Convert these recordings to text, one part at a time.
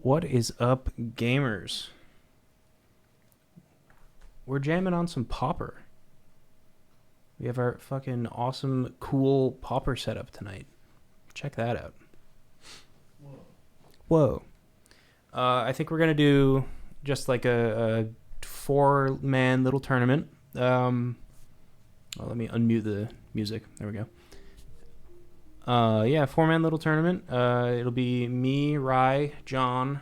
What is up, gamers? We're jamming on some Pauper. We have our fucking awesome, cool Pauper setup tonight. Check that out. Whoa. I think we're going to do just like a four-man little tournament. Let me unmute the music. There we go. Yeah, four-man little tournament. It'll be me, Rye, John,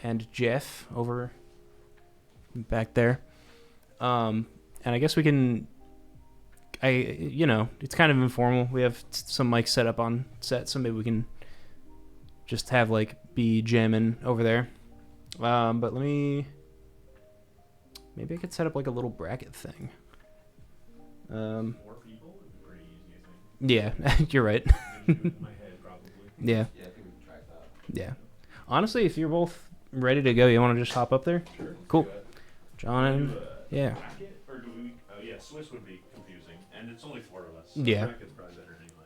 and Jeff over back there. And I guess we can... it's kind of informal. We have some mics set up on set, so maybe we can just have, be jamming over there. But maybe I could set up, a little bracket thing. More people would be pretty easy, I think. Yeah, you're right. In my head, probably. Yeah. Yeah, I think we can try that. Yeah. Honestly, if you're both ready to go, you want to just hop up there? Sure. Cool. John and... Yeah. Bracket, or do we... Oh, yeah, Swiss would be confusing. And it's only four of us. So Yeah. Bracket's probably better anyway.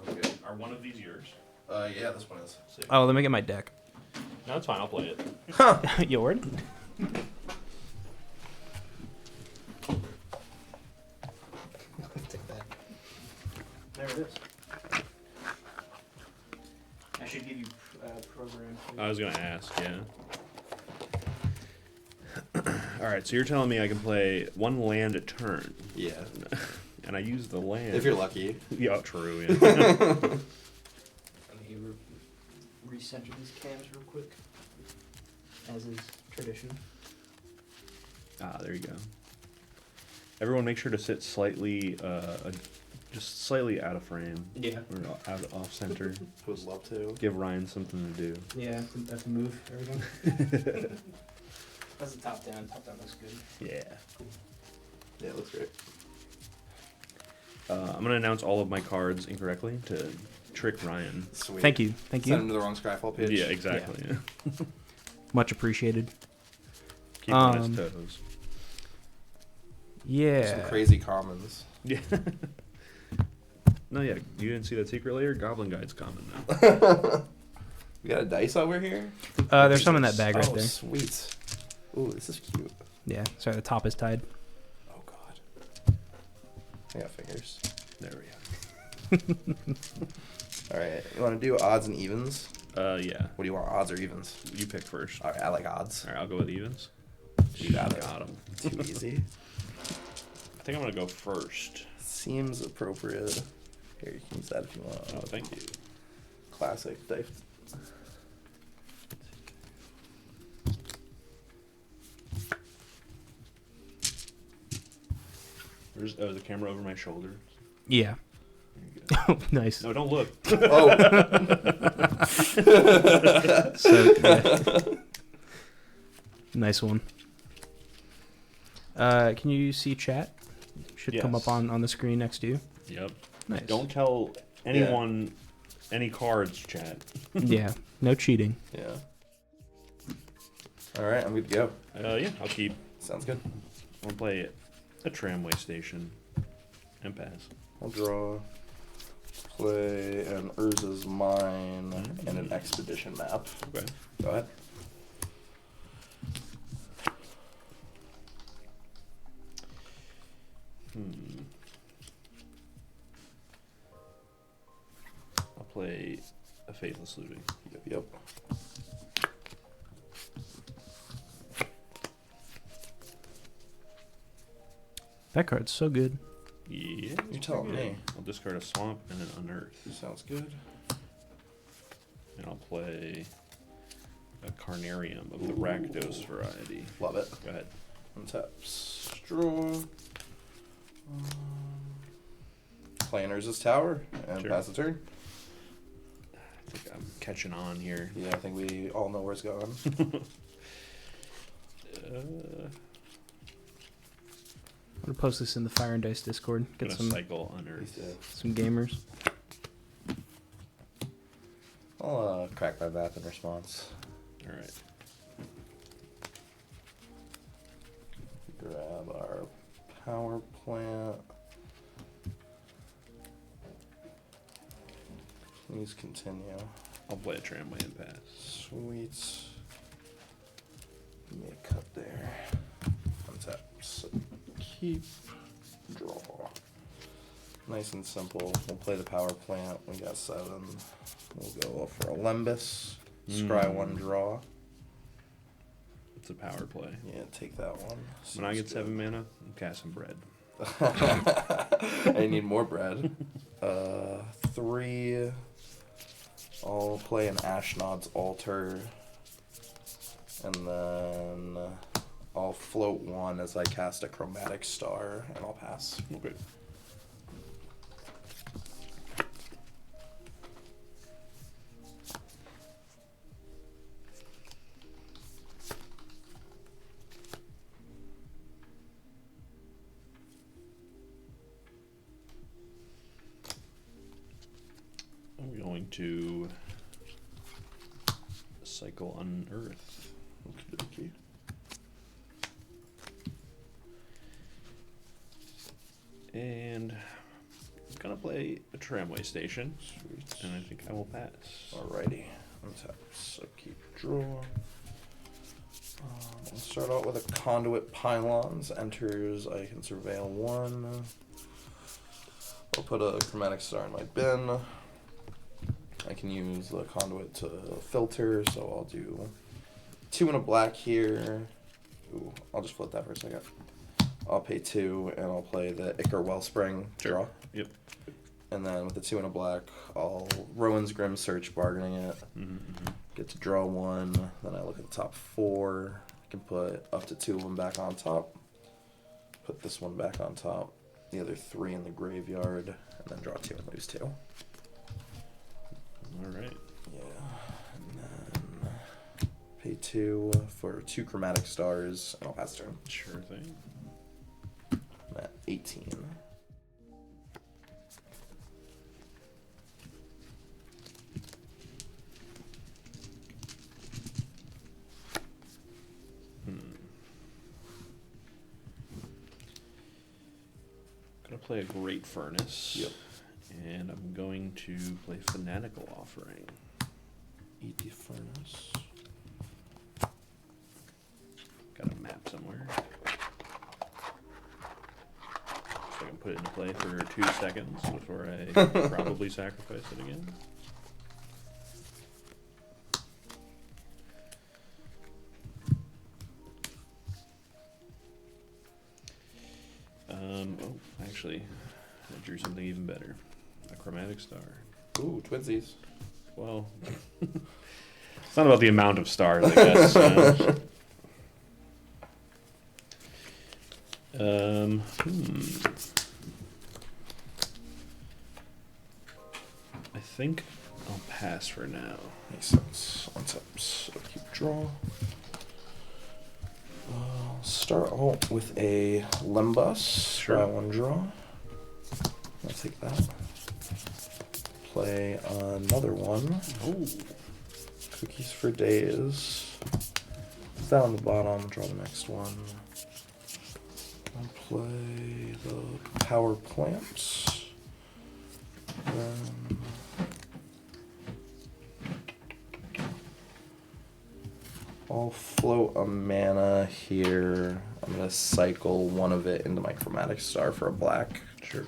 Sounds good. Are one of these yours? Yeah, this one is. Sick. Oh, let me get my deck. No, it's fine. I'll play it. Your word? Take that. There it is. I should give you program. I was going to ask, yeah. Alright, so you're telling me I can play one land a turn. Yeah. And I use the land. If you're lucky. Yeah, true, yeah. Let me recenter these cams real quick, as is tradition. There you go. Everyone make sure to sit slightly, just slightly out of frame. Yeah. Or off center. Would love to. Give Ryan something to do. Yeah, that's a move. Everything. That's the top down. Top down looks good. Yeah. Yeah, it looks great. I'm going to announce all of my cards incorrectly to trick Ryan. Sweet. Thank you. Thank Send you. him to the wrong Skyfall page. Yeah, exactly. Yeah. Much appreciated. Keep on his toes. Yeah. Some crazy commons. Yeah. No, yeah. You didn't see that secret layer? Goblin Guide's common now. We got a dice over here? There's some in that bag right Oh, there. sweet. Ooh, this is cute. Yeah. Sorry, the top is tied. Oh, God. I got fingers. There we All right. You want to do odds and evens? go. Yeah. What do you want, odds or evens? You pick first. All right, I like odds. All right, I'll go with evens. You got it. Got him. Too easy. I think I'm going to go first. Seems appropriate. Here, you can use that if you want. Oh, thank you. Classic dice. There's the camera over my shoulder. Yeah. There you go. Nice. No, don't look. Oh. So, yeah. Nice one. Can you see chat? Should come up Yes. on the screen next to you. Yep. Nice. Don't tell anyone any cards, chat. Yeah. No cheating. Yeah. All right, I'm good to go. Yeah, I'll keep. Sounds good. I'll play a tramway station and pass. I'll draw, play an Urza's Mine and an Expedition map. Okay. Go ahead. I'll play a Faithless Looting. Yep. That card's so good. Yeah. You tell me. I'll discard a Swamp and an Unearth. Sounds good. And I'll play a Carnarium of the Rakdos variety. Love it. Go ahead. Untap. Straw. Play an Urza's Tower and Sure. pass the turn. I think I'm catching on here. Yeah, I think we all know where it's going. I'm gonna post this in the Fire and Dice Discord. Get Gonna some cycle Unearth. gamers. I'll crack my back in response. All right. Grab our power plant. Please continue. I'll play a tramway and pass. Sweet. Give me a cut there. Untap. So keep. Draw. Nice and simple. We'll play the power plant. We got 7. We'll go for a Lembus. Scry 1, draw. It's a power play. Yeah, take that one. When I get 7 mana, I'm casting bread. I need more bread. 3. I'll play an Ashnod's Altar. And then I'll float 1 as I cast a Chromatic Star, and I'll pass. Okay. I'm going to cycle Unearth. Okey-dokey. And I'm gonna play a tramway station. Sweet. And I think I will pass. Alrighty. Untap. So keep draw. We'll start out with a Conduit Pylons. Enters, I can surveil 1. I'll put a Chromatic Star in my bin. I can use the Conduit to filter, so I'll do 2 and a black here. Ooh, I'll just flip that for a second. I'll pay 2, and I'll play the Ichor Wellspring draw. Yep. And then with the 2 and a black, I'll Rowan's Grim Search, bargaining it. Get to draw 1. Then I look at the top 4. I can put up to 2 of them back on top. Put this one back on top. The other 3 in the graveyard, and then draw 2 and lose 2. All right. Yeah, and then pay 2 for 2 Chromatic Stars, and I'll pass turn. Sure thing. I'm at 18. Gonna play a Great Furnace. Yep. And I'm going to play Fanatical Offering. Eat the Furnace. Got a map somewhere. So I can put it into play for 2 seconds before I probably sacrifice it again. Oh, actually, I drew something even better. A Chromatic Star. Ooh, twinsies. Well, it's not about the amount of stars, I guess. I think I'll pass for now. Makes sense. Untap. So keep draw. I'll start out with a Lembus. Sure. Try 1 draw. I'll take that. Play another one. Oh, Cookies for Days. Down the bottom, draw the next one. I'll play the Power Plants. Then I'll float a mana here. I'm going to cycle 1 of it into my Chromatic Star for a black. sure.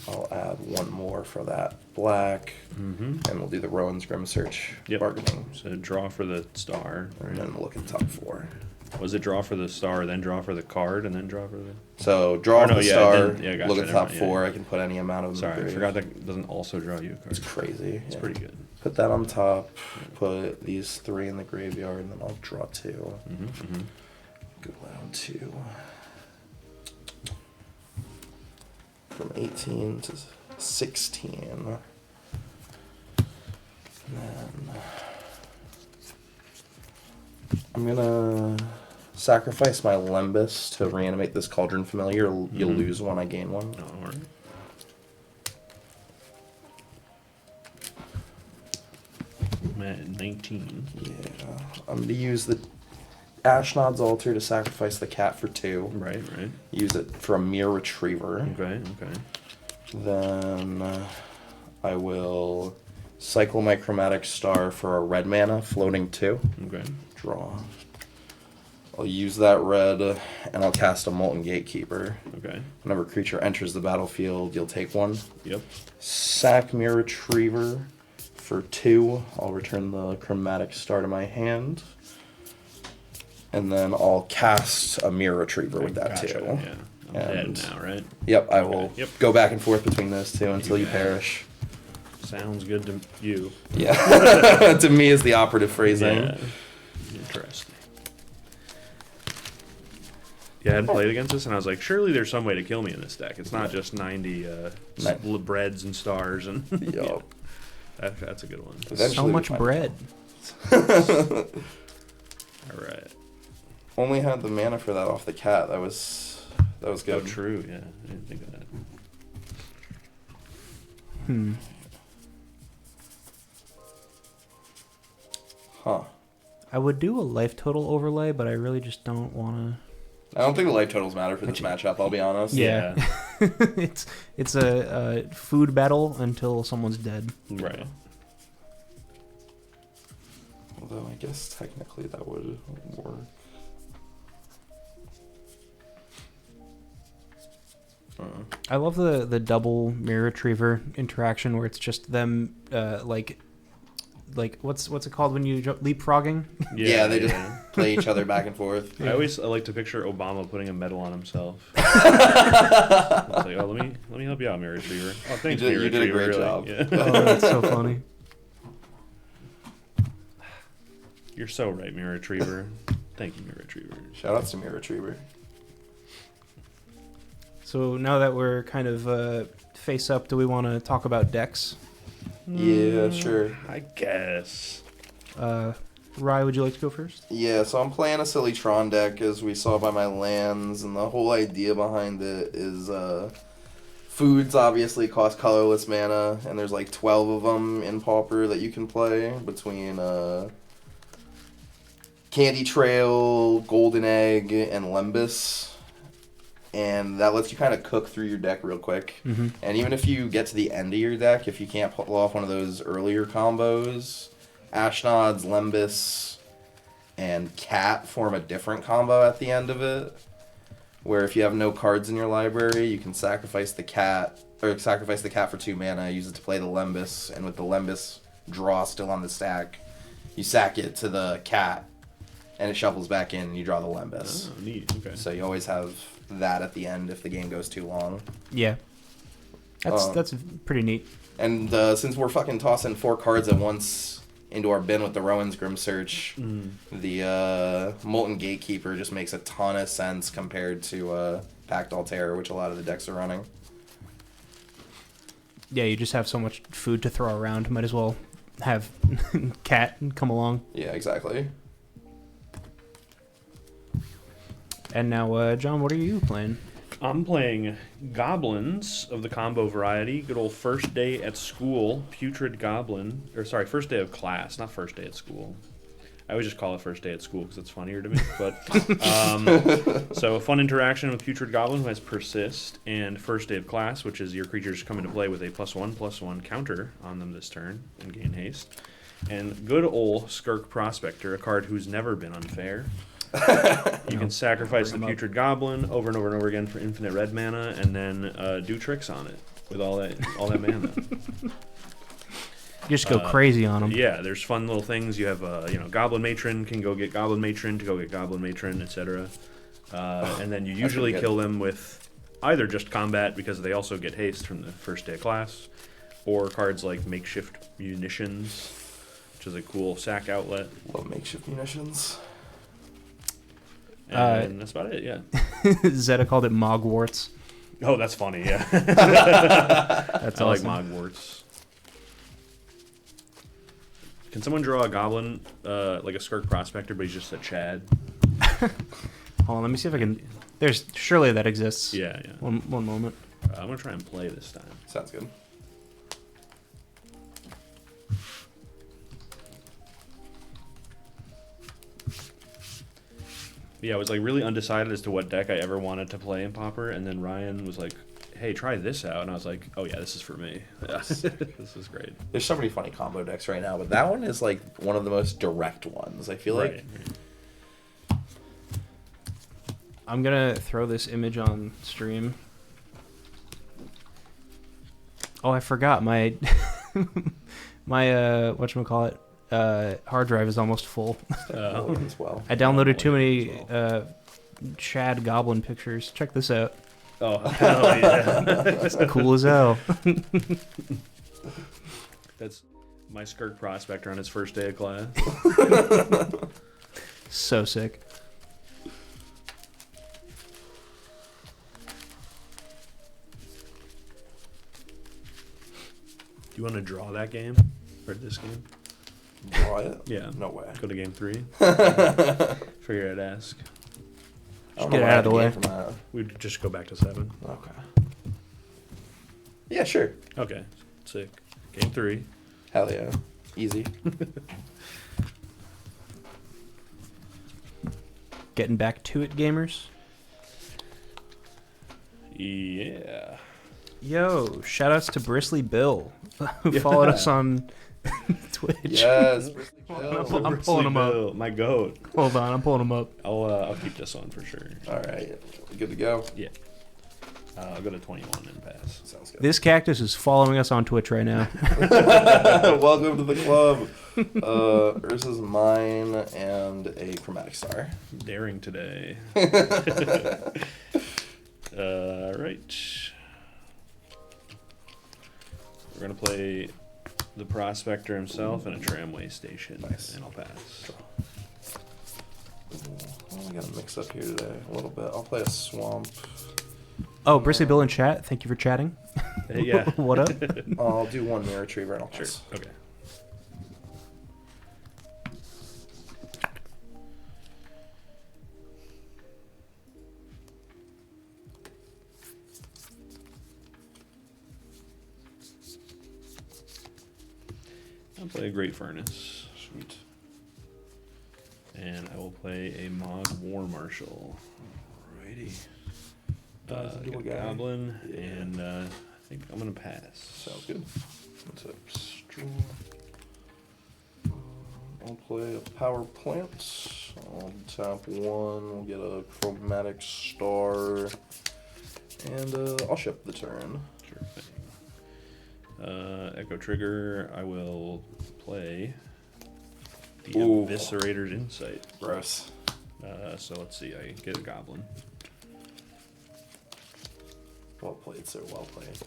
I'll add 1 more for that black, Mm-hmm. and we'll do the Rowan's Grim Search Yep. bargaining. So draw for the star. And then we'll look at the top 4. Was it draw for the star, then draw for the card, and then draw for the... So draw Oh, no, the yeah, star, then- yeah, gotcha, look at the never top mind, 4. yeah. I can put any amount of them. Sorry, in I the forgot grave. that doesn't also draw you a card. It's crazy. It's yeah. pretty good. Put that on top. Put these 3 in the graveyard, and then I'll draw 2. Mm-hmm, mm-hmm. Go down 2. From 18 to 16. And then I'm gonna sacrifice my Lembus to reanimate this Cauldron Familiar. You'll lose 1, I gain 1. All right. I'm at 19. Yeah, I'm gonna use the Ashnod's Altar to sacrifice the cat for 2. Right, right. Use it for a Mere Retriever. Okay, okay. Then I will cycle my Chromatic Star for a red mana, floating 2. Okay. Draw. I'll use that red, and I'll cast a Molten Gatekeeper. Okay. Whenever a creature enters the battlefield, you'll take 1. Yep. Sack Mirror Retriever for 2. I'll return the Chromatic Star to my hand. And then I'll cast a Mirror Retriever with that Gotcha, too. Yeah. I'm dead And- now, right? Yep, I will Yep. go back and forth between those two until you got it. perish. Sounds good to you. Yeah. To me is the operative phrasing. Yeah. Interesting. Yeah, I hadn't played against this, and I was like, surely there's some way to kill me in this deck. It's not just 90 breads and stars. And Yup. that's a good one. Eventually So we much find bread. All right. Only had the mana for that off the cat. That was Oh, good. true. Yeah, I didn't think of that. Huh. I would do a life total overlay, but I really just don't want I don't think the life totals matter for this matchup, I'll be honest. to. Yeah. It's a food battle until someone's dead. Right. Although I guess technically that would work. I love the double mirror retriever interaction where it's just them like what's it called when you leapfrogging? Yeah, they just play each other back and forth. I like to picture Obama putting a medal on himself. I was like, oh, let me help you out, Mirror Retriever. Oh, thanks, Mirror You did a Retriever, great really. job. Yeah. Oh, that's so funny. You're so right, Mirror Retriever. Thank you, Mirror Retriever. Shout outs to Mirror Retriever. So now that we're kind of face up, do we want to talk about decks? Yeah, sure. I guess. Rye, would you like to go first? Yeah, so I'm playing a silly Tron deck, as we saw by my lands, and the whole idea behind it is foods obviously cost colorless mana, and there's like 12 of them in Pauper that you can play between Candy Trail, Golden Egg, and Lembas. And that lets you kind of cook through your deck real quick. Mm-hmm. And even if you get to the end of your deck, if you can't pull off one of those earlier combos, Ashnods, Lembas, and Cat form a different combo at the end of it. Where if you have no cards in your library, you can sacrifice the cat for 2 mana, use it to play the Lembas, and with the Lembas draw still on the stack, you sack it to the cat, and it shuffles back in, and you draw the Lembas. Oh, neat. Okay. So you always have that at the end if the game goes too long. Yeah. That's pretty neat. And since we're fucking tossing 4 cards at once into our bin with the Rowan's Grim Search, the Molten Gatekeeper just makes a ton of sense compared to Pact Altera, which a lot of the decks are running. Yeah, you just have so much food to throw around. Might as well have Cat come along. Yeah, exactly. And now, John, what are you playing? I'm playing Goblins of the combo variety. Good old first day at school, Putrid Goblin. Or sorry, first day of class, not first day at school. I always just call it first day at school because it's funnier to me. But so a fun interaction with Putrid Goblin who has Persist, and first day of class, which is your creatures come into play with a +1/+1 counter on them this turn and gain haste. And good old Skirk Prospector, a card who's never been unfair. You can sacrifice the Putrid Goblin over and over and over again for infinite red mana, and then do tricks on it with all that mana. You just go crazy on them. Yeah, there's fun little things. You have Goblin Matron can go get Goblin Matron to go get Goblin Matron, etc. And then you usually kill them with either just combat because they also get haste from the first day of class, or cards like Makeshift Munitions, which is a cool sack outlet. Love Makeshift Munitions. And that's about it, yeah. Zeta called it Mogwarts. Oh, that's funny, yeah. That's I awesome. like Mogwarts. Can someone draw a goblin, like a Skirk Prospector, but he's just a Chad? Hold on, let me see if I can... Surely that exists. Yeah. One moment. I'm going to try and play this time. Sounds good. Yeah, I was like really undecided as to what deck I ever wanted to play in Pauper, and then Ryan was like, "Hey, try this out," and I was like, "Oh yeah, this is for me. This is great." There's so many funny combo decks right now, but that one is like one of the most direct ones. I feel like. I'm gonna throw this image on stream. Oh, I forgot my my whatchamacallit, hard drive is almost full. As well. I downloaded too many Chad Goblin pictures. Check this out. Oh hell yeah! It's cool as hell. That's my Skirk prospector on his first day of class. So sick. Do you want to draw that game or this game? Draw it? Yeah. No way. Go to game 3. Figure I'd ask. I don't Get know it why I out of the had way. game from that. We'd just go back to 7. Okay. Yeah, sure. Okay. Sick. Game 3. Hell yeah. Easy. Getting back to it, gamers. Yeah. Yo, shoutouts to Bristly Bill, who followed us on Twitch. Yes. I'm pulling him up. Bill, my goat. Hold on, I'm pulling him up. I'll keep this on for sure. All right. Good to go. Yeah. I'll go to 21 and pass. Sounds good. This cactus is following us on Twitch right now. Welcome to the club. Ursa's mine and a chromatic star. Daring today. Right. We're gonna play the prospector himself and a tramway station. Nice. And I'll pass. Well, we got a mix up here today a little bit. I'll play a swamp. Oh, Bristly Bill in chat. Thank you for chatting. Yeah. What up? I'll do one mirror retriever and I'll Sure. pass. Okay. I'll play a Great Furnace. Sweet. And I will play a Mog War Marshal. Alrighty. Got do a a guy. Goblin, Yeah. and I think I'm gonna pass. Sounds good. That's a straw. I'll play a power plant. I'll tap one. We'll get a chromatic star. And I'll ship the turn. Sure thing. Echo Trigger, I will play the Ooh. Eviscerator's Insight. Gross. So let's see, I get a Goblin. Well played, sir. Well played.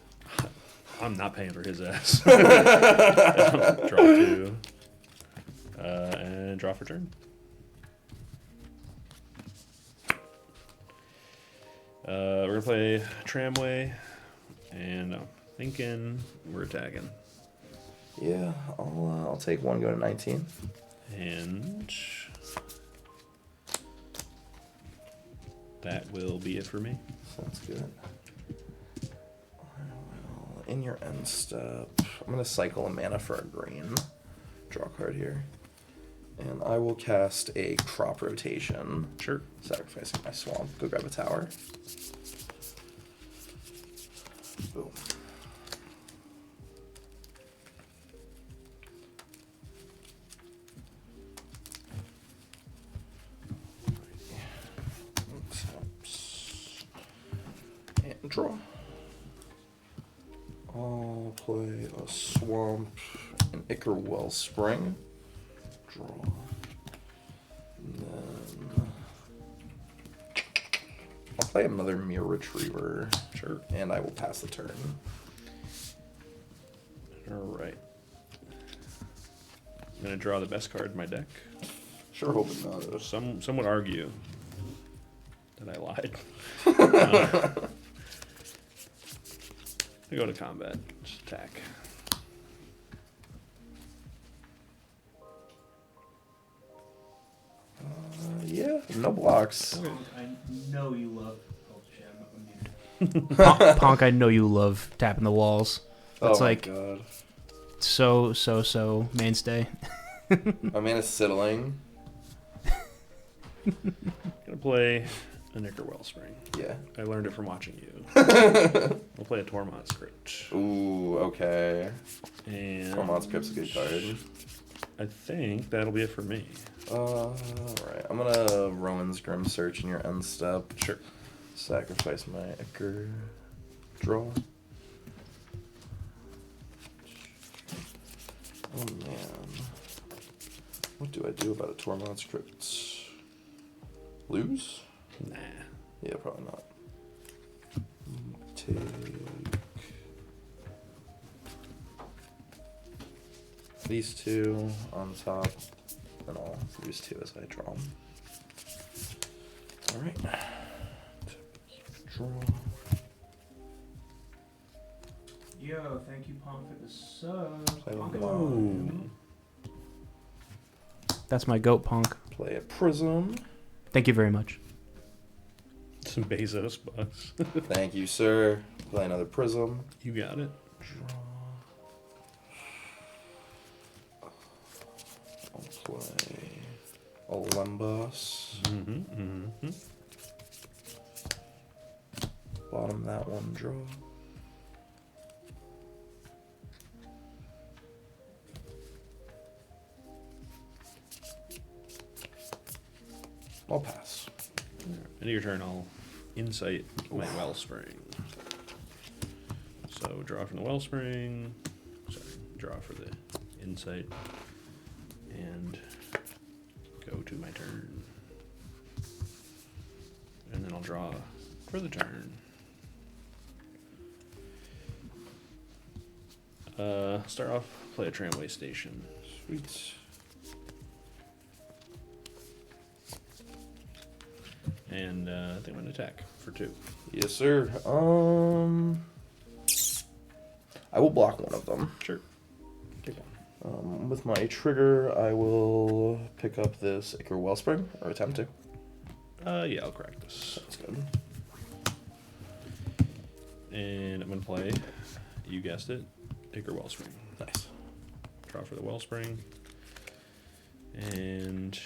I'm not paying for his ass. Draw 2. And draw for turn. We're going to play Tramway, and I'm thinking we're attacking. Yeah, I'll take one. Go to 19. And that will be it for me. Sounds good. Well, in your end step, I'm gonna cycle a mana for a green. Draw a card here, and I will cast a crop rotation. Sure. Sacrificing my swamp. Go grab a tower. Boom. And draw. I'll play a swamp, an Ichor Wellspring. Draw. And then I'll play another Mirror Retriever. Sure. And I will pass the turn. All right. I'm going to draw the best card in my deck. Sure hope it does. Some would argue that I lied. I go to combat. Just attack. Yeah, no blocks. I know you love. Ponk, I know you love tapping the walls. That's oh my like God. so mainstay. My man is Siddling. Gonna play A Nicker Wellspring. Yeah. I learned it from watching you. We'll play a Tormod script. Ooh, okay. And Tormod's Crypt's a good card. I think that'll be it for me. Alright. I'm gonna Rowan's Grim Search in your end step. Sure. Sacrifice my Ichor. Draw. Oh man. What do I do about a Tormod script? Lose? Nah. Yeah, probably not. Take these two on top, and I'll use two as I draw them. Alright. Draw. Yo, thank you, Pong, for the sub. Play Pong. one. That's my goat, Punk. Play a Prism. Thank you very much. Some Bezos bucks. Thank you, sir. Play another Prism. You got it. Draw. I'll play a Lembas. Mm-hmm. Bottom that one, draw. I'll pass. End of your turn, I'll insight my Wellspring. So draw from the Wellspring. Sorry, draw for the insight. And go to my turn. And then I'll draw for the turn. Start off, play a tramway station. Sweet. And I think I'm gonna attack for 2. Yes, sir. I will block one of them. Sure. Take one. With my trigger, I will pick up this Ichor Wellspring, or attempt to. Yeah, I'll crack this. That's good. And I'm gonna play, you guessed it, Ichor Wellspring. Nice. Draw for the Wellspring. And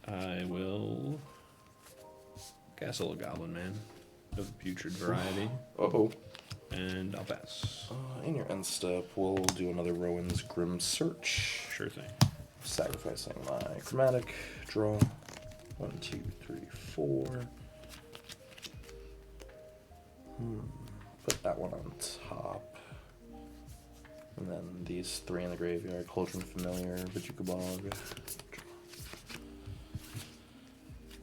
I will castle a Goblin Man of the Putrid variety. Uh-oh. And I'll pass. In your end step, we'll do another Rowan's Grim Search. Sure thing. Sacrificing my Chromatic. Draw. 1, 2, 3, 4. Put that one on top. And then these 3 in the graveyard. Cauldron Familiar, Bajuka Bog.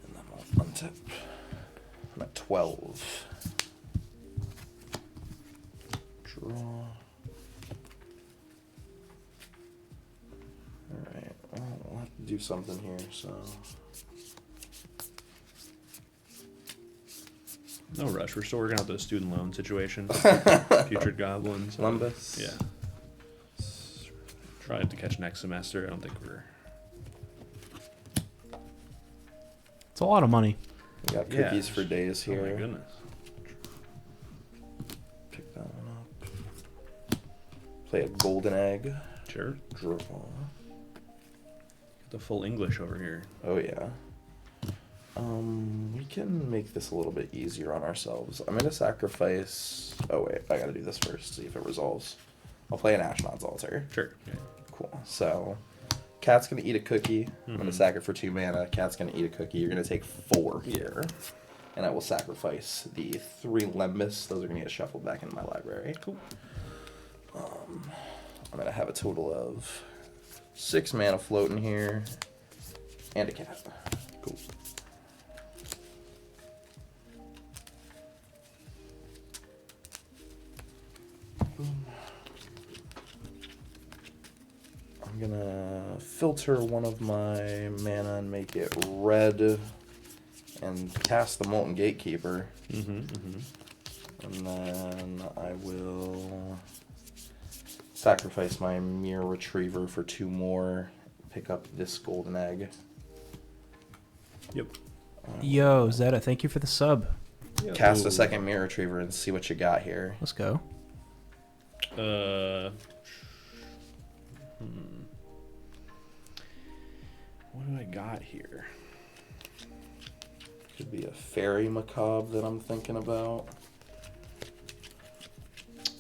And then I'll untap. I'm at 12. Draw. Alright, well, I'll have to do something here, so. No rush. We're still working out the student loan situation. Putrid Goblins. Lumbus. Yeah. Try to catch next semester. I don't think we're. It's a lot of money. We got Yeah. cookies for days here. Oh my goodness. Pick that one up. Play a golden egg. Sure. Draw. Get the full English over here. Oh yeah. We can make this a little bit easier on ourselves. I'm gonna sacrifice. Oh wait, I gotta do this first. See if it resolves. I'll play an Ashnod's Altar. Sure. Okay. Cool. So, Cat's gonna eat a cookie. I'm gonna Mhm. sack it for 2 mana. Cat's gonna eat a cookie. You're gonna take 4 here, and I will sacrifice the 3 Lembas. Those are gonna get shuffled back into my library. Cool. I'm gonna have a total of 6 mana floating here, and a cat. Cool. I'm gonna filter one of my mana and make it red, and cast the Molten Gatekeeper. Mm-hmm. And then I will sacrifice my Mirror Retriever for 2 more. Pick up this golden egg. Yep. Yo, Zeta, thank you for the sub. Cast Ooh. a second Mirror Retriever and see what you got here. Let's go. What do I got here? Could be a fairy macabre that I'm thinking about.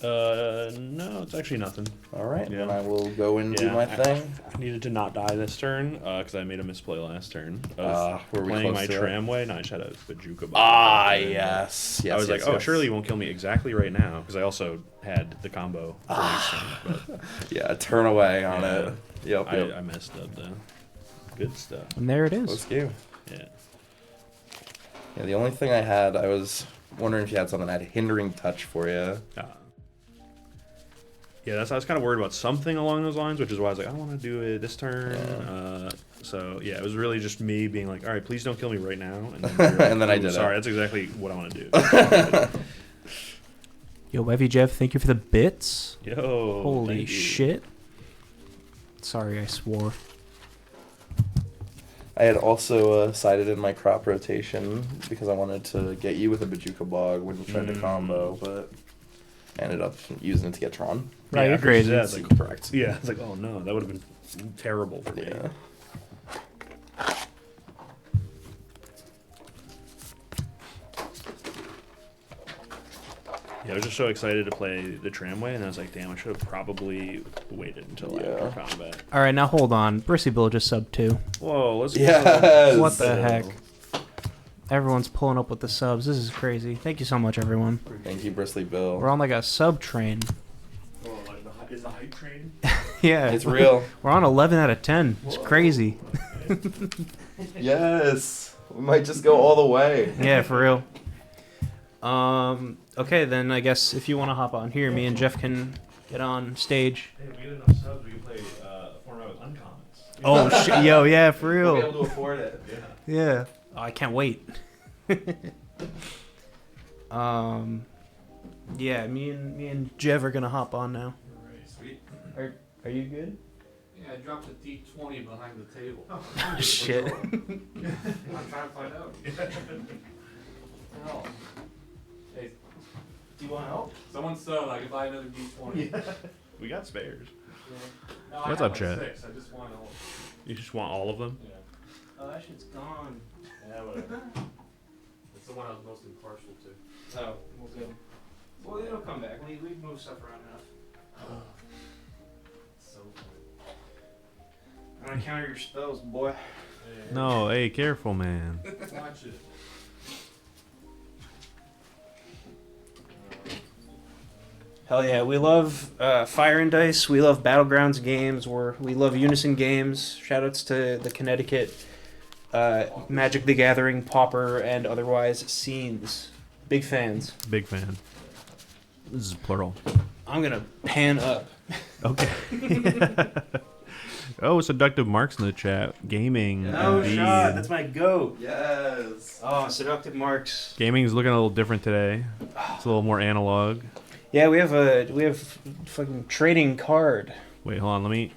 No, it's actually nothing. All right, Yeah. then I will go and do my thing. I needed to not die this turn because I made a misplay last turn. Were we Playing close my to it? tramway, and I just had a Bajuka Bug. Yes. I was like, oh, surely you won't kill me exactly right now, because I also had the combo. For next turn, but Yeah, turn away on Yeah. it. Yep. I messed up though. Good stuff. And there it is. Close game. Yeah. Yeah, the only thing I had, I was wondering if you had something that had hindering touch for you. Yeah, I was kind of worried about something along those lines, which is why I was like, I want to do it this turn. Yeah. So yeah, it was really just me being like, all right, please don't kill me right now. And then, And then I did it. Sorry, that's exactly what I want to do. Yo, Wevy Jeff, thank you for the bits. Yo. Holy thank you. shit. Sorry, I swore. I had also sided in my crop rotation because I wanted to get you with a Bajuka Bog when you tried to combo, but I ended up using it to get Tron. Right, you're after crazy. that, it's like, Correct. yeah, it's like, oh no, that would have been terrible for me. Yeah. Yeah, I was just so excited to play the tramway, and I was like, damn, I should have probably waited until after combat. All right, now hold on. Brissy Bill just subbed too. Whoa, let's Yes. What the heck? Everyone's pulling up with the subs. This is crazy. Thank you so much, everyone. Thank you, Bristly Bill. We're on like a sub train. Oh, like is the hype train? Yeah. It's real. We're on 11 out of 10. It's crazy. Yes. We might just go all the way. Yeah, for real. Okay, then I guess if you want to hop on here, me and Jeff can get on stage. Hey, if we get enough subs, we can play format with uncommons. Oh, shit. Yo, yeah, for We'll be real. able to afford it. Yeah. Yeah. Oh, I can't wait. Yeah, me and Jeff are gonna hop on now. Sweet. Are you good? Yeah, I dropped a D20 behind the table. Shit. I'm trying to find out. No. Hey, Do you want help? someone said I could buy another D20. We got spares. No, What's I up, have Chad? like 6. I just want all. You just want all of them? Yeah. Oh, that shit's gone. Yeah, whatever. It's the one I was most impartial to. Oh, well, good. Well, it'll come back. We've moved stuff around enough. So I'm gonna counter your spells, boy. No, hey, careful, man. Watch it. Hell yeah, we love Fire and Dice. We love Battlegrounds games. We love Unison games. Shoutouts to the Connecticut Magic the Gathering, Pauper, and otherwise scenes. Big fans. Big fan. This is plural. I'm gonna pan up. Okay. Oh, seductive marks in the chat. Gaming. No indeed. shot. That's my goat. Yes. Oh, seductive marks. Gaming's looking a little different today. It's a little more analog. Yeah, we have fucking trading card. Wait, hold on. Let me.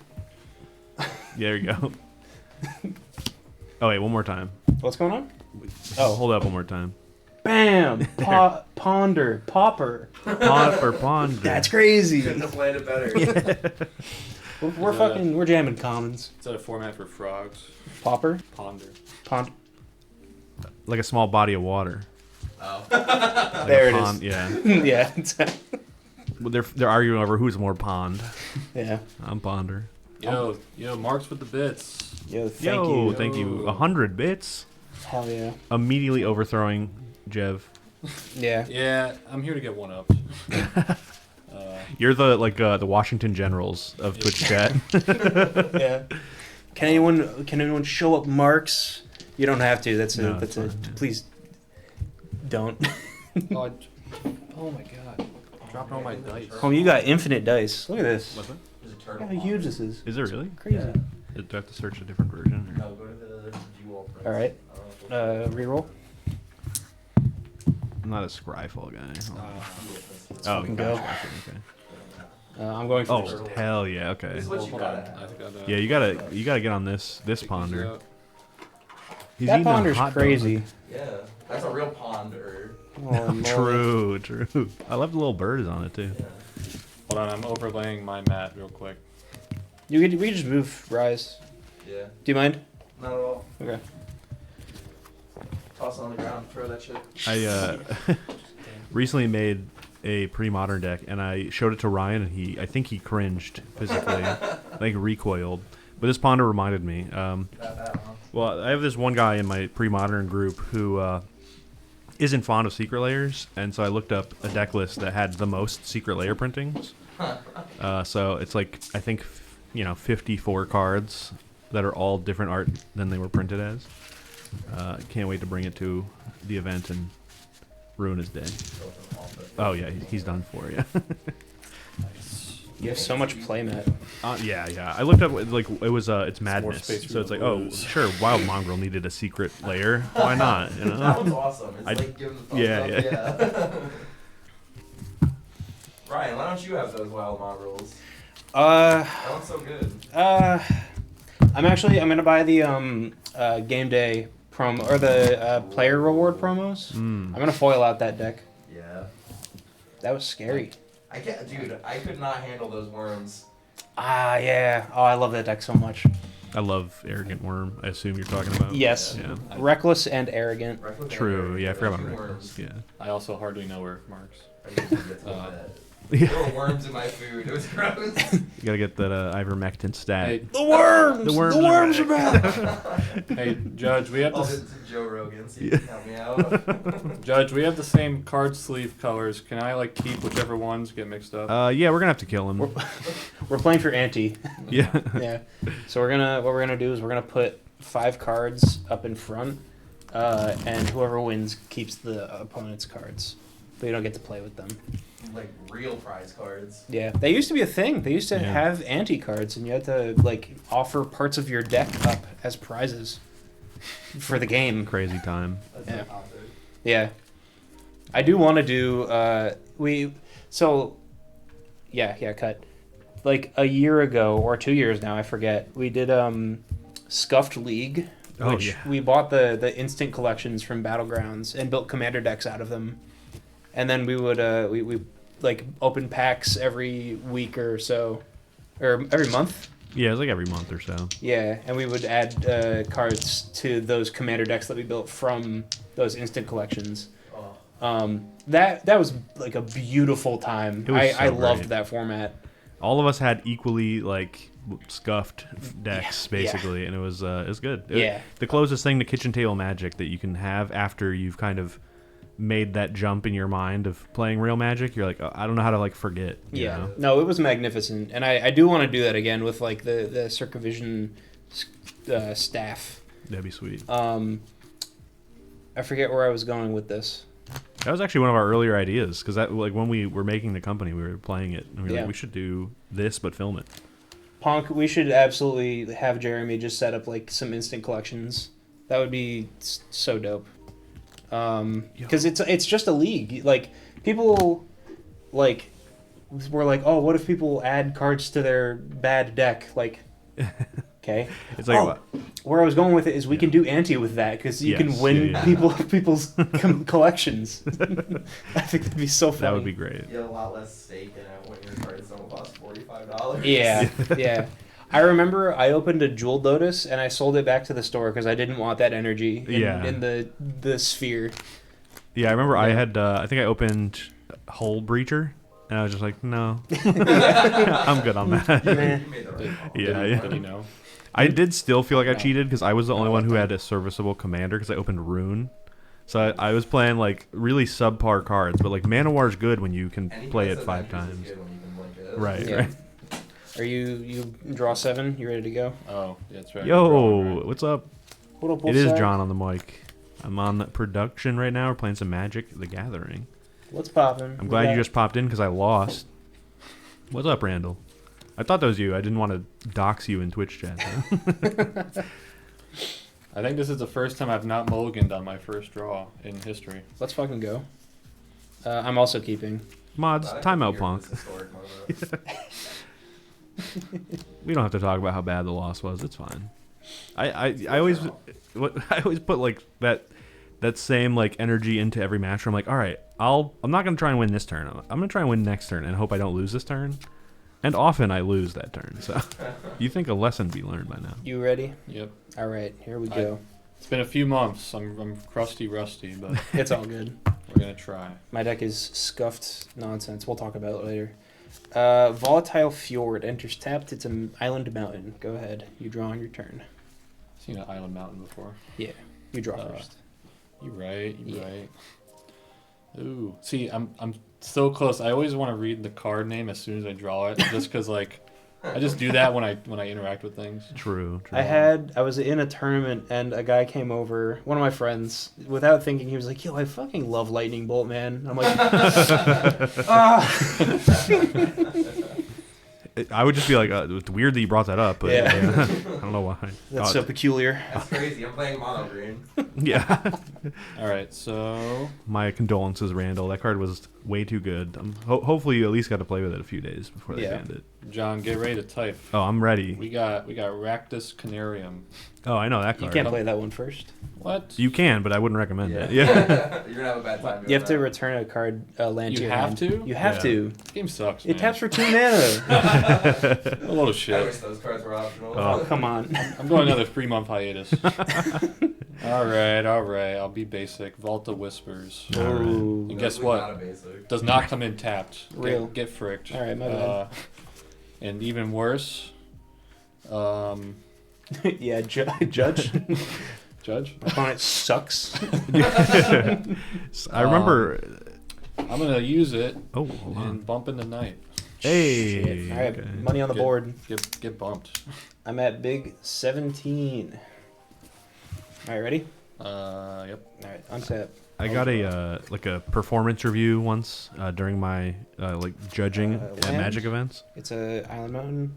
There you go. Oh wait, one more time. What's going on? Oh, hold up one more time. Bam! Ponder. Pauper. Pond or pond. That's crazy. Couldn't have played it better. We're jamming commons. Is that a format for frogs? Pauper. Ponder. Pond. Like a small body of water. Oh. Like There a it is. pond, Yeah. Yeah. Well, they're arguing over who's more pond. Yeah. I'm ponder. Yo, Marks with the bits. Yo, thank Yo, you. thank you. 100 bits. Hell yeah. Immediately overthrowing Jev. Yeah. Yeah, I'm here to get one up. You're the Washington Generals of Twitch chat. Yeah. Can anyone show up marks? You don't have to. That's No, it's fine, yeah. Please don't. Oh, oh my god. Dropped all my dice. Oh, you got infinite dice. Look at this. What's it? Look how huge this is. Is it really? Crazy. Yeah. Do I have to search a different version? Or? No, go to the Jewel price. All right. Reroll. I'm not a Scryfall guy. Hold on. Oh, okay. go. Okay. I'm going for this. Oh hell yeah! Okay. This is what you Hold gotta on. have. I think I Yeah, you gotta get on this ponder. He's That eating a ponder's hot dog. crazy. Yeah, that's a real ponder. Oh, Lord. True. I left the little birds on it too. Yeah. Hold on, I'm overlaying my mat real quick. We could just move Rise. Yeah. Do you mind? Not at all. Okay. Toss it on the ground. Throw that shit. I recently made a pre-modern deck, and I showed it to Ryan, and I think he cringed physically, like recoiled. But this ponder reminded me. Well, I have this one guy in my pre-modern group who isn't fond of secret layers, and so I looked up a deck list that had the most secret layer printings. So it's like, I think, 54 cards that are all different art than they were printed as. Can't wait to bring it to the event and ruin his day. Oh yeah, he's done for you. You have so much playmat. Yeah. I looked up it's madness. space for So you it's to like, oh lose. sure, Wild Mongrel needed a secret layer. Why not? That one's awesome. It's I- like giving the thumbs yeah, up. Yeah. Ryan, why don't you have those wild mongrels? That one's so good. I'm gonna buy the game day promo or the player reward promos. I'm gonna foil out that deck. Yeah. That was scary. I can't, dude. I could not handle those worms. Yeah. Oh, I love that deck so much. I love Arrogant Worm. I assume you're talking about. Yes. Yeah. Reckless and arrogant. Reckless True. and Yeah, I forgot about two Reckless. worms. I also hardly know where Mark's. I didn't even get to Uh, that. Yeah. There were worms in my food. It was gross. You gotta get that ivermectin stat. Hey, The worms. The worms The worms are are back. hey, Judge, we have I'll the visit to Joe Rogan so you can help me out. Judge, we have the same card sleeve colors. Can I keep whichever ones get mixed up? Yeah, we're gonna have to kill him. We're playing for ante. Yeah. Yeah. So what we're gonna do is we're gonna put 5 cards up in front, and whoever wins keeps the opponent's cards. But you don't get to play with them. Like real prize cards. Yeah, they used to be a thing. They used to Yeah. have ante cards, and you had to offer parts of your deck up as prizes for the game. Crazy time. That's Yeah. like awesome. Yeah, I do want to do. Cut. Like a year ago or 2 years now, I forget. We did Scuffed League, Oh, which yeah. we bought the instant collections from Battlegrounds and built commander decks out of them. And then we would we open packs every week or so, or every month. Yeah, it's like every month or so. Yeah, and we would add cards to those commander decks that we built from those instant collections. Oh. That was like a beautiful time. It was I so loved great. that format. All of us had equally scuffed decks, Yeah, yeah. basically, and it was good. Yeah. The closest thing to kitchen table magic that you can have after you've kind of made that jump in your mind of playing real magic. You're like, oh, I don't know how to forget. You Yeah, know? no, it was magnificent, and I do want to do that again with the Circavision staff. That'd be sweet. I forget where I was going with this. That was actually one of our earlier ideas because that when we were making the company, we were playing it, and we were Yeah. like, we should do this but film it. Punk, we should absolutely have Jeremy just set up some instant collections. That would be so dope. Because it's just a league. People were like, oh, what if people add cards to their bad deck? Okay. It's like Oh, where I was going with it is we can do ante with that because you can Yes, win yeah. people's collections. I think that'd be so funny. that would be great. You have a lot less stake in it when your cards don't cost $45. Yeah, yeah. I remember I opened a Jewel Lotus and I sold it back to the store because I didn't want that energy in the sphere. Yeah, I remember I Yeah. had I think I opened Hull Breacher, and I was just like, no, I'm good on that. Meh. You made the right call. Yeah, Did yeah. he know? I did still feel like I No. cheated because I was the only one who had a serviceable commander because I opened Rune. So I was playing really subpar cards, but Manowar's good when you can Anything play that it says 5 Andrews is times. good when you can blink it. Right, Yeah. right. Are you draw 7? You ready to go? Oh, yeah, that's right. Yo, what's up? What up, It is Wolfsack? John on the mic. I'm on production right now. We're playing some Magic: The Gathering. What's poppin'? I'm glad you just popped in because I lost. What's up, Randall? I thought that was you. I didn't want to dox you in Twitch chat. though. I think this is the first time I've not mulliganed on my first draw in history. Let's fucking go. I'm also keeping. Mods, Thought I could timeout, figure Punk. this historic moment. We don't have to talk about how bad the loss was. It's fine. I always put that same energy into every match where I'm like, all right, I'm not gonna try and win this turn. I'm gonna try and win next turn and hope I don't lose this turn. And often I lose that turn. So you think a lesson be learned by now? You ready? Yep. All right, here we go. It's been a few months. I'm crusty rusty, but It's all good. we're gonna try. My deck is scuffed nonsense. We'll talk about it later. Volatile Fjord enters tapped. It's an island mountain. Go ahead. You draw on your turn. Seen an island mountain before. You draw Uh, first. You right. You Yeah. right. Ooh. See, I'm so close. I always want to read the card name as soon as I draw it, just because like I just do that when I interact with things. True. I was in a tournament and a guy came over, one of my friends, without thinking, he was like, "Yo, I fucking love Lightning Bolt, man." And I'm like, I would just be like, it's weird that you brought that up, but Yeah. I don't know why. "That's so peculiar." That's crazy. I'm playing mono green. Yeah. All right. So My condolences, Randall. That card was way too good. Hopefully, you at least got to play with it a few days before they Yeah. banned it. John, get ready to type. Oh, I'm ready. We got Ractus Canarium. Oh, I know that You card. can't play that one first. What? You can, but I wouldn't recommend it. You're Yeah. gonna have a bad time. You have to doing return a card land You to your have hand. to? You have Yeah. to. This game sucks. It man. taps for 2 mana. A load of that. I shit. wish those cards were optional. Oh. Come on. I'm going another 3-month hiatus. All right. I'll be basic. Volta Whispers. All right. Ooh. And guess Definitely what? Not a basic. Does not come in tapped. Real. Get fricked. All right, my bad. And even worse, Yeah, Judge. Judge. My opponent sucks. I remember. I'm gonna use it Oh, hold on. and bump in the night. Hey. Shit. All right, okay. money on the Good. board. Get bumped. I'm at big 17. All right, ready? Yep. All right, untap. I got a like a performance review once during my like judging at land? Magic events, It's a Island Mountain.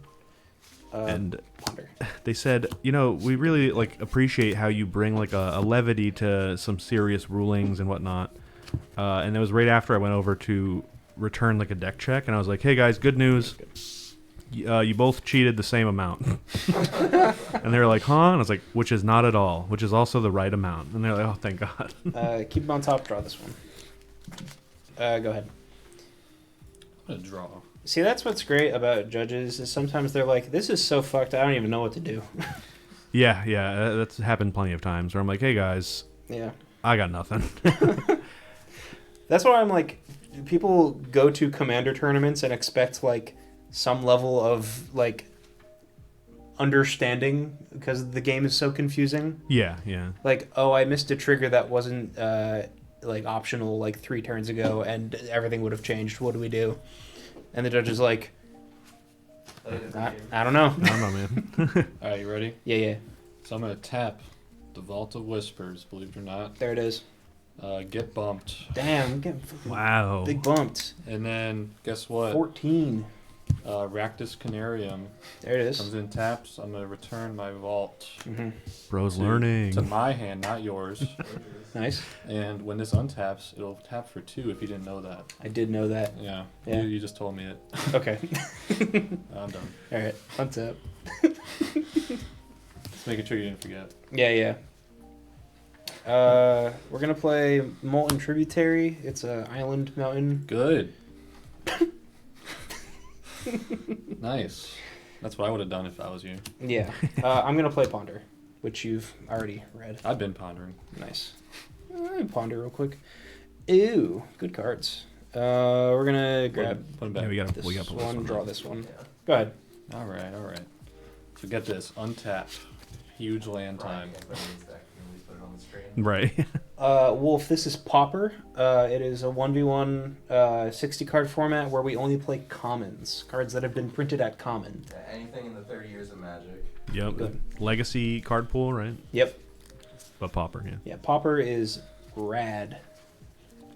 and Ponder. they said, we really like appreciate how you bring like a levity to some serious rulings and whatnot. And it was right after I went over to return like a deck check, and I was like, hey guys, good news. You both cheated the same amount. And they were like, huh? And I was like, which is not at all, which is also the right amount. And they're like, oh, thank God. Keep them on top. Draw this one. Go ahead. I'm gonna draw. See, that's what's great about judges is sometimes they're like, this is so fucked, I don't even know what to do. Yeah, that's happened plenty of times where I'm like, hey guys, Yeah. I got nothing. That's why I'm like, people go to commander tournaments and expect like some level of like understanding because the game is so confusing. Yeah. Like, oh, I missed a trigger that wasn't like optional like 3 turns ago and everything would have changed. What do we do? And the judge is like, I don't know. I don't know, man. All right, you ready? Yeah. So I'm gonna tap the Vault of Whispers. Believe it or not, There it is. get bumped, Damn, I'm getting fucking Wow. big bumped. and then guess what? 14. Ractus Canarium There it comes is. in taps. I'm gonna return my vault Mm-hmm. Bro's to learning. my hand, not yours. Nice. And when this untaps, it'll tap for 2 if you didn't know that. I did know that. Yeah. Yeah. You just told me it. Okay. I'm done. All right. Untap. Just making sure you didn't forget. Yeah. We're gonna play Molten Tributary. It's a island mountain. Good. Nice. That's what I would have done if I was you. Yeah. I'm gonna play Ponder, which you've already read. I've been pondering. Nice. Ponder real quick. Ew, good cards. We're gonna grab Put them back. Yeah, we got this to pull this one, one. draw this one. Go ahead. All right. So get this. Untap. Huge land time. Right. Wolf, this is Pauper. It is a 1v1 60 card format where we only play commons, cards that have been printed at common. Anything in the 30 years of Magic. Yep. Good. Legacy card pool, right? Yep. But Pauper, yeah. Yeah, Pauper is rad.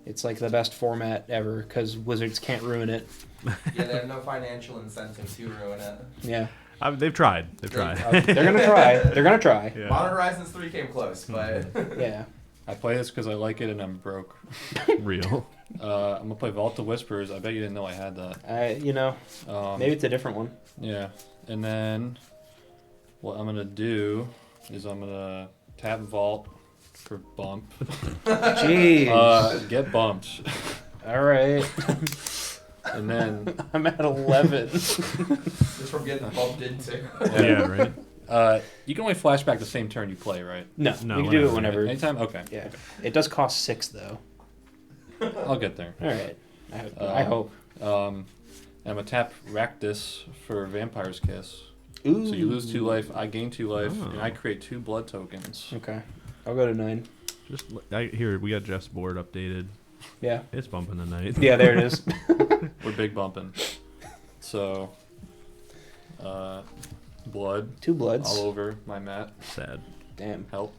It's like the best format ever because Wizards can't ruin it. Yeah, they have no financial incentive to ruin it. Yeah. They've tried. They've tried. They're gonna try. They're gonna try. Yeah. Modern Horizons 3 came close, but Yeah. I play this because I like it and I'm broke. Real. I'm gonna play Vault of Whispers. I bet you didn't know I had that. Maybe it's a different one. Yeah. And then what I'm gonna do is I'm gonna tap Vault for bump. Jeez. Get bumped. All right. And then I'm at 11. just from getting bumped into. Yeah, right. You can only flashback the same turn you play, right? No, No, we can do it whenever. whenever. Anytime? Okay. Yeah. It does cost 6 though. I'll get there. All right. I hope. I'm going to tap Raktus for Vampire's Kiss. Ooh. So you lose 2 life, I gain 2 life, Oh. and I create 2 blood tokens. Okay. I'll go to 9. Here, we got Jeff's board updated. Yeah. It's bumping the night. Yeah, there it is. We're big bumping. So, blood 2 bloods. all over my mat. Sad. Damn. Help.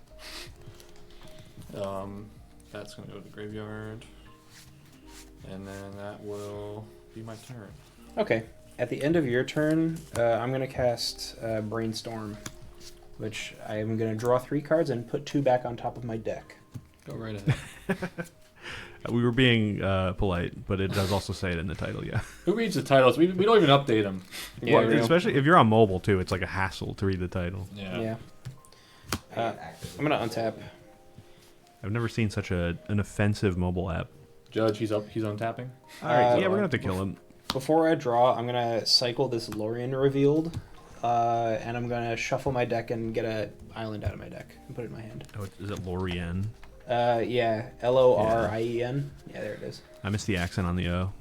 That's going to go to the graveyard. And then that will be my turn. Okay. At the end of your turn, I'm going to cast Brainstorm, which I am going to draw 3 cards and put 2 back on top of my deck. Go right ahead. We were being polite, but it does also say it in the title, yeah. Who reads the titles? We don't even update them. Yeah, Well, real. especially if you're on mobile, too. It's like a hassle to read the title. Yeah. I'm going to untap. I've never seen such an offensive mobile app. Judge, he's untapping. Yeah, we're going to have to kill him. Before I draw, I'm going to cycle this Lorien Revealed, and I'm going to shuffle my deck and get an island out of my deck and put it in my hand. Oh, is it Lorien? Yeah, Lorien. Yeah, there it is. I missed the accent on the O.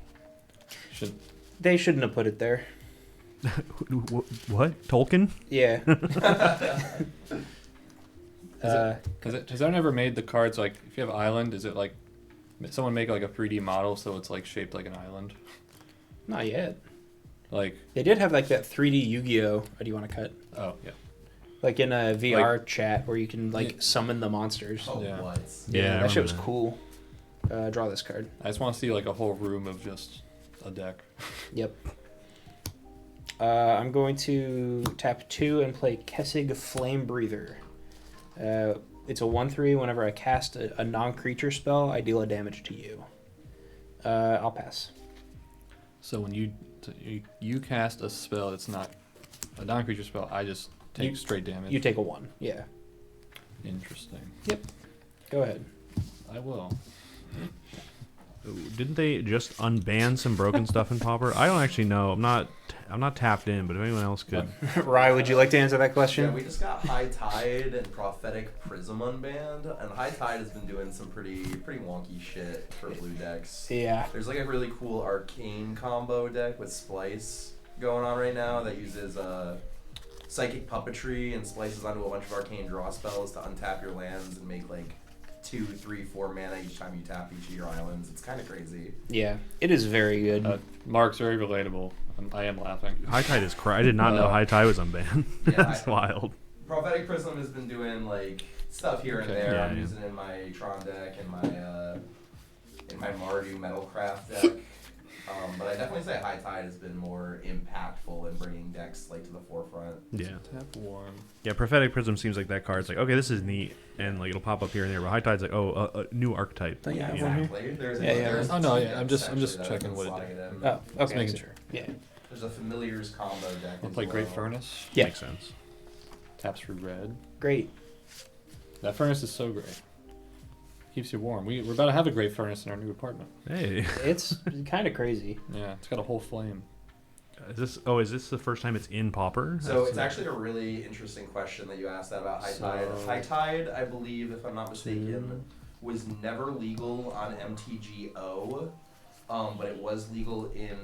They shouldn't have put it there. What? Tolkien? Yeah. Has that ever made the cards like if you have island? Is it like someone make like a 3D model so it's like shaped like an island? Not yet. Like They did have like that 3D Yu-Gi-Oh! Or do you want to cut? oh yeah. Like in a VR chat where you can like summon the monsters. Oh, Yeah. what? Yeah, I that shit was remember cool. Draw this card. I just want to see like a whole room of just a deck. Yep. I'm going to tap 2 and play Kessig Flame Breather. It's a 1/3. Whenever I cast a non-creature spell, I deal a damage to you. I'll pass. So when you cast a spell that's not a non-creature spell, I just take straight damage. You take a 1. Yeah. Interesting. Go ahead. I will. Didn't they just unban some broken stuff in Pauper? I don't actually know. I'm not tapped in, but if anyone else could. Rye, would you like to answer that question? Yeah, we just got High Tide and Prophetic Prism unbanned, and High Tide has been doing some pretty wonky shit for blue decks. Yeah. There's like a really cool arcane combo deck with Splice going on right now that uses Psychic Puppetry and splices onto a bunch of arcane draw spells to untap your lands and make like 2, 3, 4 mana each time you tap each of your islands. It's kind of crazy. Yeah. It is very good. Mark's very relatable. I am laughing. High Tide is I did not know High Tide was unbanned. Yeah, That's wild. Prophetic Prism has been doing like stuff here and Okay. there. Yeah, I'm yeah. using it in my Tron deck and my Mardu Metalcraft deck. But I definitely say High Tide has been more impactful in bringing decks like to the forefront. Yeah. Tap 1. Yeah, Prophetic Prism seems like that card's like, okay, this is neat, and like it'll pop up here and there, but High Tide's like, oh, a new archetype. Don't you have Yeah. one here? Exactly. There's Yeah. Oh, no, yeah, I'm just actually that checking have what been it slotting did. in. Oh, okay. making sure. Yeah. There's a Familiars combo deck. I'll as play Great well. Furnace. Yeah. Makes sense. Taps for red. Great. That furnace is so great. Keeps you warm. We're about to have a great furnace in our new apartment. Hey. It's kind of crazy. Yeah, it's got a whole flame. Is this the first time it's in Pauper? So it's actually a really interesting question that you asked that about High Tide. So- High Tide, I believe, if I'm not mistaken, was never legal on MTGO, but it was legal in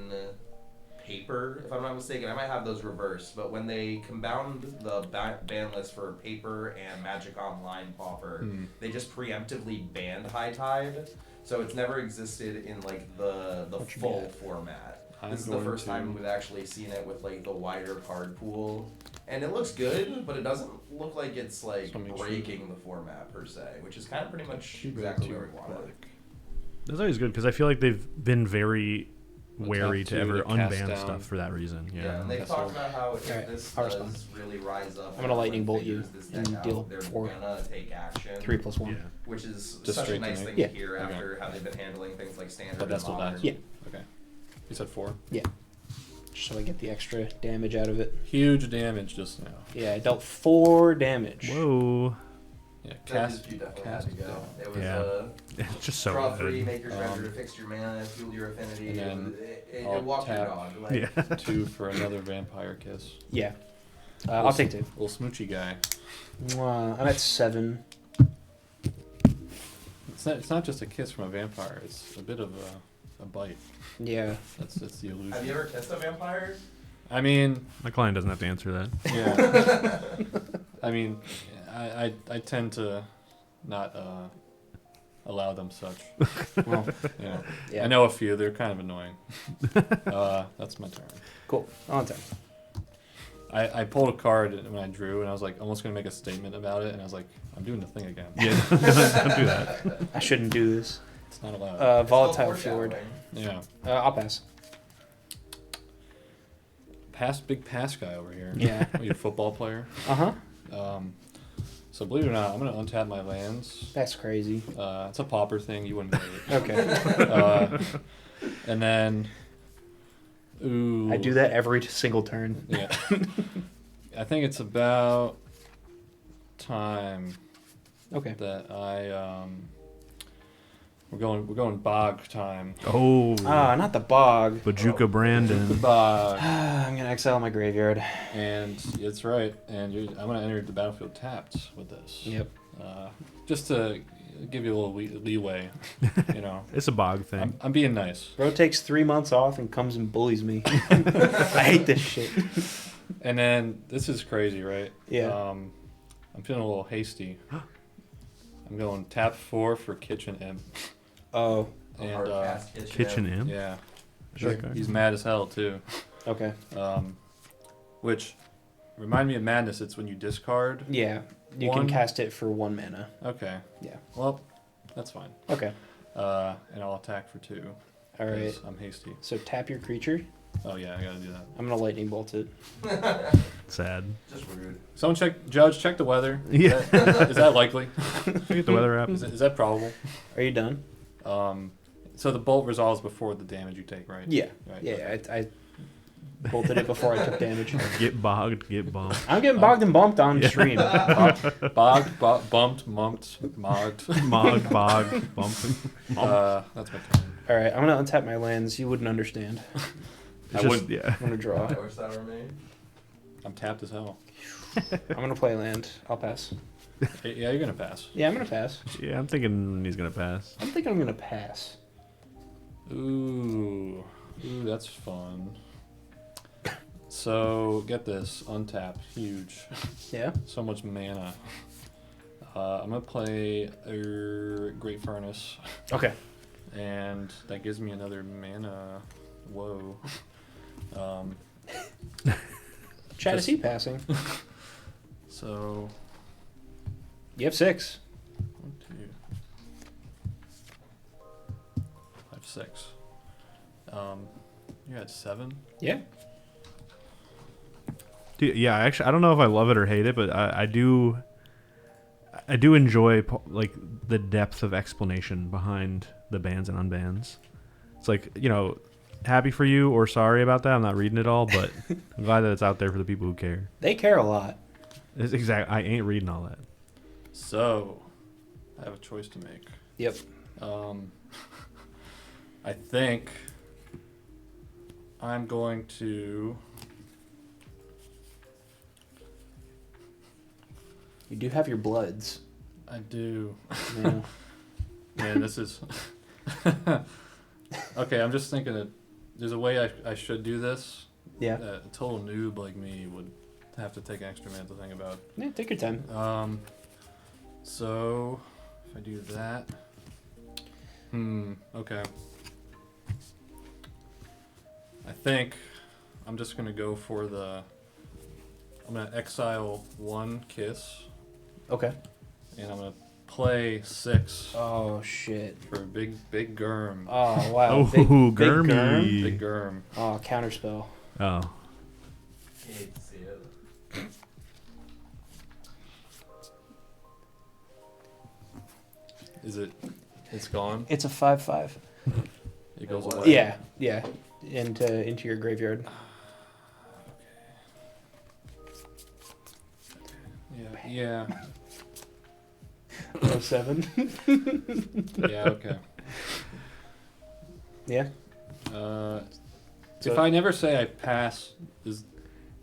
Paper, if I'm not mistaken. I might have those reversed, but when they combined the ban list for Paper and Magic Online Pauper, they just preemptively banned High Tide, so it's never existed in like the full format. This is the first time we've actually seen it with like the wider card pool, and it looks good, but it doesn't look like it's like breaking the format per se, which is kind of pretty much exactly where we want it. That's always good because I feel like they've been very wary to Tap 2 ever to cast unban down. stuff for that reason. Yeah, Yeah. and they've talked about how if Alright, this I'll does respond. really rise up, I'm gonna lightning bolt you figures this and deck deal out, they're 4. gonna take action. 3 + 1. Yeah. Which is Just such a straight to nice me? thing Yeah. to hear Okay. after how they've been handling things like standard But that and still modern. dies. Yeah. Okay. You said 4. Just so I get the extra damage out of it. Huge damage just now. Yeah, I dealt 4 damage. Whoa. Yeah, That cast. you definitely cast had to go. down. It was Yeah. It's just so draw 3, good. make your treasure to fix your mana, fuel your affinity. And then It I'll walked your tap. dog. Like, Yeah. 2 for another vampire kiss. Yeah. I'll take 2. Little smoochy guy. I'm at 7. It's not just a kiss from a vampire. It's a bit of a bite. Yeah. That's the illusion. Have you ever kissed a vampire? I mean, My client doesn't have to answer that. yeah. I mean, I tend to not allow them such. Well, Yeah. yeah. I know a few. They're kind of annoying. That's my turn. Cool. On time. I pulled a card when I drew, and I was like almost gonna make a statement about it, and I was like, I'm doing the thing again. Yeah, don't do that. I shouldn't do this. It's not allowed. Volatile Fjord. Yeah. I'll pass. Big pass guy over here. Yeah. Are you a football player? Uh-huh. So believe it or not, I'm gonna untap my lands. That's crazy. It's a pauper thing. You wouldn't believe it. Okay. And then, ooh. I do that every single turn. Yeah. I think it's about time Okay. that we're going bog time. Oh, Not the bog. Bajuka Brandon. Bog. I'm gonna exile my graveyard. And it's right. And I'm gonna enter the battlefield tapped with this. Yep. Just to give you a little leeway, you know. It's a bog thing. I'm being nice. Bro takes 3 months off and comes and bullies me. I hate this shit. And then this is crazy, right? Yeah. I'm feeling a little hasty. I'm going tap 4 for Kitchen Imp. Oh. And Kitchen Imp. yeah, Sure. he's mad as hell too. Okay. Which remind me of madness. It's when you discard. Yeah. You One- can cast it for 1 mana. Okay. Yeah. Well, that's fine. Okay. And I'll attack for 2. All right. 'cause I'm hasty. So tap your creature. Oh yeah, I gotta do that. I'm gonna lightning bolt it. Sad. Just rude. Someone check the weather. Yeah. Is that likely? Get the weather app. Is that probable? Are you done? So the bolt resolves before the damage you take, right? Yeah. Right. Yeah. I bolted it before I took damage. Get bogged. Get bumped. I'm getting bogged and bumped on stream. Bogged, bumped, mumped, mogged. Mogged, bogged, bumped. That's my turn. All right. I'm gonna untap my lands. You wouldn't understand. It's I just, wouldn't. yeah. I'm gonna draw. I wish that were me. I'm tapped as hell. I'm gonna play land. I'll pass. Yeah, you're gonna pass. Yeah, I'm gonna pass. Yeah, I'm thinking he's gonna pass. I'm thinking I'm gonna pass. Ooh, that's fun. So get this, untap, huge, Yeah. so much mana. I'm gonna play Great Furnace, Okay. and that gives me another mana. Whoa. Chad, is Just- he passing? So You have 6. 1, 2, 5, 6. You're at 7. Yeah. Dude, yeah, actually, I don't know if I love it or hate it, but I do enjoy like the depth of explanation behind the bans and unbans. It's like, you know, happy for you or sorry about that. I'm not reading it all, but I'm glad that it's out there for the people who care. They care a lot. It's exact. I ain't reading all that. So I have a choice to make. Yep. I think I'm going to. You do have your bloods. I do. Yeah. Man, this is. Okay, I'm just thinking that there's a way I should do this. Yeah. That a total noob like me would have to take an extra minute to think about. Yeah, take your time. So if I do that. Okay. I think I'm just gonna go for the. I'm gonna exile 1 kiss, Okay. and I'm gonna play 6 Oh shit. for a big Germ. Oh wow. Oh, Big Gurmy. Gurm. Big Germ. Oh, counterspell. Oh, Hate to see it. Is it? It's gone. It's a 5/5. It goes It away. was. Yeah. Yeah. Into your graveyard. Yeah. 07. Yeah. Okay. Yeah. If So- I never say I pass,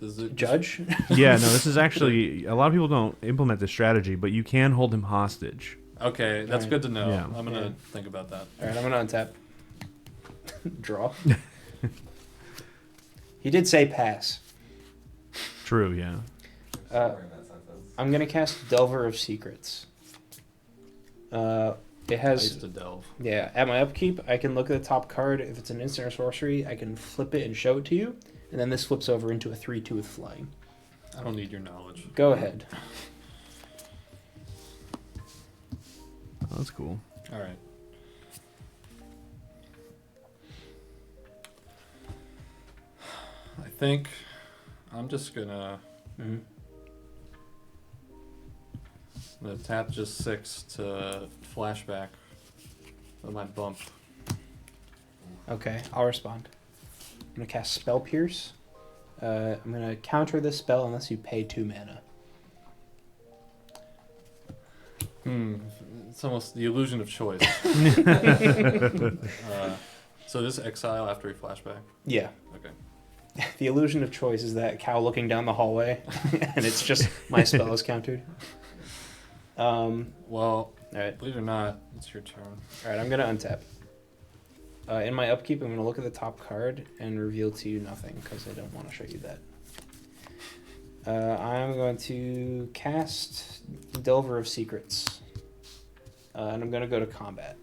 Does it Judge? Yeah, no, this is actually a lot of people don't implement this strategy, but you can hold him hostage. Okay, that's Alright. good to know. Yeah. I'm gonna Yeah. think about that. All right, I'm gonna untap. Draw. He did say pass. True, yeah. I'm gonna cast Delver of Secrets. It I has used to delve. yeah. At my upkeep, I can look at the top card. If it's an instant or sorcery, I can flip it and show it to you, and then this flips over into a 3/2 with flying. I don't need your knowledge. Go ahead. Oh, that's cool. All right. I think I'm just gonna Mhm. I'm gonna tap just 6 to flashback with my bump. Okay, I'll respond. I'm gonna cast Spell Pierce. I'm gonna counter this spell unless you pay 2 mana. It's almost the illusion of choice. So this exile after a flashback. Yeah. Okay. The illusion of choice is that cow looking down the hallway, and it's just my spell is countered. Well, All right. believe it or not, it's your turn. All right, I'm gonna untap. In my upkeep, I'm gonna look at the top card and reveal to you nothing because I don't want to show you that. I'm going to cast Delver of Secrets, and I'm gonna go to combat.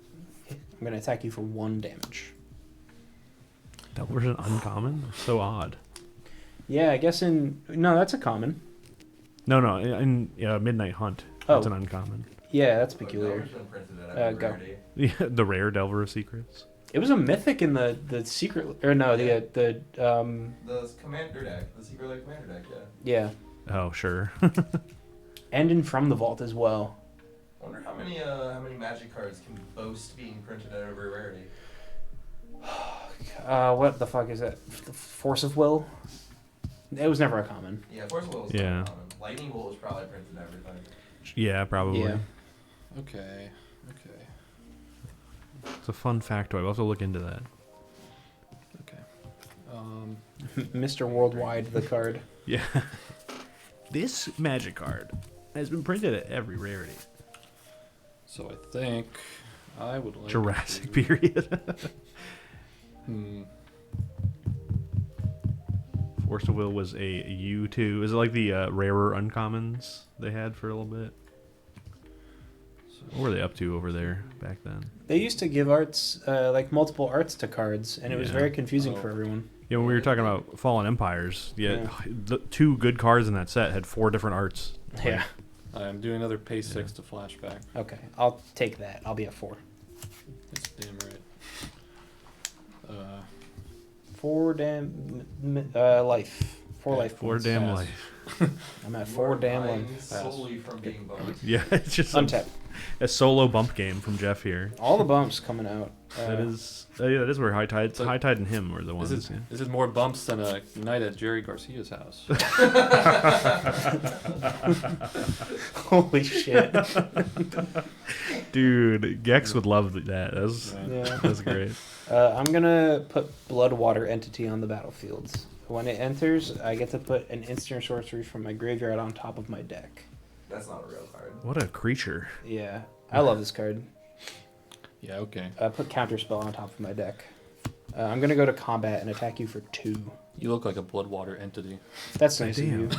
I'm gonna attack you for 1 damage. That was an uncommon? So odd. Yeah, I guess no, that's a common. No, in Midnight Hunt. That's an uncommon. Yeah, that's peculiar. Go. Yeah, the rare Delver of Secrets. It was a mythic in the secret, or no, the The commander deck, the Secret Light commander deck, yeah. yeah, Oh, sure. and in From the Vault as well. I wonder how many magic cards can boast being printed at every rarity. What the fuck is that? Force of Will? It was never a common. Yeah, Force of Will was Yeah. common. Lightning Bolt was probably printed everything. Yeah, probably. Yeah. Okay. It's a fun factoid. We'll have to look into that. Mr. Worldwide, the card. Yeah. This magic card has been printed at every rarity. So I think I would like Jurassic to- period. Force of Will was a U2. Is it like the rarer uncommons they had for a little bit? What were they up to over there back then? They used to give arts, like multiple arts to cards, and it was Yeah. very confusing Oh. for everyone. Yeah, when we were talking about Fallen Empires, the 2 good cards in that set had 4 different arts. Yeah. I'm doing another pay 6 to flashback. Okay, I'll take that. I'll be at 4. That's damn right. 4 damn life. 4 life. 4 points. damn Pass. life. I'm at 4 damn life. Solely from being bumped. Yeah, it's just Untap. a solo bump game from Jeff here. All the bumps coming out. That is that is where High Tide and him were the ones. This is more bumps than a night at Jerry Garcia's house. Holy shit. Dude, Gex would love that. Yeah. That's great. I'm gonna put Bloodwater Entity on the battlefield. When it enters, I get to put an instant or sorcery from my graveyard on top of my deck. That's not a real card. What a creature. Yeah, I love this card. Yeah, okay. Put Counterspell on top of my deck. I'm gonna go to combat and attack you for 2. You look like a Bloodwater entity. That's nice of you.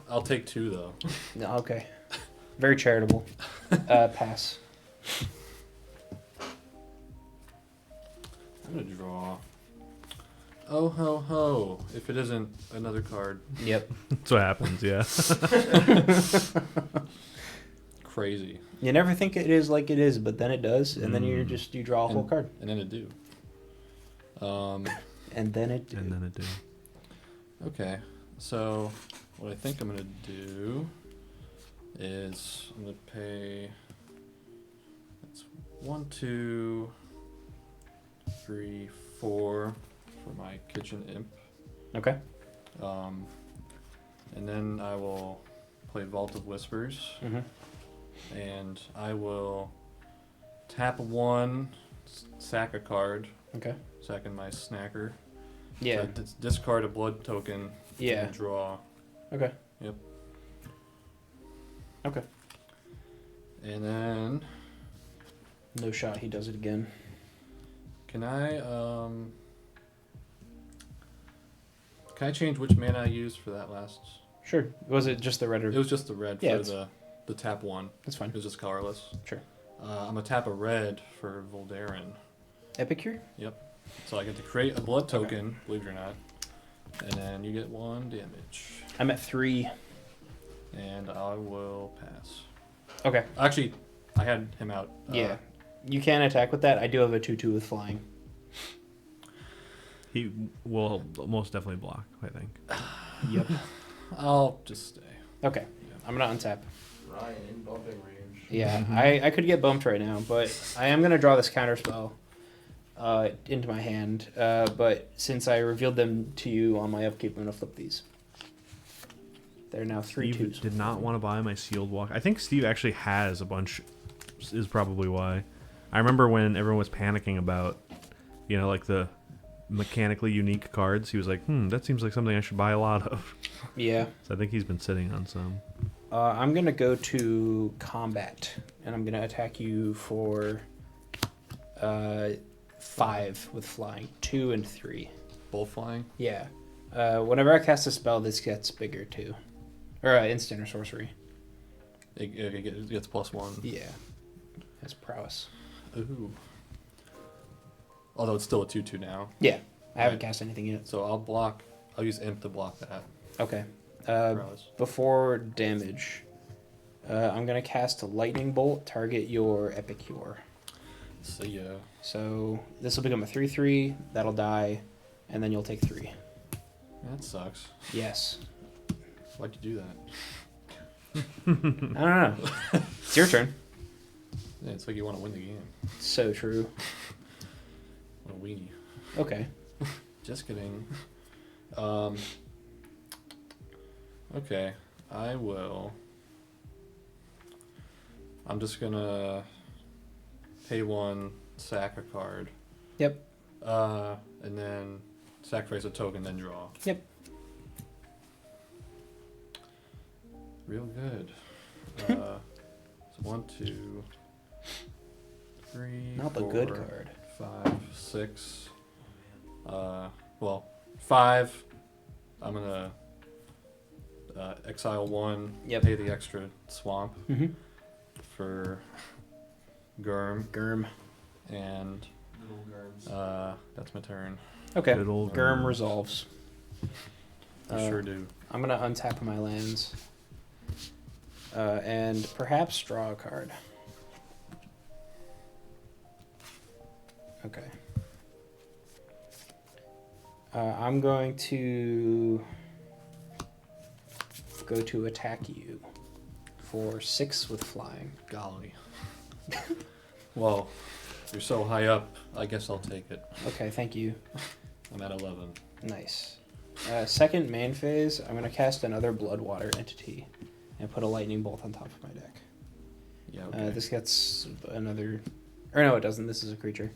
I'll take 2 though. No, okay. Very charitable. Pass. I'm gonna draw. Oh ho ho! If it isn't another card, Yep. That's what happens, yeah. crazy, You never think it is like it is, but then it does, and then you draw a whole card, and then it do. and then it. And then it did. Okay, so what I think I'm gonna do is I'm gonna pay. That's 1, 2, 3, 4 for my kitchen imp. Okay. And then I will play Vault of Whispers, and I will tap 1, sack a card, Okay. sacking my snacker. Yeah. So discard a blood token Yeah. And draw. Okay. Yep. Okay. And then No shot. He does it again. can I change which mana I used for that last? Sure. Was it just the red or? It was just the red Yeah, for it's- the tap one. That's fine. It was just colorless. Sure. I'm gonna tap a red for Voldaren. Epicure. So I get to create a blood Okay. token, believe it or not. And then you get 1 damage. I'm at 3. And I will pass. Okay. Actually, I had him out. Yeah. You can attack with that. I do have a 2/2 with flying. He will most definitely block, I think. Yep. I'll just stay. Okay. I'm gonna untap. Ryan in bumping range. Yeah, I could get bumped right now, but I am gonna draw this counter spell into my hand. But since I revealed them to you on my upkeep, I'm gonna flip these. They're now 3 Steve 2s. did not want to buy my sealed walk. I think Steve actually has a bunch. Is probably why. I remember when everyone was panicking about, like the mechanically unique cards. He was like, that seems like something I should buy a lot of. Yeah. So I think he's been sitting on some. I'm gonna go to combat, and I'm gonna attack you for 5 with flying, 2 and 3. Both flying. Yeah. Whenever I cast a spell, this gets bigger too, or instant or sorcery. It gets +1. Yeah. That's prowess. Ooh. Although it's still a 2/2 now. Yeah. I haven't Right. cast anything yet. So I'll block. I'll use Imp to block that. Okay. Prowess. Before damage, I'm gonna cast a lightning bolt. Target your Epicure. See ya. So this will become a 3/3. That'll die, and then you'll take 3. That sucks. Yes. Why'd you do that? I don't know. It's your turn. Yeah, it's like you want to win the game. So true. What a weenie. Okay. Just kidding. Okay, I will. I'm just gonna pay 1, sack a card. Yep. And then sacrifice a token, then draw. Yep. Real good. So 1, 2, 3. Not the good 4, card. 5, 6. Well, 5. I'm gonna exile 1. Yep. Pay the extra swamp Mm-hmm. for Gurm, Gurm. and Little Germs. that's my turn. Okay. Good old Gurm Gurms. resolves. I sure do. I'm gonna untap my lands. And perhaps draw a card. Okay. I'm going to go to attack you for 6 with flying. Golly. Well, you're so high up. I guess I'll take it. Okay, thank you. I'm at 11. Nice. Second main phase, I'm going to cast another Bloodwater entity and put a lightning bolt on top of my deck. Yeah. Okay. This gets another... Or no, it doesn't. This is a creature.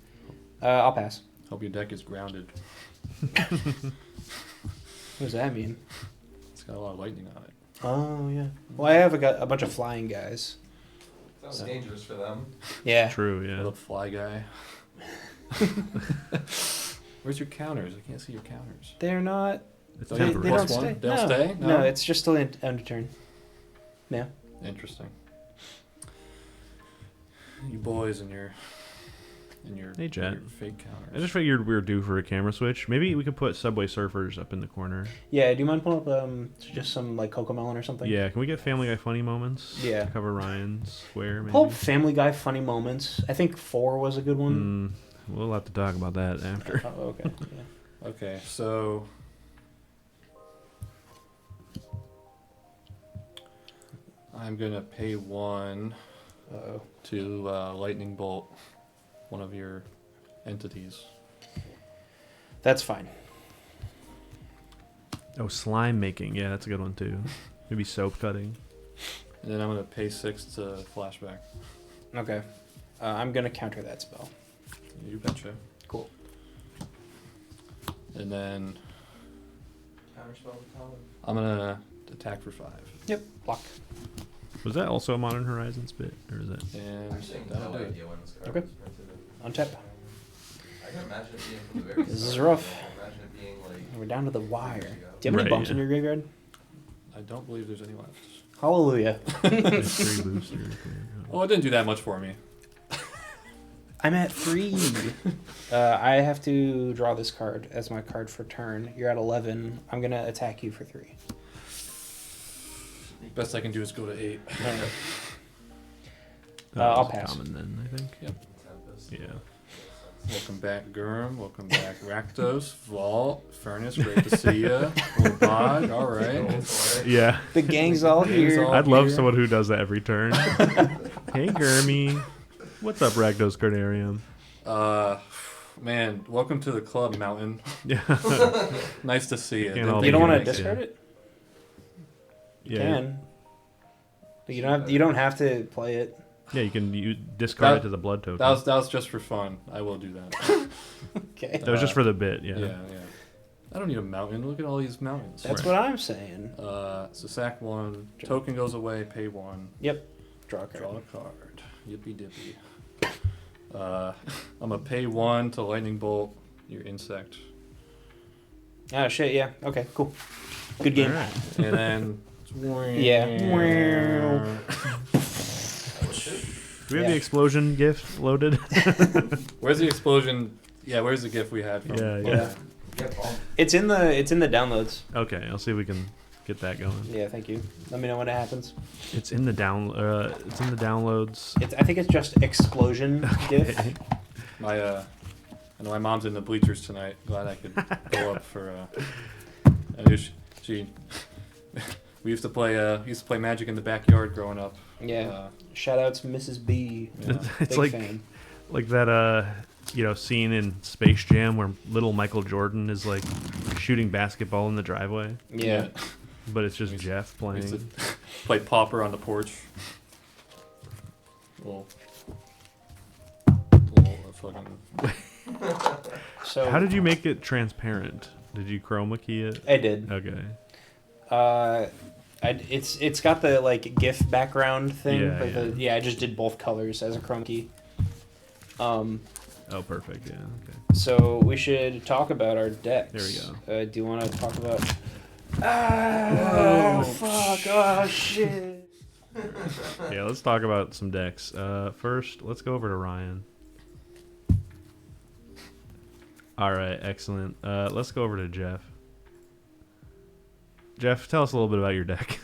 I'll pass. Hope your deck is grounded. What does that mean? It's got a lot of lightning on it. Oh, yeah. Well, I have a bunch of flying guys. Sounds dangerous for them. Yeah. True, yeah. Little fly guy. Where's your counters? I can't see your counters. They're not... It's They- They, temporary. they don't Plus one? stay. They'll no. stay? No, No? it's just still end of turn. Yeah. Interesting. You boys and your Hey, Jet. your fake counters. I just figured we were due for a camera switch. Maybe we could put Subway Surfers up in the corner. Yeah, do you mind pulling up just some like Cocomelon or something? Yeah, can we get Family Guy funny moments? Yeah. To cover Ryan's square, maybe? Pull up Family Guy funny moments. I think 4 was a good one. We'll have to talk about that after. Oh, okay. Yeah. Okay, so I'm gonna pay 1 Uh-oh. to lightning bolt one of your entities. That's fine. Oh, slime making. Yeah, that's a good one too. Maybe soap cutting. And then I'm gonna pay 6 to flashback. Okay. I'm gonna counter that spell. You betcha. Cool. And then Counterspell the top. I'm gonna attack for 5. Yep. Block. Was that also a Modern Horizons bit, or is it? And Actually, that'll no do it. idea when this card Okay. was printed. Untap. I can imagine it being from the very This is start. rough. I can imagine it being like. We're down to the wire. Do years ago. you have any Right, bumps yeah. in your graveyard? I don't believe there's any left. Hallelujah. Mystery booster. Oh, it didn't do that much for me. I'm at 3. I have to draw this card as my card for turn. You're at 11. I'm gonna attack you for 3. Best I can do is go to 8. I'll was pass. Common then, I think. Tempest. Yeah. Welcome back, Gurm. Welcome back, Rakdos. Vault. Furnace. Great to see ya. Bod. All right. Yeah. The gang's all Gang's here. all- I'd love here. someone who does that every turn. Hey, Gurmy. What's up, Rakdos Carnarium? Man, welcome to the club, Mountain. Yeah. Nice to see you. Can't all You don't be want to nice, discard yeah. it? Yeah. Can. You don't have. You don't have to play it. Yeah, you can discard That- it to the blood token. That was just for fun. I will do that. Okay. That was just for the bit, yeah. Yeah. I don't need a mountain. Look at all these mountains. That's what I'm saying. So sack 1. Token goes away. Pay 1. Yep. Draw a card. Draw a card. Yippee dippy. I'm gonna pay 1 to lightning bolt your insect, Oh shit. Yeah. Okay. Cool. Good game. All right. and then Yeah. Do we have Yeah. the explosion gift loaded? Where's the explosion? Yeah, where's the gift we had from? Yeah, Logan? yeah. Yep. It's in the downloads. Okay, I'll see if we can get that going. Yeah. Thank you. Let me know when it happens. It's in the it's in the downloads. I think it's just explosion gift. Okay. I know my mom's in the bleachers tonight. Glad I could go up for. I knew she we used to play Magic in the backyard growing up. Yeah. Shout out to Mrs. B. Yeah. It's Big like fan. like that scene in Space Jam where little Michael Jordan is like shooting basketball in the driveway, Yeah. but it's just Used- Jeff We used playing. to play Pauper on the porch. Little fucking. So How did you make it transparent? Did you chroma key it? I did. Okay. It's got the like GIF background thing. Yeah, but I just did both colors as a chroma key. Oh, perfect. Yeah. Okay. So we should talk about our decks. There we go. Do you want to talk about? Oh fuck! Oh shit! Yeah, let's talk about some decks. First, let's go over to Ryan. All right, excellent. Let's go over to Jeff. Jeff, tell us a little bit about your deck.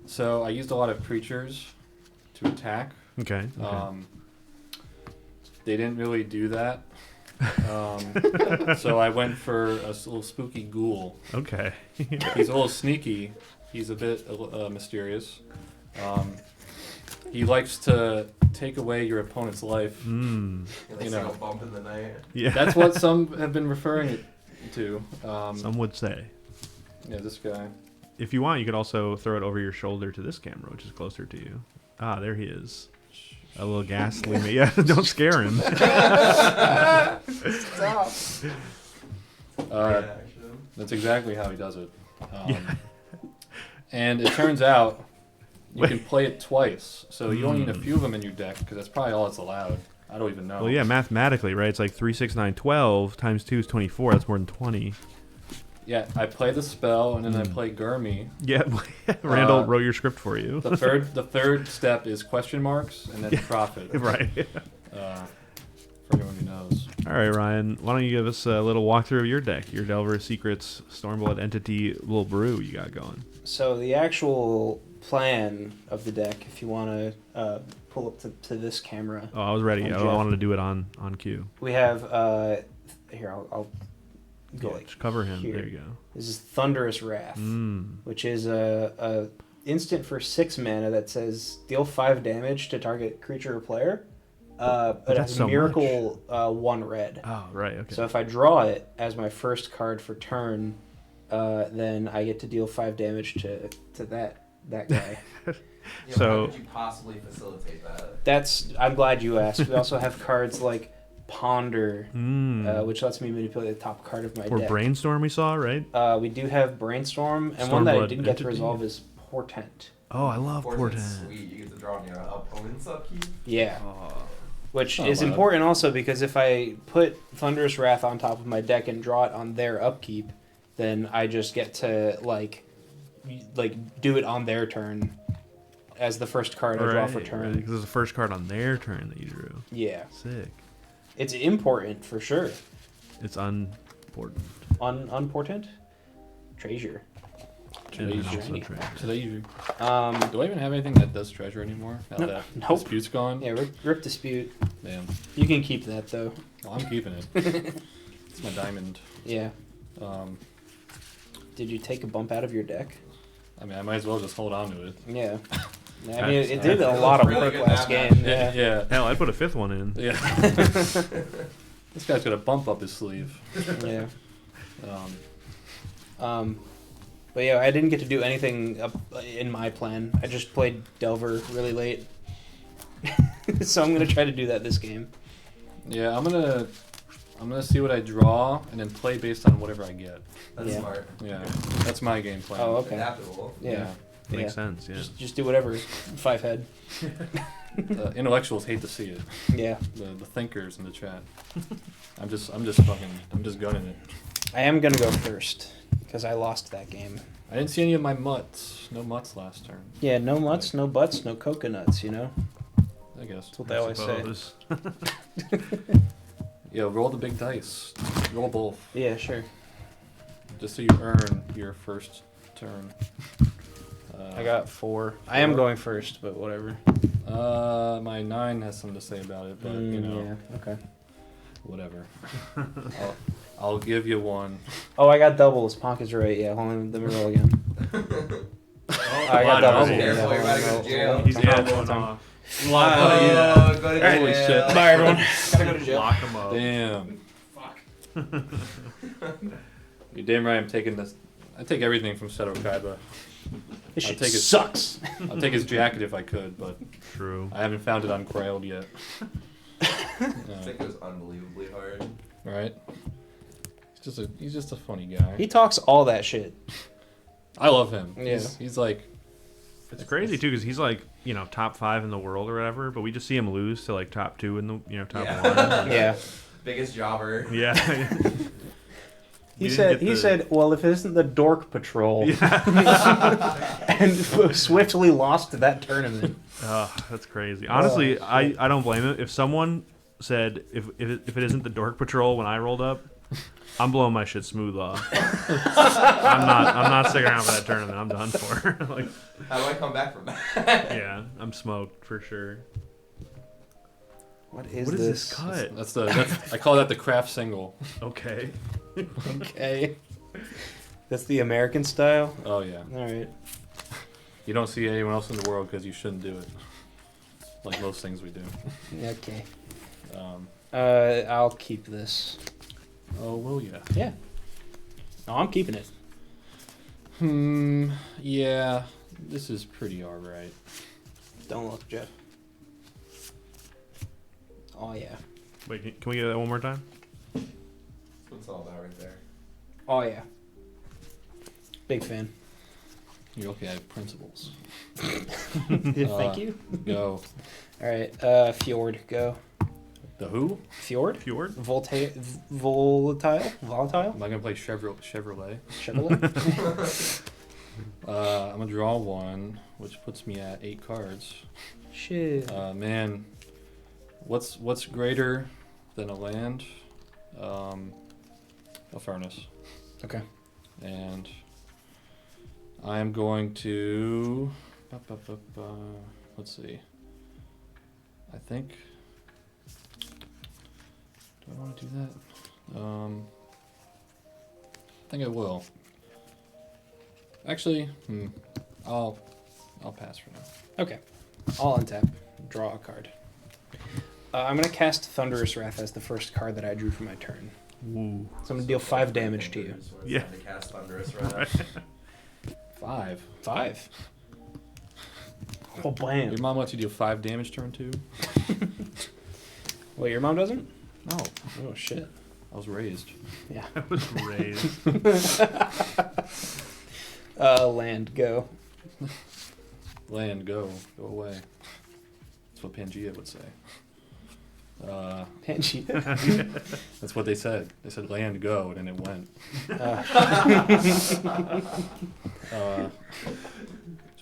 So I used a lot of creatures to attack. Okay. They didn't really do that. So I went for a little spooky ghoul. Okay. He's a little sneaky. He's a bit mysterious. He likes to take away your opponent's life. Mm. You know. know, a bump in the night. Yeah. That's what some have been referring it to. Some would say. Yeah, this guy. If you want, you could also throw it over your shoulder to this camera, which is closer to you. Ah, there he is. A little ghastly me. Yeah, don't scare him. Stop. That's exactly how he does it. Yeah. And it turns out you can play it twice, so you only need a Mm. few of them in your deck because that's probably all that's allowed. I don't even know. Well, yeah, mathematically, right? It's like 3, 6, 9, 12 times 2 is 24. That's more than 20. Yeah, I play the spell and then I play Gurmy. Yeah, Randall wrote your script for you. The third step is question marks and then profit. Right. For anyone who knows. All right, Ryan, why don't you give us a little walkthrough of your deck, your Delver Secrets Stormblood Entity little brew you got going. So the actual plan of the deck, if you want to pull up to this camera, Oh, I was ready. Oh, I Jeff. wanted to do it on cue. we have here I'll go Yeah, like just cover him. here. There you go. This is Thunderous Wrath, which is a instant for 6 mana that says deal 5 damage to target creature or player. It that's has so Miracle 1 red. Oh, right. Okay. So if I draw it as my first card for turn, then I get to deal 5 damage to that guy. Yeah, So- how could you possibly facilitate that? I'm glad you asked. We also have cards like Ponder, Mm. which lets me manipulate the top card of my Or deck. Brainstorm we saw, right? We do have Brainstorm, and one that I Stormblood didn't get to Entity. resolve is Portent. Oh, I love Portent's Portent. sweet. You get to draw on your opponent's upkeep. Yeah. Which Not is bad. important also because if I put Thunderous Wrath on top of my deck and draw it on their upkeep, then I just get to like do it on their turn as the first card I draw for turn. Because it's the first card on their turn that you drew. Yeah, Sick. it's important for sure. It's unimportant. Unportent, treasure. And then Treasure. also treasure. Treasure. Um, Do I even have anything that does treasure anymore? Now No- that nope. Dispute's gone? yeah, rip dispute. Damn. You can keep that though. Well, I'm keeping it. It's my diamond. Yeah. Um, Did you take a bump out of your deck? I mean, I might as well just hold on to it. Yeah. I mean, it did a lot of Really work good last map. game. Yeah. Yeah. Yeah. Hell, I'd put a fifth one in. Yeah. This guy's got a bump up his sleeve. Yeah. Um, But yeah, I didn't get to do anything in my plan. I just played Delver really late. So I'm gonna try to do that this game. yeah, I'm gonna see what I draw and then play based on whatever I get. That's Yeah. smart. Yeah, that's my game plan. Oh, okay. Adaptable. Yeah. Makes Yeah. sense, yeah. Just do whatever. Five head. Intellectuals hate to see it. Yeah. The thinkers in the chat. I'm just gunning it. I am gonna go first because I lost that game. I didn't see any of my mutts. No mutts last turn. Yeah, no mutts, no butts, no coconuts. You know, I guess. that's what they always say. Suppose. Yeah, roll the big dice. Roll both. Yeah, sure. Just so you earn your first turn. I got 4. I am going first, but whatever. My 9 has something to say about it, but you know, Yeah. Okay. whatever. I'll give you one. Oh, I got doubles. Ponk is right. Yeah, hold on. Let me roll again. I got wow, doubles. nice. Yeah, Careful, you're about to go to hold on, jail. hold on. He's Time, going time. off. Oh, go to jail. Holy shit. Bye, everyone. Gotta go to jail. Lock him up. Damn. Fuck. You're damn right. I'm taking this. I take everything from Seto Kaiba. This I'll shit take it. sucks. I'll take his jacket if I could, but True. I haven't found it uncoiled yet. I think it was unbelievably hard. Right? He's just a funny guy. He talks all that shit. I love him. Yeah. He's like, It's crazy too, because he's like, you know, top 5 in the world or whatever, but we just see him lose to like top 2 in the, you know, top Yeah. 1. Yeah. Biggest jobber. Yeah. He didn't said, get he the- said, well, if it isn't the Dork Patrol, and swiftly lost that tournament. That's crazy. Honestly, I don't blame him. If someone said if it isn't the Dork Patrol when I rolled up, I'm blowing my shit smooth off. I'm not sticking around for that tournament. I'm done for. Like, How do I come back from that? yeah, I'm smoked for sure. What is What is this? this cut? that's I call that the craft single. Okay. Okay. That's the American style? Oh yeah. Alright. You don't see anyone else in the world because you shouldn't do it. Like most things we do. Okay. Um, I'll keep this. oh well, yeah. Yeah. No, I'm keeping it. Yeah. This is pretty alright. Don't look, Jeff. Oh, yeah. Wait, can we get that one more time? That's what it's all about right there. Oh, yeah. Big fan. You're okay. I have principles. Thank you. Go. Alright, Fjord, go. The who? Fjord? Fjord? Volatile? Volatile? Am I gonna play Chevrolet? Chevrolet? I'm gonna draw one, which puts me at 8 cards. Shit. Man, what's greater than a land? A furnace. Okay. And I am going to. Let's see. I think. Do I want to do that? I think I will. Actually, I'll pass for now. Okay. I'll untap. Draw a card. I'm going to cast Thunderous Wrath as the first card that I drew for my turn. Ooh. So I'm going to deal 5 damage to you. Yeah. To cast Thunderous Wrath. 5. 5? Oh, Your bam. mom lets you deal 5 damage turn 2. Wait, your mom doesn't? No, Oh shit. I was raised. Yeah. I was raised. Land, go. Land, go away. That's what Pangea would say. Pangea. That's what they said. They said land, go, and then it went.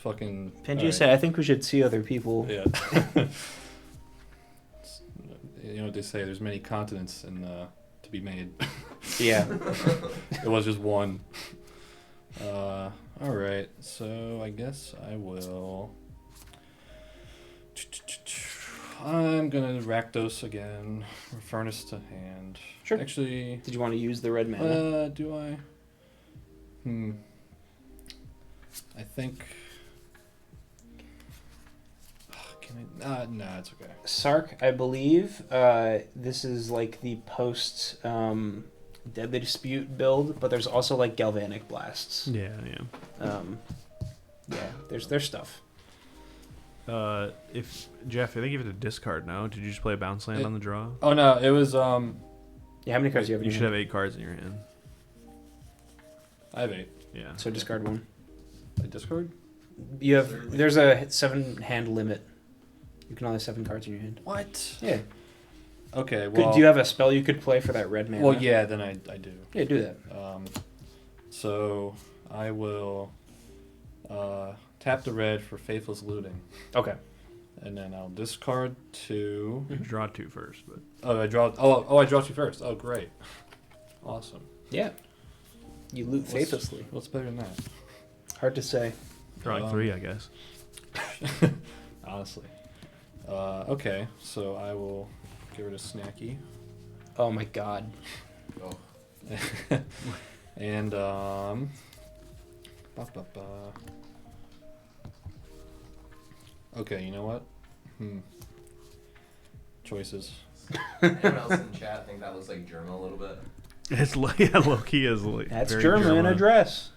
Fucking. Pangea alright. said, I think we should see other people. Yeah. You know what they say? There's many continents and to be made. Yeah. It was just one. All right. So I guess I will. I'm gonna Rakdos again. Furnace to hand. Sure. Actually, Did you want to use the red mana? do I? I think. Can I? No, it's okay. Sark, I believe this is like the post Deadly Dispute build, but there's also like Galvanic Blasts. Yeah. Yeah, there's stuff. If Jeff, I think you have to discard now. Did you just play a bounce land on the draw? Oh no, it was Yeah, how many cards do you have in You your should hand? have 8 cards in your hand. I have 8. Yeah. So discard one. I discard. You have there's a 7-hand limit. You can only have 7 cards in your hand. What? Yeah. Okay. Well. Do you have a spell you could play for that red mana? Well, yeah. Then I do. Yeah, do that. So I will tap the red for Faithless Looting, Okay. and then I'll discard 2. You draw 2 first, but Oh, I draw. Oh, I draw 2 first. Oh, great. Awesome. Yeah. You loot faithlessly. What's better than that? Hard to say. drawing 3, I guess. Honestly. Okay, so I will get rid of Snacky. Oh my god. And okay, you know what? Choices. Anyone else in chat think that looks like German a little bit? It's low key is like That's very German in a dress.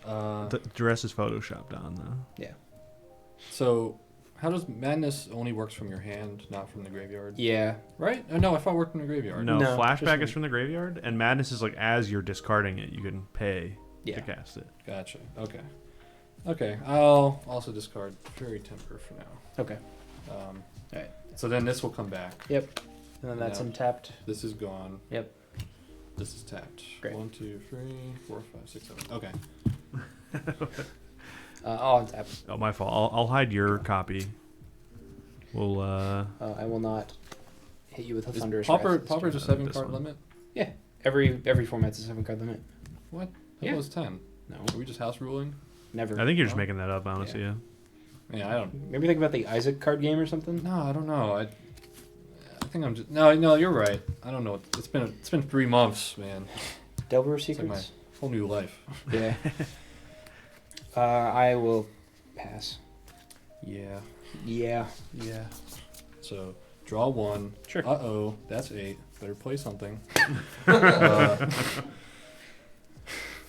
The dress is photoshopped on though. Yeah. So, how does Madness only works from your hand, not from the graveyard? Yeah. Right? Oh, no, I thought it worked from the graveyard. No, No, flashback just- is from the graveyard, and madness is like as you're discarding it, you can pay Yeah. to cast it. Gotcha. Okay. Okay, I'll also discard Fury Temper for now. Okay. Alright. So then this will come back. Yep. And then that's Yeah. untapped. This is gone. Yep. This is tapped. Great. 1, 2, 3, 4, 5, 6, 7. Okay. I'll untap. Oh, my fault. I'll hide your copy. We'll I will not hit you with a Is thunderous Pauper, wrath this Pauper's a turn. 7-card one. limit? Every format's a 7-card limit. What? Yeah. That was 10. No, Are we just house ruling? never. I think you're just Oh. making that up, honestly. Yeah. Yeah, I don't. Maybe think about the Isaac card game or something. No, I don't know. I think I'm just. No, you're right. I don't know. It's been 3 months, man. Delver It's like my Secrets. whole new life. Yeah. I will pass. Yeah. Yeah. Yeah. So draw 1. Sure. Uh-oh, that's 8. Better play something.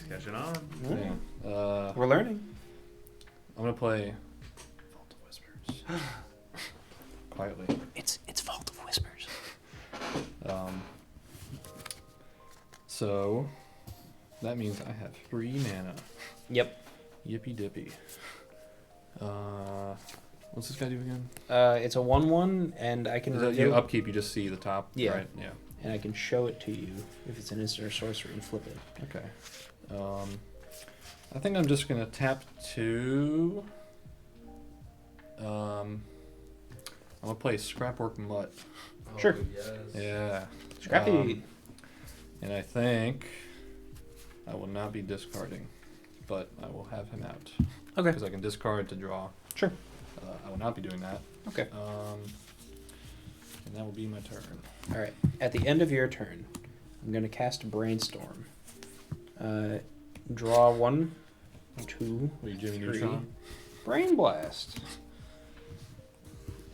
Catching on. Yeah. We're learning. I'm gonna play Vault of Whispers. Quietly. It's Vault of Whispers. So that means I have 3 mana. Yep. Yippee dippy. What's this guy do again? It's a 1/1, and I can Is that reveal you upkeep? You just see the top. Yeah. Right. Yeah. and I can show it to you if it's an instant or sorcery and flip it. Okay. I think I'm just gonna tap 2. I'm gonna play Scrapwork Mutt. Oh, Sure. Yes. Yeah. Scrappy. And I think I will not be discarding, but I will have him out. Okay. Because I can discard to draw. Sure. I will not be doing that. Okay. And that will be my turn. All right. At the end of your turn, I'm going to cast Brainstorm. Draw 1, 2, Will you Jimmy 3. Neutron? Brain Blast.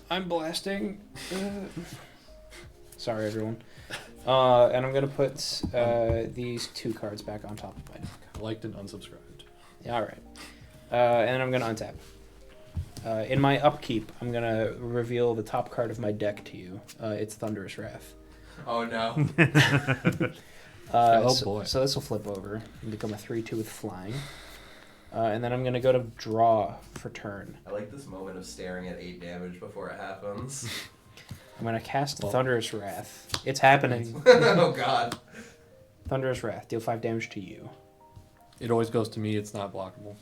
I'm blasting. Sorry, everyone. And I'm going to put these 2 cards back on top of my deck. Liked and unsubscribed. Yeah, all right. And then I'm going to untap. In my upkeep, I'm going to reveal the top card of my deck to you. It's Thunderous Wrath. Oh no. Oh, so, boy. So this will flip over and become a 3/2 with flying. And then I'm going to go to draw for turn. I like this moment of staring at 8 damage before it happens. I'm going to cast Well- Thunderous Wrath. It's happening. Oh god. Thunderous Wrath. Deal 5 damage to you. It always goes to me. It's not blockable.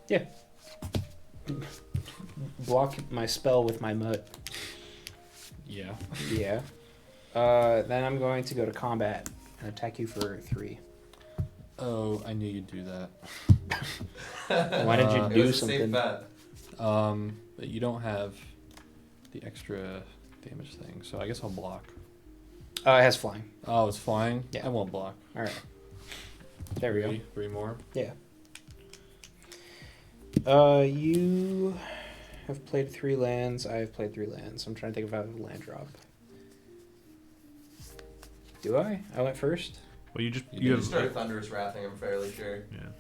Yeah. Block my spell with my mud. Yeah. Yeah. Then I'm going to go to combat and attack you for 3. Oh, I knew you'd do that. Why did you It do was a something? safe bet. But you don't have the extra damage thing, so I guess I'll block. It has flying. Oh, it's flying? Yeah. I won't block. All right. There we go. Three more. Yeah. You have played 3 lands. I have played 3 lands. I'm trying to think if I have a land drop. Do I? I went first? Well, you You have started Thunderous Wrathing, I'm fairly sure. yeah.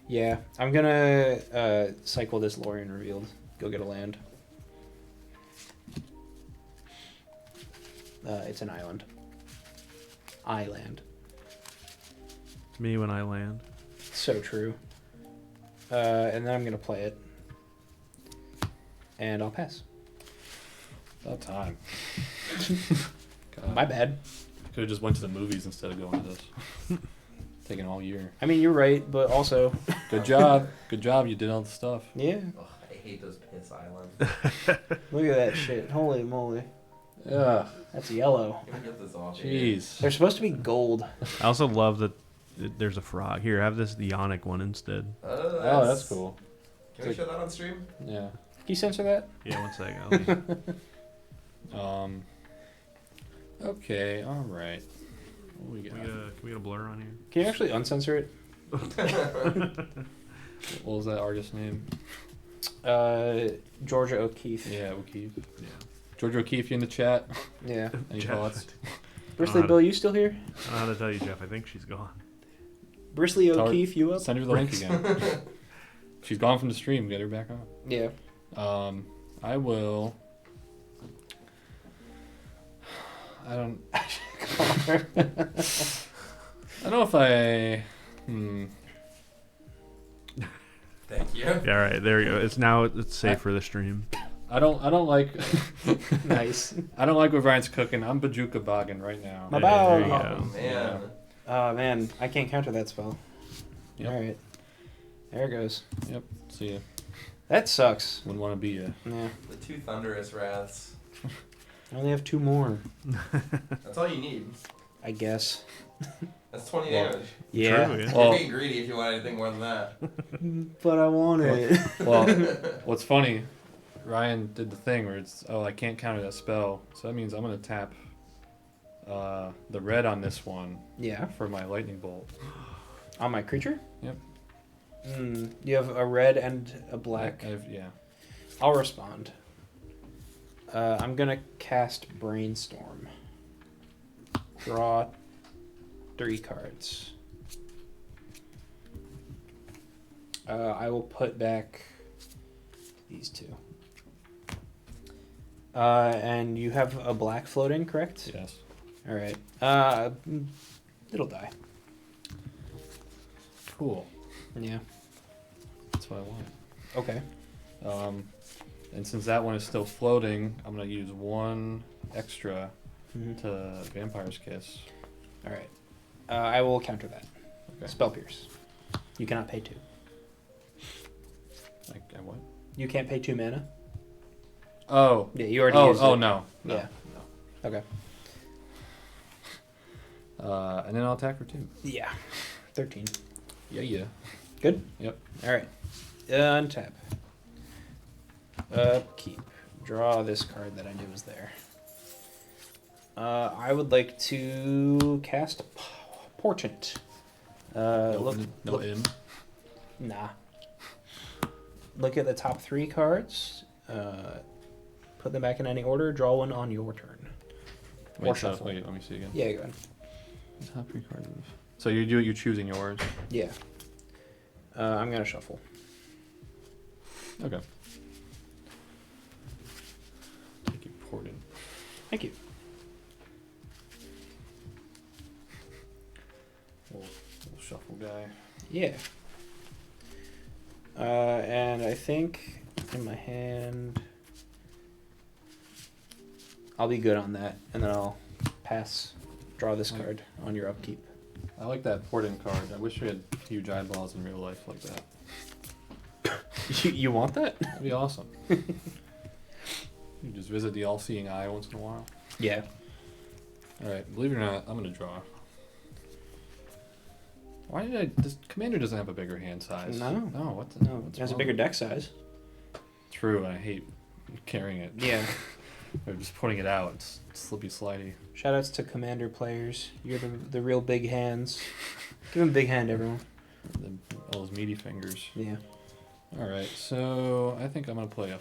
Yeah. I'm gonna cycle this Lorien Revealed. Go get a land. It's an island. Island. It's me when I land. So true. And then I'm gonna play it. And I'll pass. About time. My bad. Could have just went to the movies instead of going to this. Taking all year. I mean, you're right, but also... Good job. Good job. You did all the stuff. Yeah. Ugh, I hate those piss islands. Look at that shit. Holy moly. Ugh. That's yellow. Can we get this off? Jeez. They're supposed to be gold. I also love that there's a frog. Here, have this the Ionic one instead. Oh, that's cool. Can we show that on stream? Yeah. Can you censor that? Yeah, one second. Okay. All right. What we got? Can we get a blur on here? Can you actually uncensor it? What was that artist's name? Georgia O'Keeffe. Yeah, O'Keefe. Yeah. George O'Keefe, you in the chat? Yeah. Any Jeff. thoughts? Bristly Bill, you still here? I don't know how to tell you, Jeff. I think she's gone. Bristly Tell her- O'Keeffe, you up? Send her the link again. She's gone from the stream. Get her back on. Yeah. I will. I don't. I don't know if I. Thank you. Yeah, all right. There you go. It's safe for the stream. I don't like. Nice. I don't like what Ryan's cooking. I'm Bajuka Boggin right now. My There bow. you Oh go. man. Oh, man. I can't counter that spell. Yep. All right. There it goes. Yep. See ya. That sucks. Wouldn't want to be ya. Yeah. The 2 Thunderous Wraths. I only have 2 more, That's all you need. I guess. That's 20 Well, damage. Yeah. True, yeah. Well- You're being greedy if you want anything more than that. But I want it. Well, what's funny, Ryan did the thing where it's, I can't counter that spell. So that means I'm going to tap the red on this one Yeah. for my lightning bolt. On my creature? Yep. You have a red and a black. Yeah. I'll respond. I'm gonna cast Brainstorm. Draw 3 cards. I will put back these 2. And you have a black floating, correct? Yes. All right. It'll die. Cool. Yeah. That's what I want. Okay. And since that one is still floating, I'm going to use 1 extra Mhm. to Vampire's Kiss. All right. I will counter that. Okay. Spell Pierce. You cannot pay 2. Like, what? You can't pay 2 mana. Oh. Yeah, you already used it. No. Yeah. Okay. And then I'll attack for 2. Yeah. 13. Yeah. Good? Yep. All right. Untap. Upkeep. Draw this card that I knew was there. I would like to cast Portent. No Look. M. Nah. Look at the top 3 cards. Put them back in any order. Draw one on your turn. Or shuffle. Wait, let me see again. Yeah, go ahead. Top 3 cards. So you're choosing yours. Yeah. I'm gonna shuffle. Okay. Take you Portent. Thank you. Little shuffle guy. Yeah. And I think in my hand, I'll be good on that, and then I'll draw this card on your upkeep. I like that port-in card. I wish we had huge eyeballs in real life like that. You want that? That'd be awesome. You just visit the all-seeing eye once in a while. Yeah. All right, believe it or not, I'm gonna draw. Why did I? This commander doesn't have a bigger hand size. No. No. What? No, it has a bigger deck size. True. I hate carrying it. Yeah. Or just putting it out. It's slippy slidey. Shoutouts to Commander players. You're the real big hands. Give him a big hand, everyone. All those meaty fingers. Yeah. All right, so I think I'm gonna play a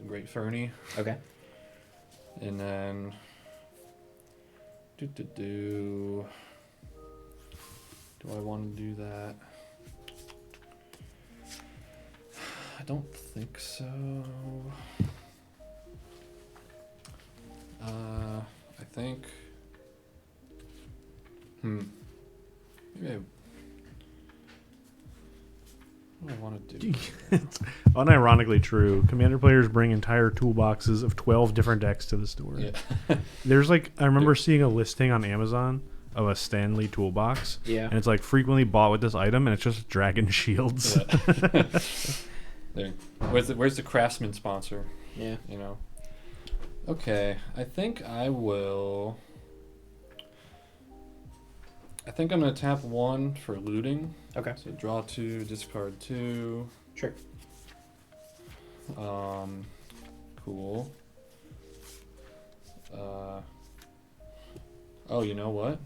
Great Fernie, Okay. and then do I want to do that? I don't think so. I think. Maybe what do I want to do? It's unironically true. Commander players bring entire toolboxes of 12 different decks to the store. Yeah. There's like, I remember seeing a listing on Amazon of a Stanley toolbox. Yeah. And it's like frequently bought with this item, and it's just Dragon Shields. Yeah. There. Where's the Craftsman sponsor? Yeah. You know. Okay, I think I'm gonna tap 1 for looting. Okay. So draw 2, discard 2. Sure. Cool. Oh, you know what?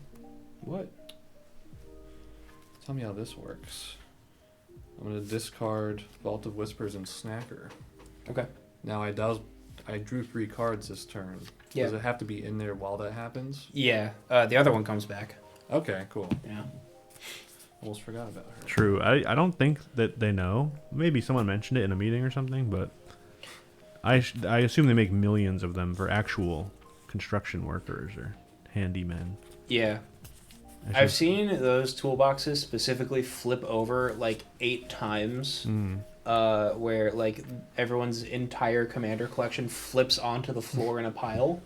What? Tell me how this works. I'm gonna discard Vault of Whispers and Snacker. Okay. Now I drew 3 cards this turn. Yeah. Does it have to be in there while that happens? Yeah. The other one comes back. Okay, cool. Yeah. Almost forgot about her. True. I don't think that they know. Maybe someone mentioned it in a meeting or something, but I assume they make millions of them for actual construction workers or handymen. Yeah. It's I've just- seen those toolboxes specifically flip over like 8 times. Where like everyone's entire commander collection flips onto the floor in a pile.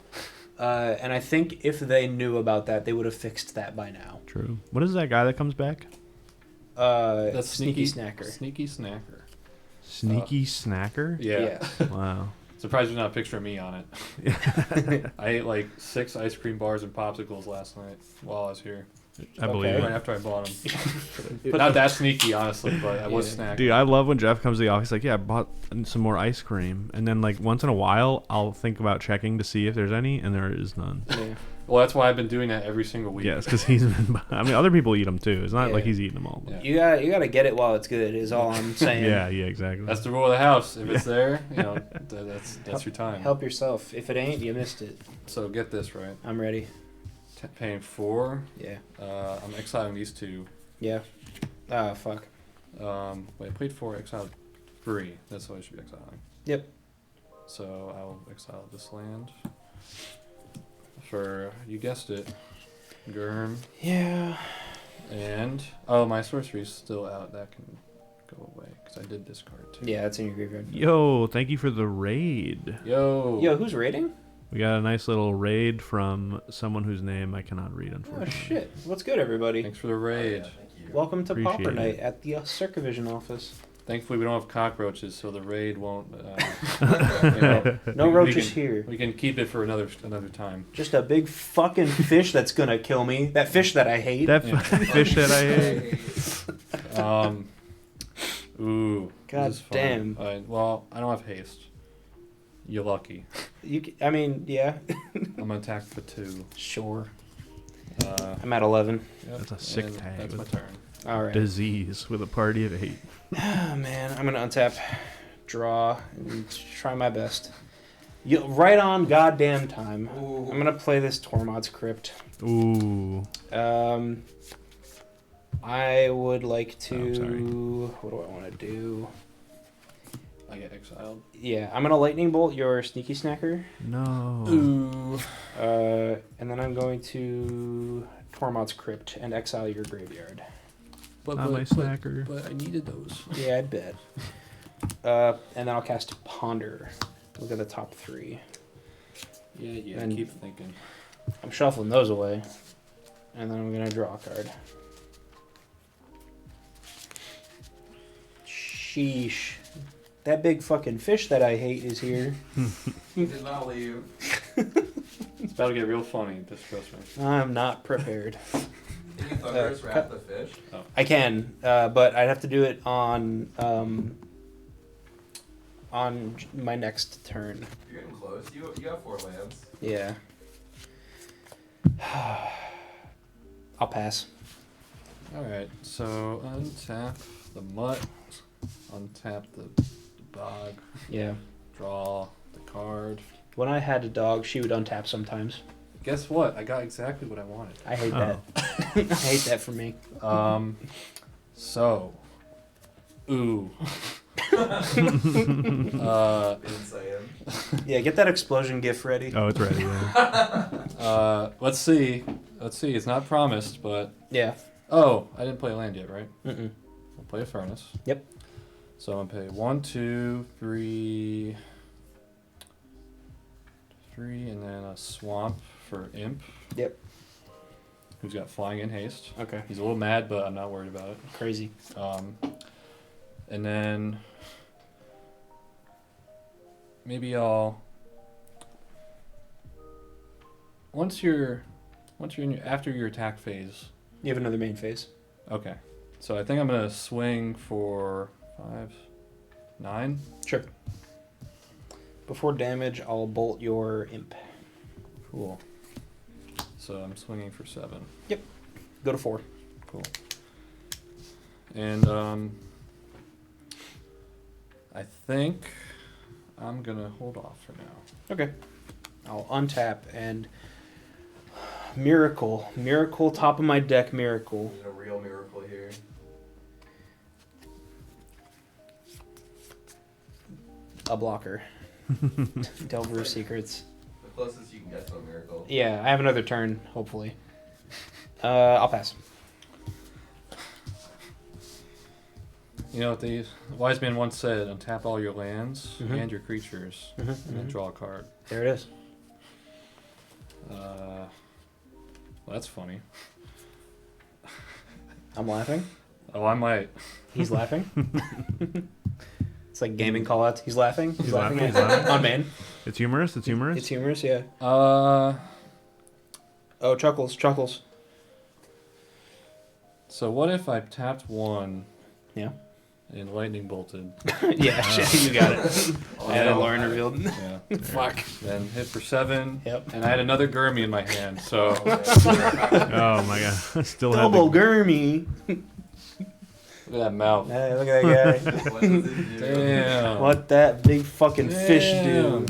And I think if they knew about that, they would have fixed that by now. True. What is that guy that comes back? That's Sneaky Snacker. Sneaky Snacker. Sneaky Snacker? Yeah. Wow. Surprised there's not a picture of me on it. I ate like 6 ice cream bars and popsicles last night while I was here. I believe Right it. after I bought them. Not that sneaky, honestly, but I was snacking. Dude, I love when Jeff comes to the office like, yeah, I bought some more ice cream. And then like once in a while, I'll think about checking to see if there's any, and there is none. Yeah. Well, that's why I've been doing that every single week. Yes, because he's been, I mean, other people eat them too. It's not Yeah. like he's eating them all. Yeah. You gotta get it while it's good. Is all I'm saying. Yeah, exactly. That's the rule of the house. If it's there, you know, that's your time. Help yourself. If it ain't, you missed it. So get this right. I'm ready. Paying 4. Yeah. I'm exiling these 2. Yeah. Ah, fuck. Wait, I played 4, exiled 3. That's what I should be exiling. Yep. So I'll exile this land for, you guessed it, Gurm. Yeah. And, oh, my sorcery's still out. That can go away because I did discard 2. Yeah, that's in your graveyard. Yo, thank you for the raid. Yo. Yo, who's raiding? We got a nice little raid from someone whose name I cannot read, Oh unfortunately. shit! What's good, everybody? Thanks for the raid. Thank you. Welcome to Appreciate Pauper it. Night at the Circavision office. Thankfully, we don't have cockroaches, so the raid won't. No we roaches can- here. We can keep it for another time. Just a big fucking fish that's gonna kill me. That fish that I hate. That Yeah. fish that I ate. Ooh. God this is fun. damn. Well, I don't have haste. You're lucky. I mean, yeah. I'm gonna attack for 2. Sure. Yep, I'm at 11. That's a sick and tag That's my with- turn. All right. Disease with a party of 8. Oh, man, I'm gonna untap, draw, and try my best. Right on goddamn time. I'm gonna play this Tormod's Crypt. Ooh. I would like Oh, sorry. to. What do I want to do? I get exiled. Yeah, I'm gonna lightning bolt your sneaky snacker. No. Ooh. And then I'm going to Tormod's Crypt and exile your graveyard. But, Not my snacker. But I needed those. Yeah, I bet. And then I'll cast Ponder. Look at the top 3. Yeah. And- Keep thinking. I'm shuffling those away. And then I'm gonna draw a card. Sheesh. That big fucking fish that I hate is here. He did not leave. It's about to get real funny. Just trust me. I'm not prepared. Can you thunderous wrap the fish? I can, but I'd have to do it on my next turn. You're getting close. You have 4 lands. Yeah. I'll pass. All right. So untap the mutt. Untap the bog. Yeah. Draw the card. When I had a dog, she would untap sometimes. Guess what? I got exactly what I wanted. I hate Oh. that. I hate that for me. So. Ooh. Insane. Yeah, get that explosion gif ready. Oh, it's ready. Yeah. Let's see. It's not promised, but Yeah. oh, I didn't play a land yet, right? Mm-mm. I'll play a furnace. Yep. So I'm gonna pay 1, 2, 3, and then a swamp for imp. Yep. Who's got flying and haste. Okay. He's a little mad, but I'm not worried about it. Crazy. And then maybe I'll once you're in your, after your attack phase. You have another main phase. Okay, so I think I'm gonna swing for 5, 9. Sure. Before damage, I'll bolt your imp. Cool. So I'm swinging for 7. Go to 4. Cool. And I think I'm gonna hold off for now. Okay. I'll untap and miracle, top of my deck, miracle. There's a real miracle here. A blocker. Delver Secrets. The closest you can get to a miracle. Yeah, I have another turn, hopefully. I'll pass. You know what the wise man once said: untap all your lands Mhm. and your creatures, and then draw a card. There it is. Well, that's funny. I'm laughing. Oh, I might. He's laughing. It's like gaming callouts. He's laughing. He's laughing. He's laughing. On main. It's humorous. It's humorous. It's humorous, yeah. Uh, Oh, chuckles. so what if I tapped 1? Yeah. And lightning bolted. Yeah, you got it. Oh, Yeah, no. Lauren revealed. Yeah. Fuck. Then hit for 7. Yep. And I had another Gurmy in my hand, so Oh my god. Still have Double the, Gurmy. look at that mouth. Hey, look at that guy. What does it do? Damn. What that big fucking fish do? Damn.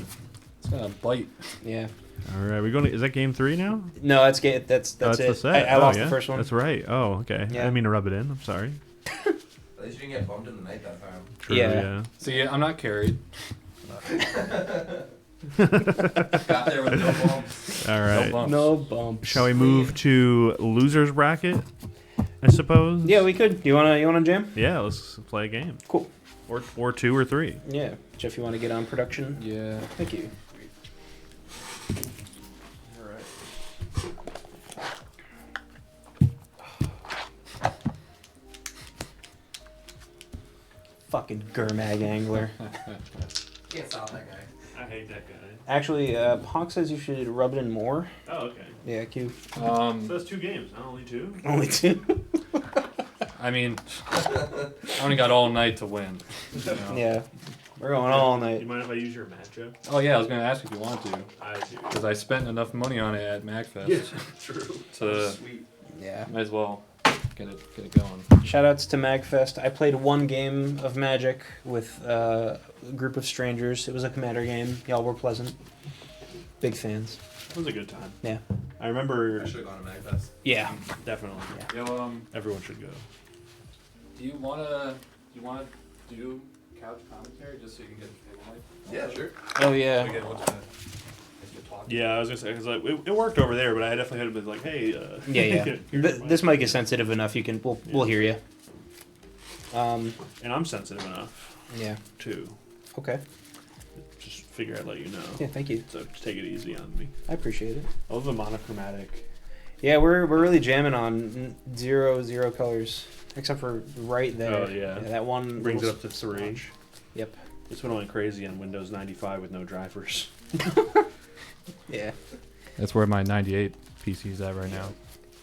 It's gonna bite. Yeah. All right, we going. Is that game 3 now? No, that's it. That's That's it. the set. I lost yeah? the first one. That's right. Oh, okay. I Yeah. didn't mean to rub it in. I'm sorry. At least you didn't get bumped in the night that time. True, Yeah. See, I'm not carried. Got there with no bumps. All right. No bumps. No bumps. Shall we move to losers bracket? I suppose. Yeah, we could. You wanna jam? Yeah. Let's play a game. Cool. Or 2 or 3. Yeah. Jeff, you wanna get on production? Yeah. Thank you. Alright. Fucking Gurmag angler. Can't stop that guy. I hate that guy. Actually, Hawk says you should rub it in more. Oh, okay. Yeah, Q. So that's 2 games, not only 2. Only 2. I mean, I only got all night to win. you know? Yeah. We're going all Do you night. mind if I use your matchup? Oh yeah, I was gonna ask if you want to, I do. because I spent enough money on it at MagFest. Yeah, true. So Sweet. Yeah. might as well get it going. Shoutouts to MagFest. I played 1 game of Magic with a group of strangers. It was a commander game. Y'all were pleasant. Big fans. It was a good time. Yeah. I remember. I should have gone to MagFest. Yeah. Definitely. Yo, Everyone should go. do you wanna do couch commentary just so you can get the table mic? Yeah, sure. Oh yeah. Again, what's gonna talk? Yeah, I was gonna say because like it worked over there, but I definitely had been like, hey. Yeah. here's your This mic is sensitive enough. You can. We'll hear you. And I'm sensitive enough Yeah. too. Okay. Just figure I'd let you know. Yeah. Thank you. So just take it easy on me. I appreciate it. I love the monochromatic. Yeah, we're really jamming on zero colors, except for right there. Oh, yeah. That one Brings it little up to 3. Yep. This one went crazy on Windows 95 with no drivers. Yeah. That's where my 98 PC's at right now.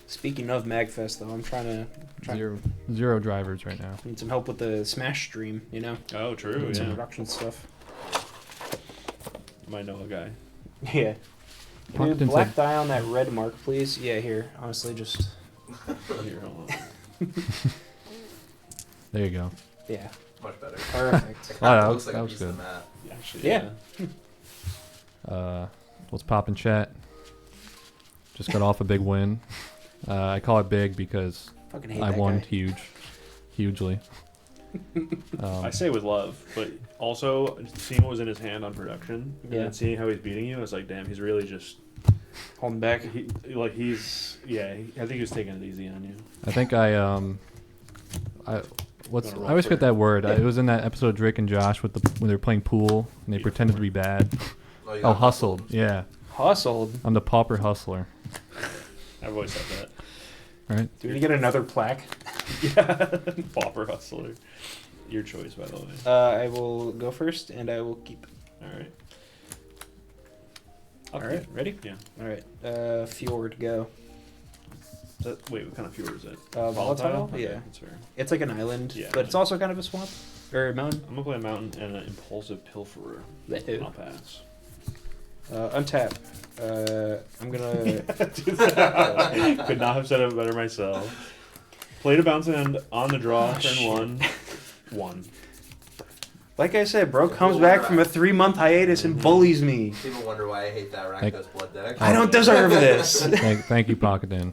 Speaking of MagFest, though, I'm trying to Zero drivers right now. need some help with the Smash stream. You know, Oh, true. some Yeah. production stuff. Might know a guy. Yeah. Can you Pumpkin black said- dye on that red mark, please? Yeah, here. Honestly, just Here, hold on. There you go. yeah, Much better. perfect. Wow, that Looks was- like that a was piece good. of the map. Yeah, actually, Yeah. What's poppin' chat? Just got off a big win. I call it big because Fucking hate I that won guy. hugely. I say with love, but also seeing what was in his hand on production and Yeah. then seeing how he's beating you, I was like, damn, he's really just Holding back. I think he was taking it easy on you. I think I Gonna roll always for get it. that word. Yeah. It was in that episode of Drake and Josh with when they were playing pool and they Yeah. pretended to be bad. Oh, you Oh, got hustled. Yeah, Hustled. I'm the pauper hustler. I've always said All right. Do we get another plaque? that. Yeah, Pauper hustler. Your choice, by the way. I will go first, and I will keep. All right. All right, ready? Yeah. All right. Fjord, go. Wait, what kind of fjord is it? Volatile? Okay, Yeah. that's fair. It's like an island, Yeah. but it's also kind of a swamp or a mountain. I'm gonna play a mountain and an impulsive pilferer. I'll pass. Untap. I'm gonna. Could not have said it better myself. Played a bounce end on the draw, turn 1. Like I said, bro comes back from a 3-month hiatus and bullies me. People wonder why I hate that Like- Rakdos blood deck. I don't deserve this. Thank you, Pocket Dan.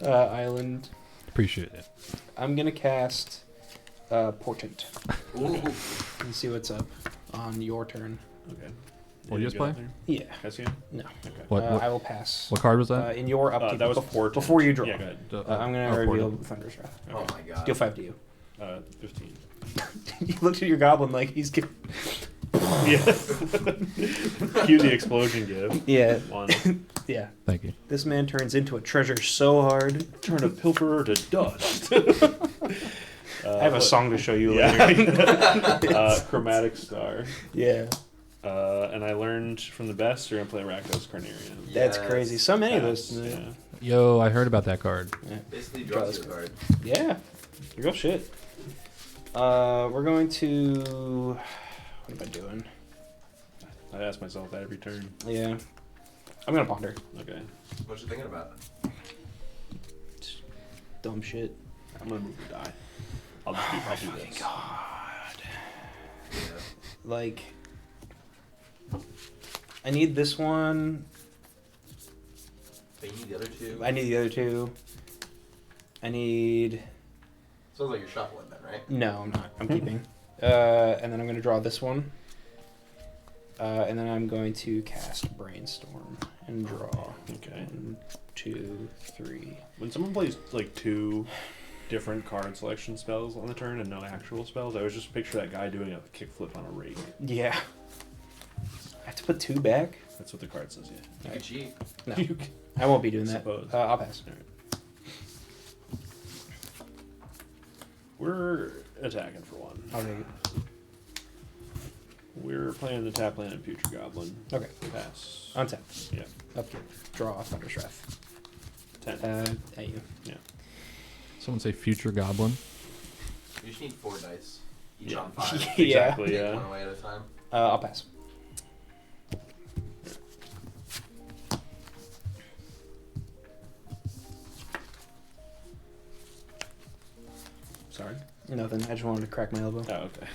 Island. Appreciate it. I'm gonna cast Portent Ooh. and see what's up on your turn. Okay. What you just play? Yeah. Cassian? No. Okay. What I will pass. what card was that? In your upkeep. That was bef- Portent. before you draw. Yeah, go ahead. I'm gonna Oh, reveal Portent. Thunder's Wrath. Oh my god. Deal 5 to you. 15. You looked at your goblin like he's gonna. Yeah. Cue the explosion give. Yeah. 1. Yeah. Thank you. This man turns into a treasure so hard. Turn a pilferer to dust. I have a song to show you Yeah. later. Chromatic Star. Yeah. And I learned from the best, you're going to play Rakdos Carnarium. That's Yes. crazy. So many of Pass, those. yeah. Yo, I heard about that card. Basically draws your card. Yeah. Real shit. We're going to. What am I doing? I ask myself that every turn. Yeah. I'm gonna ponder. Okay. What you thinking about? Dumb shit. I'm going to move the die. I'll do this. God. Yeah. Like. I need this one. But you need the other two. I need the other two. I need. Sounds like you're shuffling then, right? No, I'm not. I'm keeping. And then I'm going to draw this one. And then I'm going to cast Brainstorm and draw. Okay. 1, 2, 3. When someone plays like 2 different card selection spells on the turn and no actual spells, I always just picture that guy doing a kickflip on a rake. Yeah. I have to put 2 back? That's what the card says, yeah. You could cheat. No. You can- I won't be doing that. Suppose. I'll pass. We're attacking for 1. I'll take it. We're playing the tap land and Putrid Goblin. Okay. Pass. Untap. Yeah. Upkeep. Draw Thunder's Wrath. 10. At you. Someone say future goblin. You just need 4 dice. Each Yeah. on 5. Yeah. Exactly, Take yeah. one away at a time. I'll pass. Sorry. Nothing. I just wanted to crack my elbow. Oh, okay.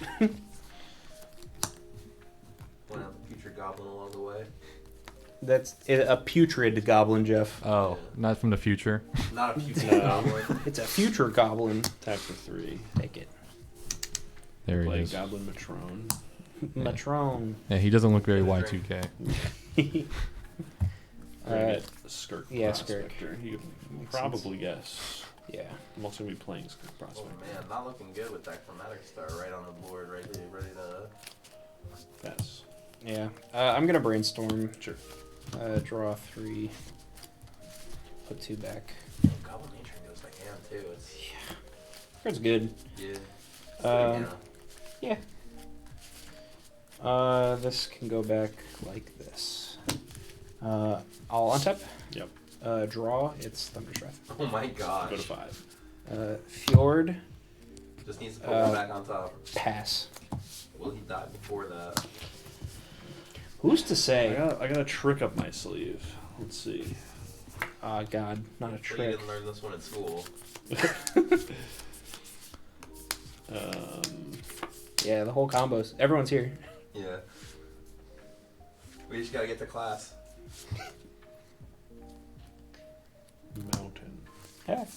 Point out the future goblin along the way. That's a putrid goblin, Jeff. Oh, not from the future. Not a future No. goblin. It's a future goblin. Attack for 3. Take it. There he Play is. Goblin Matrone. Matrone. Yeah, he doesn't look very Good Y2K. Skirk yeah, Skirk. Prospector. You could Makes probably guess. Yeah. I'm also going to be playing Skirk Oh Prospector. man, not looking good with that chromatic star right on the board, right there, ready to. Pass. Yeah. I'm gonna brainstorm. Sure. Draw 3. Put 2 back. Goblin Matron goes by hand too. It's Card's good. yeah. Yeah. This can go back like this. I'll untap. Yep. Draw. It's Thunder's Wrath. Oh my gosh. Go to 5. Fjord. Just needs to put one back on top. Pass. Will he die before that? Who's to I say? got a trick up my sleeve. Let's see. God, not a Well, you trick. didn't learn this one at school. Yeah, the whole combos. Everyone's here. Yeah. We just gotta get to class. Mountain. Heck.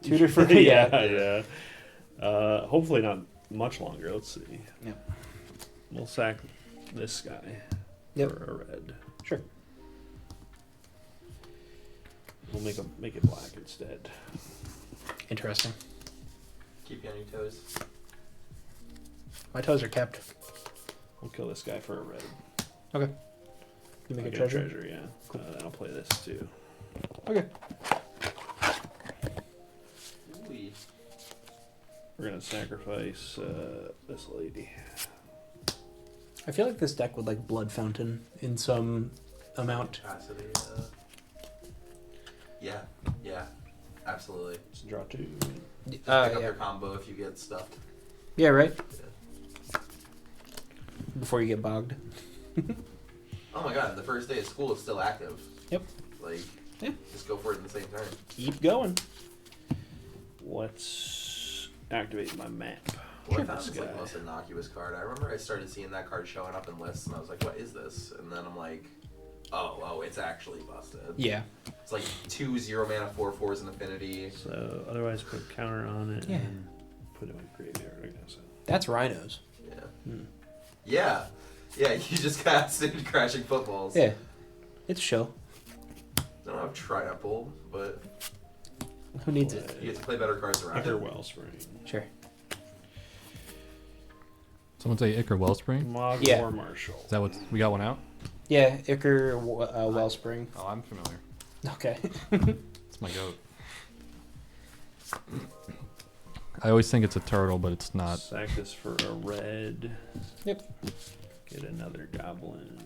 2 different. Yeah. Hopefully not much longer. Let's see. Yep. We'll sack this guy Yep. for a red. Sure. We'll make it black instead. Interesting. Keep you on your toes. My toes are kept. We'll kill this guy for a red. Okay. You make I'll a get treasure? yeah. And I'll play this too. Okay. Ooh. We're gonna sacrifice this lady. I feel like this deck would like Blood Fountain in some amount. Capacity. Yeah. Yeah. Absolutely. Let's draw 2. Just pick up Yeah. your combo if you get stuffed. Yeah, right? Yeah. Before you get bogged. Oh my god, the first day of school is still active. Yep. Like, Yeah. just go for it in the same turn. Keep going. Let's activate my map. Well, I This found it's like guy. the most innocuous card. I remember I started seeing that card showing up in lists, and I was like, "What is this?" And then I'm like, "Oh, it's actually busted." Yeah. It's like 2 0-mana 4/4s in Affinity. So otherwise put counter on it Yeah. and put it in my graveyard, I guess. That's Rhinos. Yeah. Hmm. Yeah. Yeah. You just casted Crashing Footballs. Yeah. It's chill. I don't have Triumph, but Who needs it? you get to play better cards around Ichor it. Wellspring. Sure. Someone say Ichor Wellspring? Log Yeah. War Marshal. Is that what we got one out? Yeah, Ichor Wellspring. Oh, I'm familiar. Okay. It's my goat. I always think it's a turtle, but it's not. Sack this for a red. Yep. Get another goblin.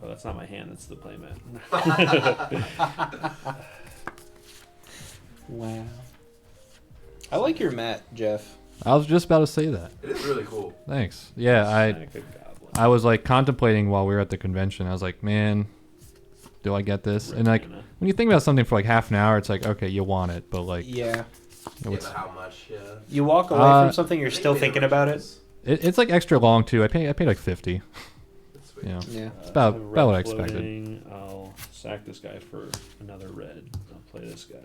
Oh, that's not my hand. That's the playmat. Wow. I like your mat, Jeff. I was just about to say that. It is really cool. Thanks. Yeah, Sack a goblin. I was like contemplating while we were at the convention. I was like, man, do I get this? And like, Red mana. when you think about something for like half an hour, it's like, okay, you want it, but like, Yeah. Yeah, what's, but how much? Yeah. You walk away from something, you're I think still we had thinking about it. originals. it's like extra long too. I paid like 50. That's sweet. You know, Yeah. about- so about what I red expected. floating, I'll sack this guy for another red. I'll play this guy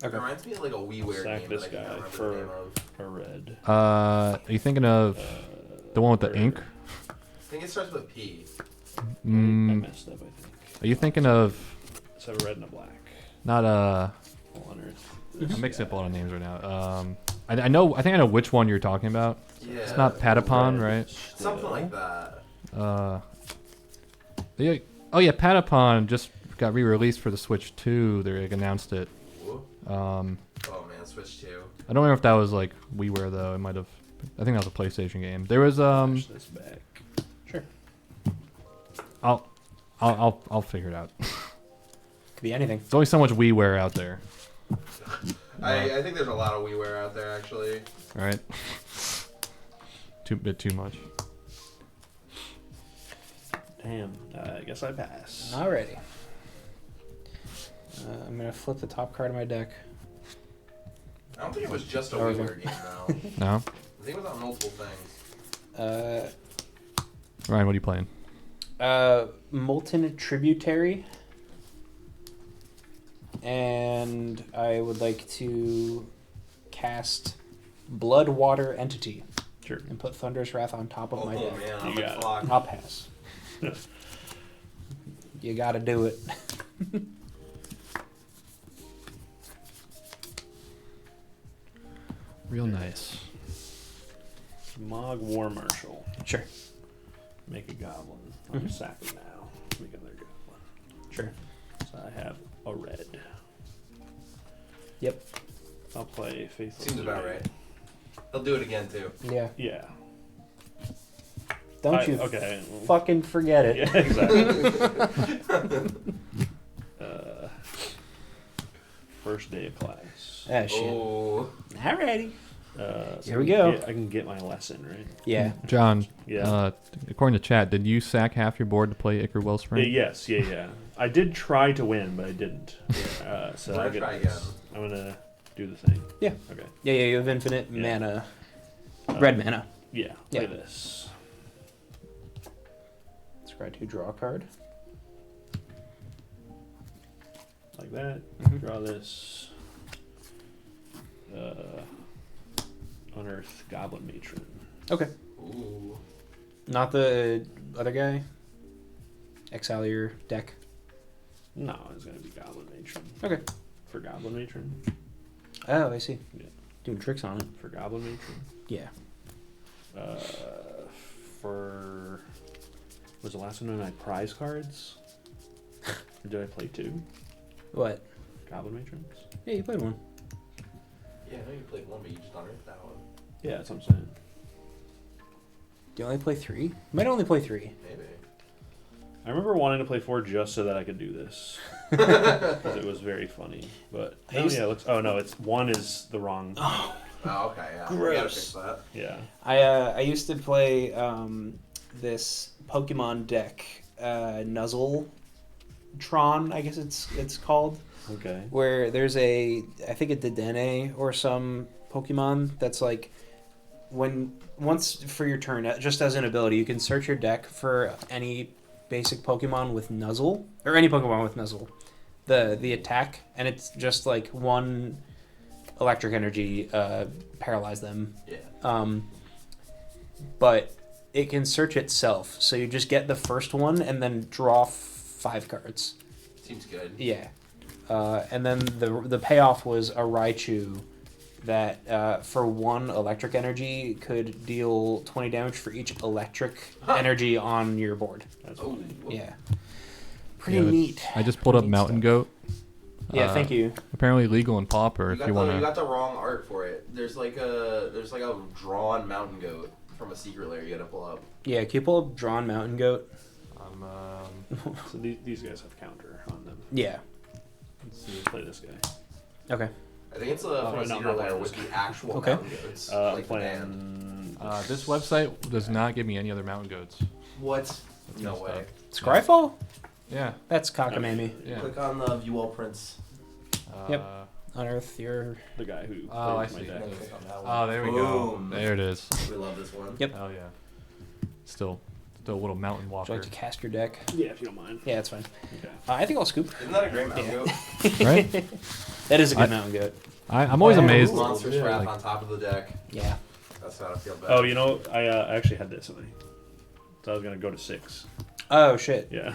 It reminds me of like a WiiWare Sack game this that I can't guy remember for- the name of. for red. are you thinking of the one with the for- ink? I think it starts with a P. I Mm, messed up, I think. are you thinking of It's a red and a black. not I'll unearth this I'm mixing up a guy. lot of names right now. I think I know which one you're talking about. Yeah. It's not Patapon, right? Something Still. like that. Oh yeah, Patapon just got re-released for the Switch 2. They like, announced it. Whoa. Um, Oh man, Switch 2. I don't remember if that was like WiiWare though. It might have. I think that was a PlayStation game. There was Flash this back. Sure. I'll figure it out. Could be anything. There's only so much WiiWare out there, I think there's a lot of WiiWare out there actually. right? Bit too much. Damn. I guess I pass. Alrighty. I'm gonna flip the top card of my deck. I don't think it was just a Okay. WiiWare game though. No, I think it was on multiple things. Ryan, what are you playing? Molten Tributary. And I would like to cast Blood Water Entity Sure. and put Thunderous Wrath on top of my Oh deck. man, You I'm got like, it. fuck. I'll pass. You gotta do it. Real nice. Mog War Marshal. Sure. Make a goblin. I'm sacking now. Make another goblin. Sure. So I have a red. Yep. I'll play Faithful. Seems about right. He'll do it again too. Yeah. Yeah. Don't you Okay. fucking forget it. Yeah, exactly. First day of class. Ah, shit. Oh, Alrighty. So Here we go. I can get my lesson, right? Yeah. John, Yeah. according to chat, did you sack half your board to play Ichor Wellspring? Yes, yeah. I did try to win, but I didn't. So We're I gonna get try this. I'm gonna do the thing. Yeah. Okay. Yeah, you have infinite Yeah. mana. Red mana. Yeah. Yeah. Look at this. Scry to draw a card. Like that. Mhm. Draw this. Unearth Goblin Matron. Okay. ooh. Not the other guy. Exile your deck. No, it's gonna be Goblin Matron. Okay. For Goblin Matron. Oh, I see. Yeah. Doing tricks on it. For Goblin Matron. Yeah. For was the last one of my prize cards? Or did I play 2 What? Goblin Matrons? Yeah, you played one. Yeah, I know you played one, but you just unearthed that one. Yeah, that's what I'm saying. Do you only play 3? You might only play 3. Maybe. I remember wanting to play 4 just so that I could do this. 'Cause it was very funny. But I oh used- yeah, it looks. Oh no, it's 1 is the wrong. Oh, okay, yeah. We gotta fix that. Yeah. I used to play this Pokemon deck, Nuzzletron, I guess it's called, Okay. where there's I think a Dedenne or some Pokemon that's like once for your turn, just as an ability, you can search your deck for any basic Pokemon with Nuzzle or any Pokemon with Nuzzle, the attack, and it's just like 1 electric energy, paralyze them. Yeah. But it can search itself, so you just get the first one and then draw 5 cards. Seems good. Yeah, and then the payoff was a Raichu that for 1 electric energy could deal 20 damage for each electric energy on your board. That's Oh, funny. Yeah, pretty Yeah, neat. I just pulled up Neat Mountain stuff. Goat. Yeah, thank you. Apparently legal in Pauper if you you want got to. the wrong art for it. There's like a drawn mountain goat from a secret lair you gotta pull up. Yeah, can you pull up Drawn Mountain Goat? So these guys have counter on them. Yeah. Let's play this guy. Okay. I think it's from no, a not secret lair playing with this the actual Okay. mountain goats. I'm like the band. playing. This website does not give me any other mountain goats. What? That's No messed way. up. Scryfall? Yeah. That's cockamamie. Yeah. Click on the view all prints. Yep. Unearth your... The guy who. Oh, I plays my see. deck. Then click on that one. Oh, there we go. Boom. There it is. We love this one. Yep. Hell yeah. Still a little mountain Would you walker. like to cast your deck? Yeah, if you don't mind. Yeah, that's fine. Okay. I think I'll scoop. Isn't that a great mountain Yeah. goat? Right? That is a good I- mountain goat. I'm always amazed. Monstrous Yeah, wrath like- on top of the deck. Yeah. That's how I feel bad. Oh, you know, I actually had this. So I was gonna go to 6. Oh, shit. Yeah,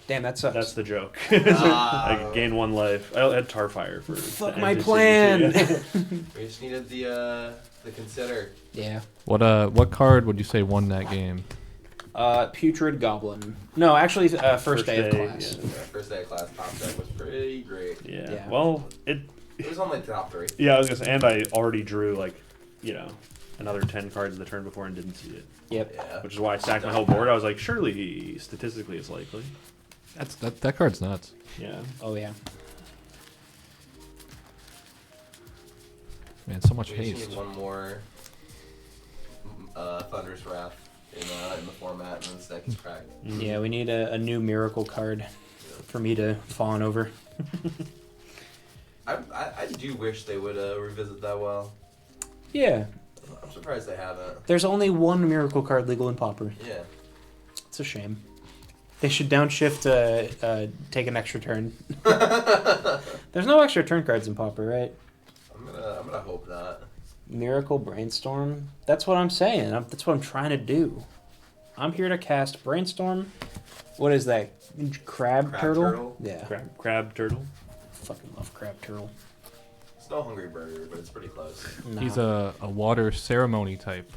Damn, that sucks. that's the joke. Ah. I gained 1 life. I had Tarfire for. Fuck the my end of plan. season 2, yeah. We just needed the consider. Yeah. What card would you say won that game? Putrid Goblin. No, actually, first day of class. Yeah. First day of class top deck was pretty great. Yeah. Yeah. Well, it. It was on like the top 3. Yeah, I was gonna say, and I already drew another 10 cards the turn before and didn't see it, Yep. Yeah. which is why I sacked my whole board. I was like, surely statistically it's likely. That card's nuts. Yeah. Oh, yeah. Man, so much We just haste. need one more Thunderous Wrath in the format, and then this deck is cracked. Yeah, we need a new miracle card for me to fawn over. I do wish they would revisit that well. Yeah. I'm surprised they haven't. There's only 1 miracle card legal in Pauper. Yeah. It's a shame. They should downshift, take an extra turn. There's no extra turn cards in Pauper, right? I'm gonna hope not. Miracle Brainstorm. That's what I'm saying. That's what I'm trying to do. I'm here to cast Brainstorm. What is that? Crab turtle? Yeah. Crab turtle. Fucking love crab turtle. It's no Hungry Burger, but it's pretty close. No. He's a water ceremony type.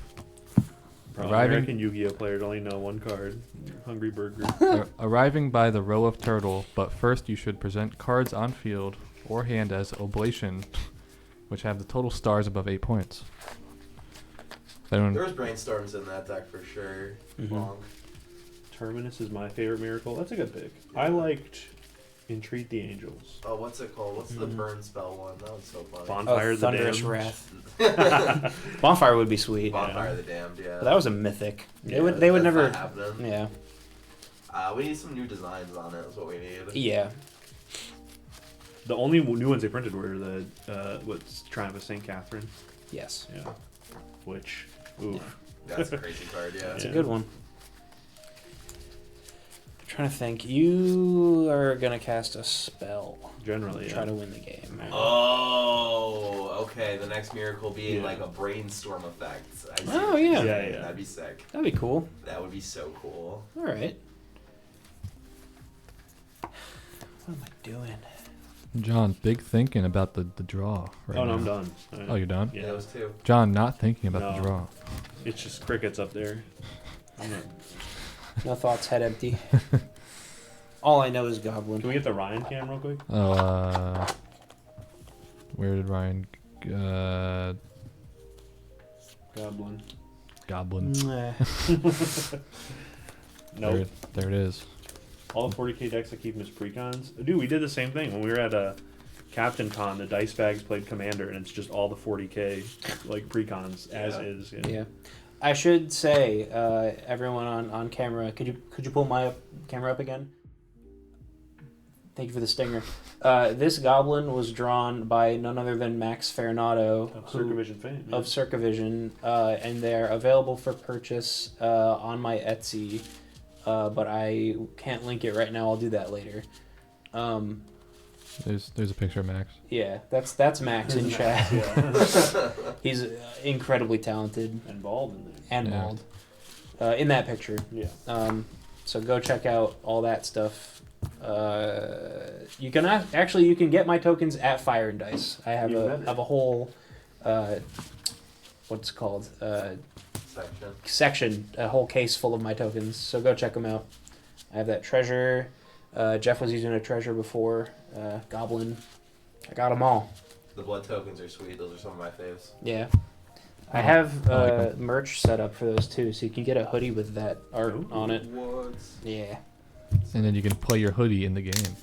American Yu-Gi-Oh players only know one card. Hungry Burger. Arriving by the row of turtle, but first you should present cards on field or hand as oblation, which have the total stars above 8 points. Anyone, There was brainstorms in that deck for sure. Long. Terminus is my favorite miracle. That's a good pick. I liked Entreat the Angels. Oh, what's it called? What's the burn spell one? That was so funny. Bonfire of the Thunderous Damned. Wrath. Bonfire would be sweet. Bonfire of the Damned, yeah. But that was a mythic. Yeah, They would That's never. not happening. Yeah. We need some new designs on it. Is what we need. Yeah. The only new ones they printed were the what's Triumph of St. Catherine. Yes. Yeah. Which, oof. That's a crazy card. Yeah. It's a good one. I'm trying to think. You are gonna cast a spell. Generally, Try yeah. to win the game. Oh, okay. The next miracle being Yeah. like a brainstorm effect. I see Oh, what you're yeah. saying. Yeah. That'd be sick. That'd be cool. That would be so cool. All right. What am I doing? John, big thinking about the draw right Oh now. no, I'm done. Oh, you're done? Yeah. Those two. John, not thinking about the No. draw. It's just crickets up there. I'm not- No thoughts, head empty. All I know is Goblin. Can we get the Ryan cam real quick? Oh, where did Ryan? Goblin. Goblin. Mwah. Nope. There it is. All the 40k decks that keep them as precons. Dude, we did the same thing when we were at a Captain Con. The dice bags played Commander, and it's just all the 40k like precons as Yeah. is. Yeah. I should say, everyone on camera, could you pull my camera up again? Thank you for the stinger. This goblin was drawn by none other than Max Fernato Of Circavision fame. Yeah. of Circavision, and they're available for purchase on my Etsy, but I can't link it right now. I'll do that later. There's a picture of Max. Yeah, that's Max in chat. Yeah. He's incredibly talented And bald in there. and Yeah. bald in that picture. Yeah. So go check out all that stuff. You can actually you can get my tokens at Fire and Dice. I have Even better. a whole what's it called section, a whole case full of my tokens. So go check them out. I have that treasure. Jeff was using a treasure before. Goblin. I got them all. The blood tokens are sweet. Those are some of my faves. Yeah. I have I like 'em. merch set up for those too, so you can get a hoodie with that art Ooh. on it. What? Yeah. And then you can play your hoodie in the game.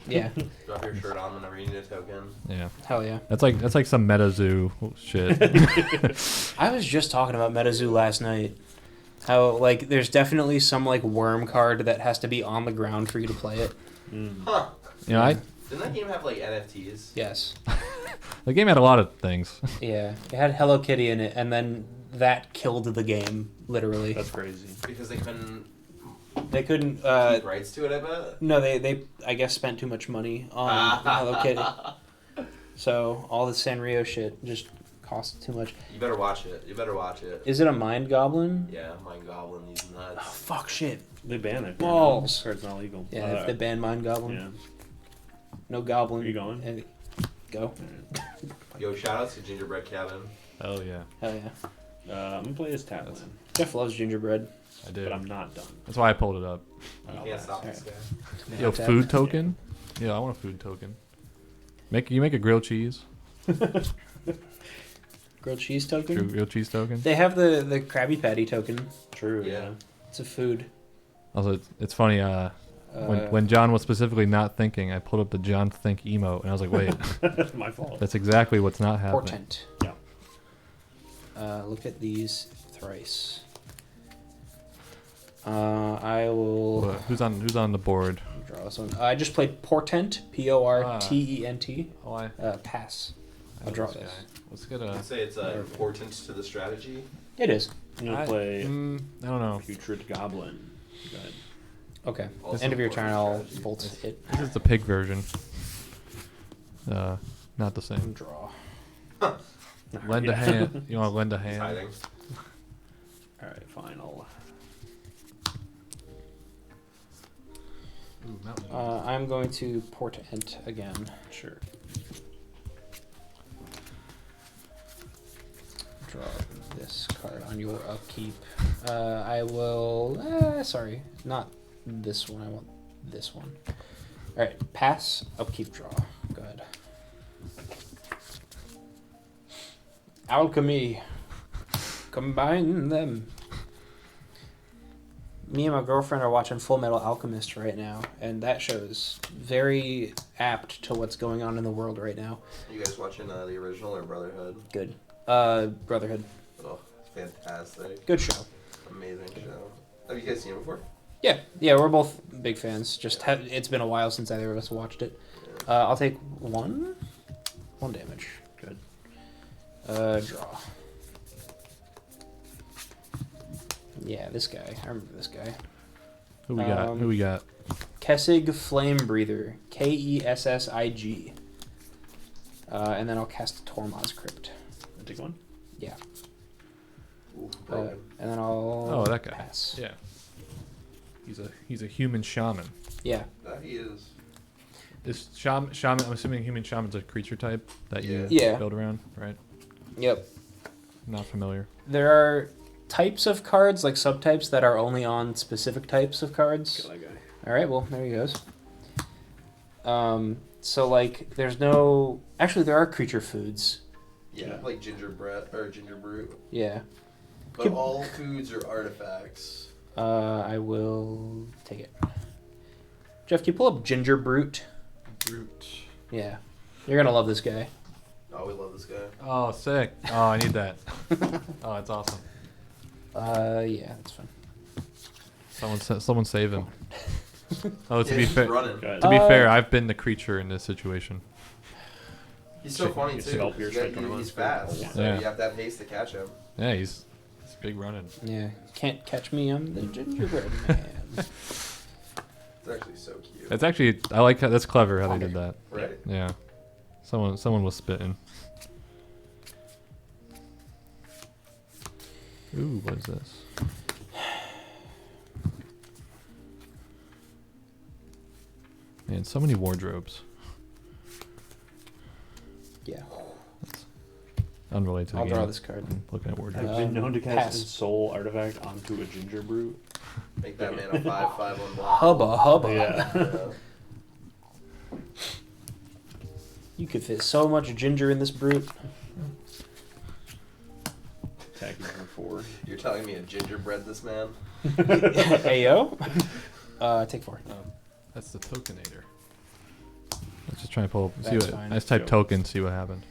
Yeah. Drop your shirt on whenever you need a token. Yeah. Hell yeah. That's like some MetaZoo shit. I was just talking about MetaZoo last night. How like there's definitely some like worm card that has to be on the ground for you to play it. Mm. Huh. You know, Didn't that game have like NFTs? Yes. the game had a lot of things. Yeah. It had Hello Kitty in it, and then that killed the game literally. That's crazy. Because they couldn't They couldn't. keep rights to it, I bet. No, they I guess spent too much money on Hello Kitty. So all the Sanrio shit just cost too much. You better watch it. You better watch it. Is it a Mind Goblin? Yeah, Mind Goblin, these Oh, nuts. fuck shit. They ban it. Balls. Card's not legal. Yeah, if they ban Mind Goblin. Yeah. No Goblin. Are you going? Go. Yo, shout out to Gingerbread Cabin. Oh yeah, Hell yeah. I'm gonna play as Tatlin, Jeff loves gingerbread. I did. but I'm not done. That's why I pulled it up. You Oh, can't stop alright. this guy. Yo, food token. Yeah, I want a food token. Make a grilled cheese. Grilled cheese token? Grilled cheese token. They have the Krabby Patty token. True. Yeah. Yeah. It's a food. Also, it's funny. When John was specifically not thinking, I pulled up the John Think emote, and I was like, wait, My fault. that's exactly what's not happening. Portent. Yeah. Look at these thrice. I will Who's on the board? draw this one. I just played Portent. Portent. Oh, I Pass. I I'll know draw this this. guy. Let's get I'd a. say it's important to the strategy. It is. I'm gonna I play don't know. Putrid Goblin. Go ahead. Okay. Also End of your important turn, I'll strategy. bolt it. This is the pig version. Not the same. Draw. Lend a hand. You want to lend a He's hand? hiding. All right, fine. I'll. Ooh, Mountain Dew. I'm going to portent again. Sure. Draw this card on your upkeep. I will. Sorry, not this one. I want this one. All right, pass. Upkeep. Draw. Go ahead. Alchemy. Combine them. Me and my girlfriend are watching Full Metal Alchemist right now, and that show is very apt to what's going on in the world right now. You guys watching the original or Brotherhood? Good. Brotherhood. Oh, fantastic. Good show. Amazing show. Have you guys seen it before? Yeah, we're both big fans. Just it's been a while since either of us watched it. I'll take one damage. Good. Draw. Yeah, this guy. I remember this guy. Who we got? Who we got? Kessig Flame Breather. Kessig. And then I'll cast Tormod's Crypt. I take one. Yeah. Ooh, And then I'll Oh, that guy. pass. Yeah. He's a human shaman. Yeah. that he is. Is shaman? I'm assuming human shaman's a creature type that you Yeah. build around, right? Yep. Not familiar. There are types of cards, like subtypes, that are only on specific types of cards. Kill that guy. All right, well, there he goes. So like, there's no. Actually, there are creature foods. Yeah, like gingerbread or ginger brew. Yeah. But Could- all foods are artifacts. I will take it. Jeff, can you pull up Ginger Brute? Brute. Yeah. You're gonna love this guy. Oh, we love this guy. Oh, sick. Oh, I need that. Oh, that's awesome. Yeah, that's fine. Someone save him. Oh, to Yeah, be he's fair. running. Go ahead. To be fair, I've been the creature in this situation. He's so funny You too. scalp your strike on He's him. fast, Yeah. so Yeah. you have to have haste to catch him. Yeah, he's big running. Yeah. Can't catch me, I'm the gingerbread man. It's actually so cute. It's actually I like how that's clever how they did that. Right? Yeah. Someone was spitting. Ooh, what is this? Man, so many wardrobes. Yeah. Unrelated to the I'll game. draw this card. I'm looking at I've wardrobes. been known to cast pass. a soul artifact onto a ginger brute. Make that man a 5/5 on block. Hubba. Yeah. Yeah. You could fit so much ginger in this brute. Attacking for 4. You're telling me a gingerbread this man? Hey yo. Take 4. That's the tokenator. Let's just try and pull up. See That's what. fine. Let's type Go. token. See what happened.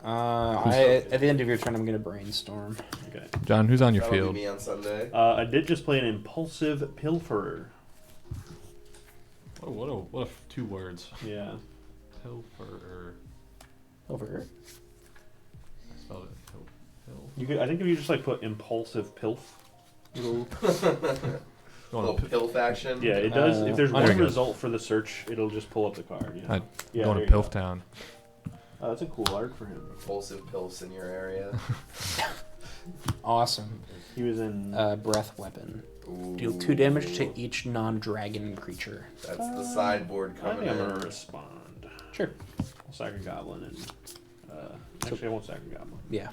At the end of your turn, I'm gonna brainstorm. Okay. John, who's on your That'll field? be me on Sunday. I did just play an impulsive pilferer. Oh, what a 2 words. Yeah. Pilferer. Over here. I spelled it. You could. I think if you just like put impulsive pilf. Little pill faction. Yeah, it does. If there's there one we go. result for the search, it'll just pull up the card. Yeah. I'd Yeah, going there to you Pilf go. Town. That's a cool arc for him. Impulsive pills in your area. Awesome. He was in. Breath weapon. Ooh. Deal 2 damage to each non-dragon creature. That's the sideboard I coming think I'm in. gonna respond. Sure. I'll sack a goblin and. Actually, I won't sack a goblin. Yeah.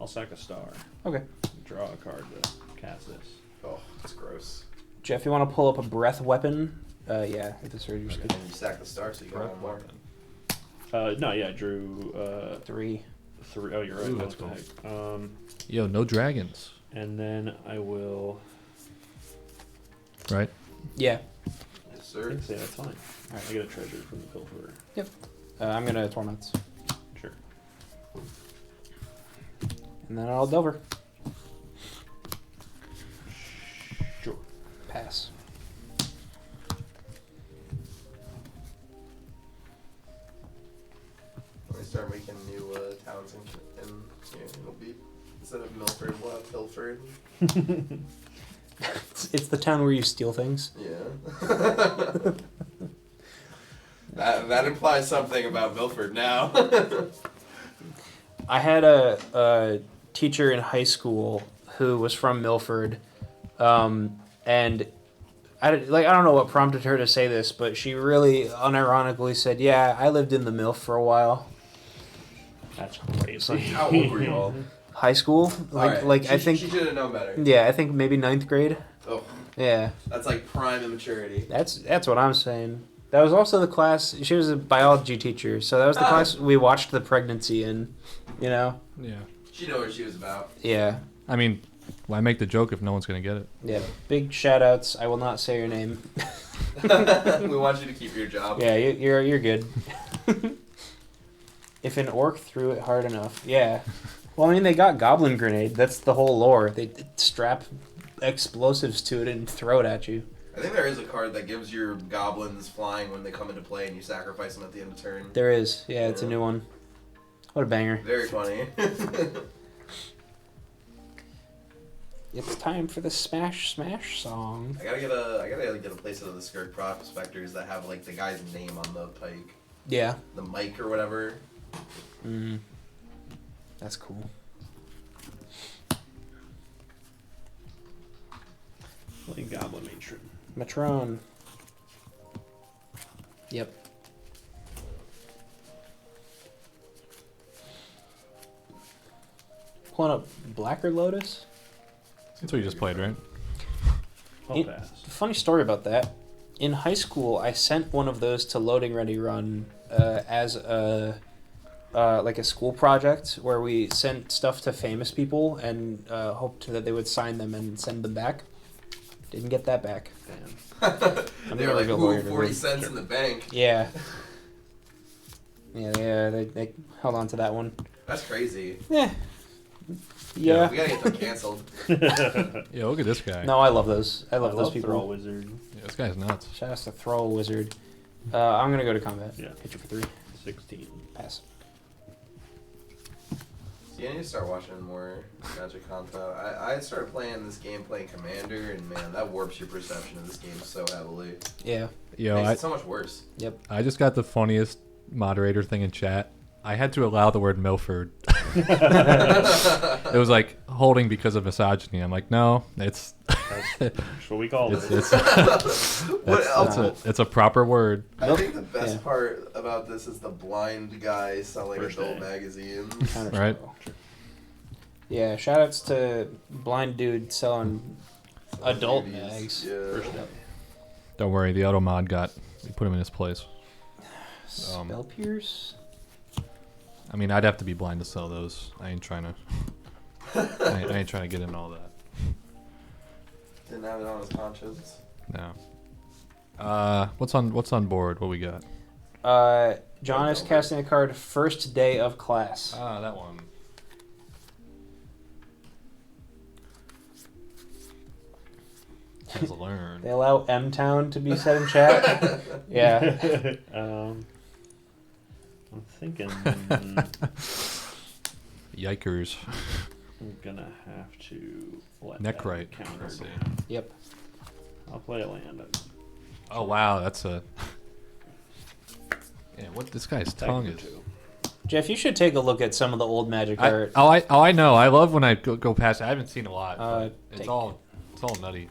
I'll sack a star. Okay. Draw a card to cast this. Oh, that's gross. Jeff, you want to pull up a breath weapon? Yeah. With the surge, And then you sack the star, so you got one more. No, yeah, I drew 3. 3. Oh, you're right. Ooh, what that's the cool. heck? Yo, no dragons. And then I will. Right? Yeah. Yes, I sir. think that's fine. Alright. I get a treasure from the pilferer. I'm gonna torment, Sure. and then I'll Delver. Sure. Pass. When we start making new towns and it'll be instead of Milford, we'll have Pilford. It's the town where you steal things. Yeah. that implies something about Milford now. I had a teacher in high school who was from Milford, and I don't know what prompted her to say this, but she really unironically said, "Yeah, I lived in the MILF for a while." That's crazy. How old were you all? High school, Alright. I think, she should have known better. yeah, I think maybe 9th grade. Oh, Yeah, that's like prime immaturity. that's what I'm saying. That was also the class. She was a biology teacher, so that was the class we watched the pregnancy in. You know. Yeah. She knew what she was about. Yeah. I mean, why make the joke if no one's gonna get it? Yeah. Big shout outs. I will not say your name. We want you to keep your job. Yeah, you're good. If an orc threw it hard enough, yeah. Well, I mean, they got goblin grenade. That's the whole lore. They strap explosives to it and throw it at you. I think there is a card that gives your goblins flying when they come into play, and you sacrifice them at the end of turn. There is. Yeah, it's a new one. What a banger. Very funny. It's time for the Smash Smash song. I gotta get a playset of the Skirk Prospectors that have like the guy's name on the pike, Yeah. the mic or whatever. That's cool. Playing Goblin Matron. Matron. Yep. Pulling up Blacker Lotus. That's what you just played, right? I'll pass. Funny story about that. In high school, I sent one of those to Loading Ready Run as a like a school project where we sent stuff to famous people and hoped that they would sign them and send them back. Didn't get that back. Damn. They were like, go ooh, lawyer to 40 me. cents in the bank. Yeah. Yeah, they held on to that one. That's crazy. Yeah. Yeah. We gotta get them canceled. Yeah, look at this guy. No, I love those. I love those Throw people. Wizard. Yeah, this guy's nuts. Shout out to Throw Wizard. I'm gonna go to combat. Yeah. Hit you for 3. 16. Pass. See, I need to start watching more Magic content. I started playing this game playing Commander, and man, that warps your perception of this game so heavily. Yeah. Yo, Makes I it so much worse. Yep. I just got the funniest moderator thing in chat. I had to allow the word Milford. It was like holding because of misogyny. I'm like, no, it's That's what we call it. it's a proper word. I think the best Yeah. part about this is the blind guy selling First adult day. magazines. Counter Right. spell. Yeah, shout outs to Blind Dude selling adult Babies. mags. Yeah. Don't worry, the auto mod we put him in his place. Spell Pierce? I mean, I'd have to be blind to sell those. I ain't trying to. I ain't trying to get into all that. Didn't have it on his conscience. No. What's on board? What we got? John is casting a card first day of class. Ah, that one. Has learned. They allow M Town to be said in chat. Yeah. I'm thinking Yikers. I'm gonna have to let Neck that right. counter. Let's see. Yep. I'll play a land. Oh wow, that's a. Yeah, what this guy's tongue is. Jeff, you should take a look at some of the old Magic art. I know. I love when I go past. I haven't seen a lot. But it's take- all nutty.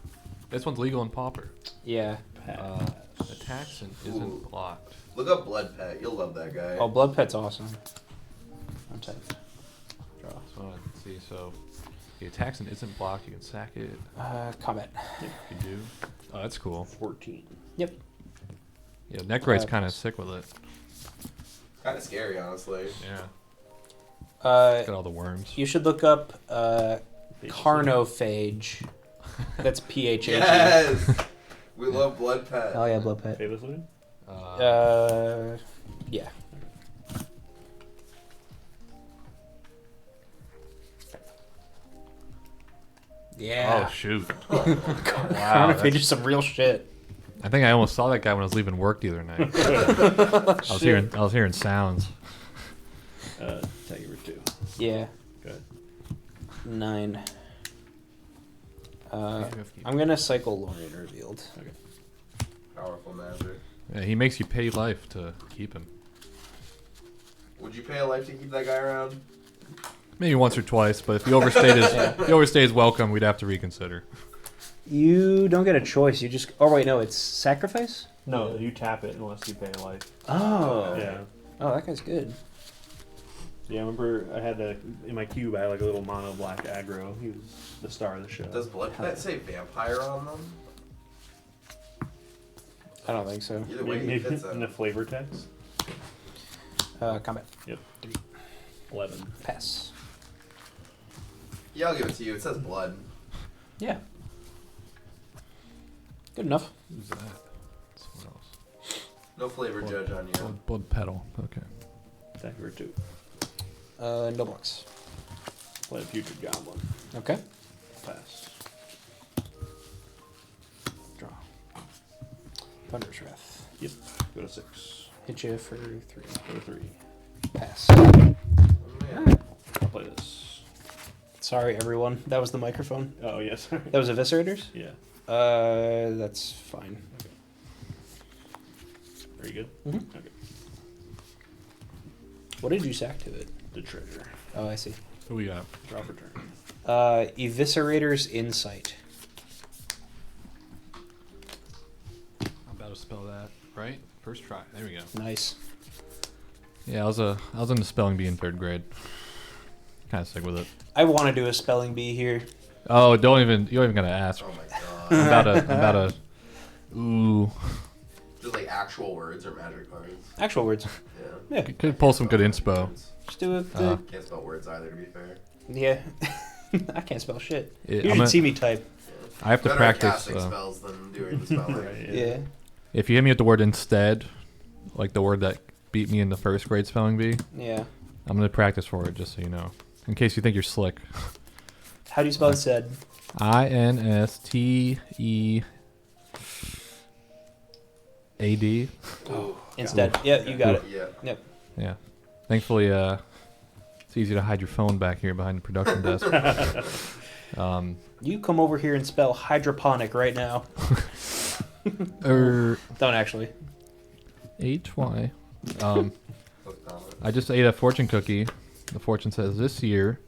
This one's legal in Pauper. Yeah. Attacks and Ooh. isn't blocked. Look up Blood Pet. You'll love that guy. Oh, Blood Pet's awesome. I'm type. Draw. So let's see. So the attacks and isn't blocked. You can sack it. Combat. You do. Oh, that's cool. 14. Yep. Yeah, Neckright's kind of sick with it. Kind of scary, honestly. Yeah. Uh, Got all the worms. you should look up Carnophage. That's PHAGE. Yes! We love Blood Pet. Hell yeah, Blood Pet. Faithless Looting? Yeah. Yeah. Oh shoot! Carnophage is some real shit. I think I almost saw that guy when I was leaving work the other night. I was hearing sounds. Take it for 2. Yeah. Good. 9. I'm gonna cycle Lorien Revealed. Powerful magic. Yeah, he makes you pay life to keep him. Would you pay a life to keep that guy around? Maybe once or twice, but if he overstayed his welcome, we'd have to reconsider. You don't get a choice. You just. Oh wait, no, it's sacrifice. No, you tap it unless you pay a life. Oh. Yeah. Oh, that guy's good. Yeah, I remember I had in my cube I had like a little mono black aggro. He was the star of the show. Does blood pet say vampire on them? I don't think so. Either way, he Maybe fits in the them. flavor text. Combat. Yep. 11. Pass. Yeah, I'll give it to you. It says blood. Yeah. Good enough. Who's that? That's what else? No flavor judge on you. Blood petal. Okay. Attack for 2. No blocks. Play a putrid goblin. Okay. Pass. Draw. Thunder's Wrath. Yep. Go to 6. Hit you for 3. Go to 3. Pass. Oh, man. I'll play this. Sorry, everyone. That was the microphone. Oh yes. That was Eviscerators? Yeah. That's fine. Very good. Mhm. Okay. What did you sack to it? The treasure. Oh, I see. Who we got? Draw for turn. Eviscerator's Insight. I'm about to spell that right. First try. There we go. Nice. Yeah, I was in the spelling bee in 3rd grade. Kind of sick with it. I want to do a spelling bee here. Oh, you don't even gotta ask. Oh my god. I'm about to. Ooh. Just like actual words or magic cards. Actual words. Yeah. Yeah. Could pull some good inspo. Just do it. Can't spell words either, to be fair. Yeah. I can't spell shit. Yeah, You should see me type. I have to Better at practice. casting spells than doing the spelling. Right. Yeah. If you hit me with the word instead, like the word that beat me in the 1st grade spelling bee, Yeah. I'm gonna practice for it just so you know, in case you think you're slick. How do you spell instead? INSTEAD. Ooh, Instead. Yeah, you got it. yeah. Yeah. Thankfully, it's easy to hide your phone back here behind the production desk. You come over here and spell hydroponic right now. Don't actually. HY. Click on it. I just ate a fortune cookie. The fortune says this year,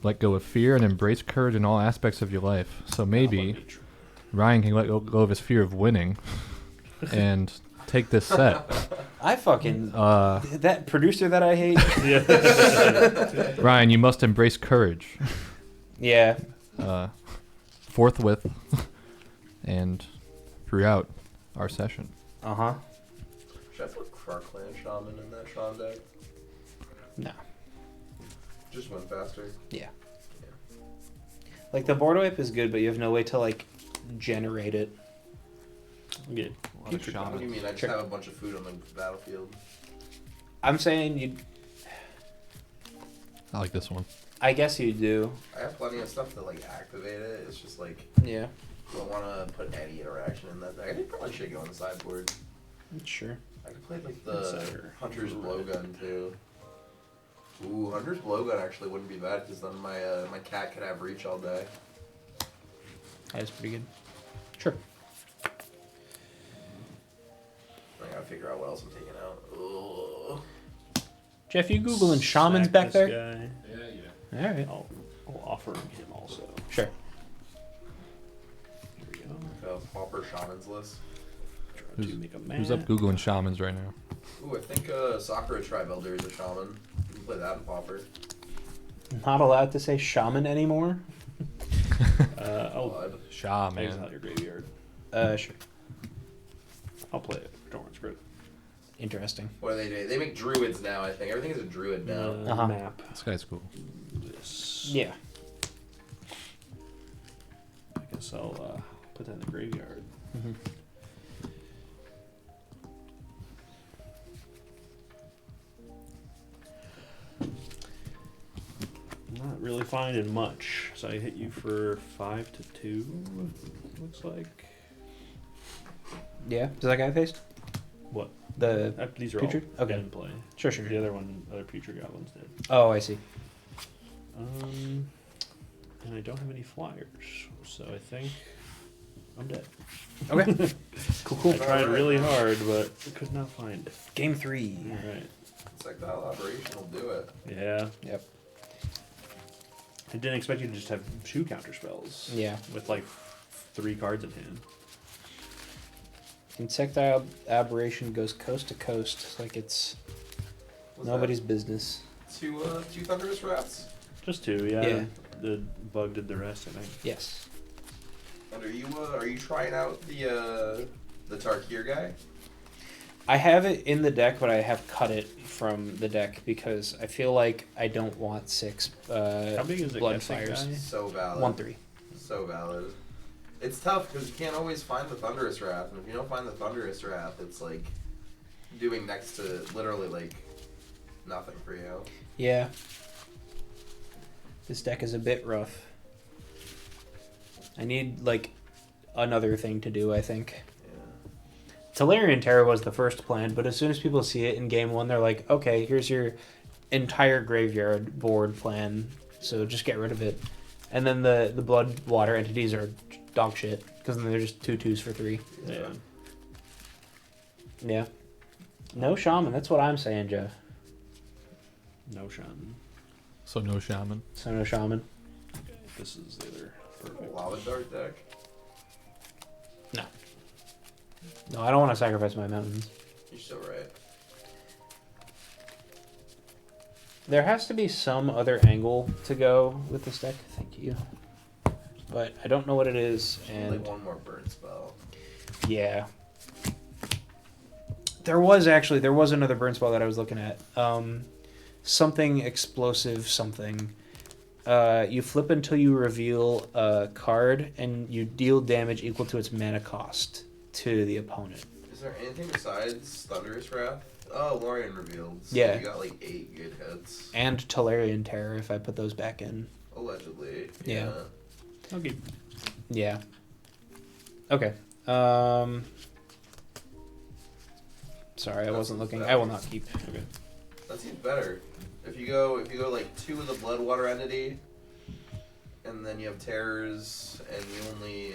let go of fear and embrace courage in all aspects of your life. So maybe Ryan can let go of his fear of winning and take this set. I fucking that producer that I hate. Ryan, you must embrace courage. Yeah. Forthwith and throughout our session. Uh-huh. Should I put Krarklan Shaman in that Shaman deck? No. Just went faster. Yeah. Like the board wipe is good, but you have no way to like generate it. Get A lot of putrid What do you shamans. mean? I just Sure. have a bunch of food on the battlefield. I'm saying you. I like this one. I guess you do. I have plenty of stuff to like activate it. It's just like Yeah. I don't want to put any interaction in that deck. I probably should go on the sideboard. Sure. I could play like the Insider. Hunter's Blowgun too. Ooh, Hunter's Blowgun actually wouldn't be bad because then my cat could have reach all day. That is pretty good. Sure. I gotta figure out what else I'm taking out. Ugh. Jeff, you googling shamans Sack back this there? guy. All right. I'll offer him also. Sure. Here we go. The Pauper Shaman's list. Try to make a Who's up map. Googling shamans right now? Ooh, I think Sakura Tribe Elder is a shaman. You can play that in Pauper. Not allowed to say shaman anymore. I'll Blood. Shaw, exile man. your graveyard. Sure. I'll play it. Torrent's Grip. Interesting. What do? They make druids now, I think. Everything is a druid now. Uh-huh. Map. This guy's cool. This. Yeah. I guess I'll put that in the graveyard. Mm-hmm. Not really finding much. So I hit you for 5 to 2. Looks like. Yeah. Does that guy faced? What? The These are Putrid? all Okay. in play. Sure, sure. The other putrid goblins did. Oh, I see. And I don't have any flyers, so I think I'm dead. Okay. Cool. I tried really hard, but could not find it. Game 3. All right. Projectile operation will do it. Yeah. Yep. I didn't expect you to just have shoe counter spells. Yeah. With like 3 cards in hand. Insectile aberration goes coast to coast like it's Was nobody's business. that two thunderous rats? Just 2, yeah. Yeah. The bug did the rest, I think. Yes. And are you trying out the Tarkir guy? I have it in the deck, but I have cut it from the deck because I feel like I don't want 6 How big is the blood guessing fires. guy? So valid. 1/3. So valid. It's tough because you can't always find the Thunderous Wrath, and if you don't find the Thunderous Wrath, it's like doing next to literally like nothing for you. Yeah. This deck is a bit rough. I need like another thing to do, I think. Yeah. Tolarian Terror was the first plan, but as soon as people see it in game 1, they're like, okay, here's your entire graveyard board plan, so just get rid of it. And then the blood water entities are dog shit, because then they're just 2/2s for 3. Yeah. Yeah. No shaman, that's what I'm saying, Jeff. No shaman. So no shaman. So no shaman. Okay, this is the other perfect. Lava Dart deck. No, I don't want to sacrifice my mountains. You're so right. There has to be some other angle to go with this deck. Thank you. But I don't know what it is, and Like one more burn spell. yeah. There was another burn spell that I was looking at. Something explosive something. You flip until you reveal a card, and you deal damage equal to its mana cost to the opponent. Is there anything besides Thunderous Wrath? Oh, Lorien revealed. So Yeah. You got like 8 good hits. And Tolarian Terror if I put those back in. Allegedly. Yeah. Okay. Yeah. Okay. Sorry, I wasn't looking. I will not keep. Okay. That seems better. If you go like 2 of the Bloodwater entity, and then you have terrors, and you only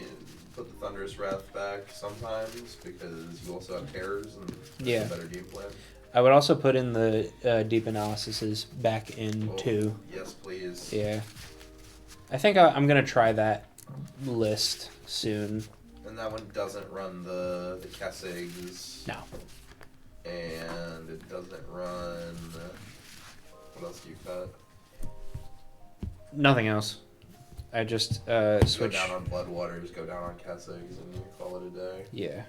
put the Thunderous Wrath back sometimes because you also have terrors and that's Yeah. a better game plan. I would also put in the deep analyses back in Oh, too. Yes, please. Yeah. I think I'm gonna try that list soon. And that one doesn't run the Kessigs. No. And it doesn't run. What else do you cut? Nothing else. I just switch. Go down on Bloodwaters, go down on Kessigs, and you call it a day. Yeah.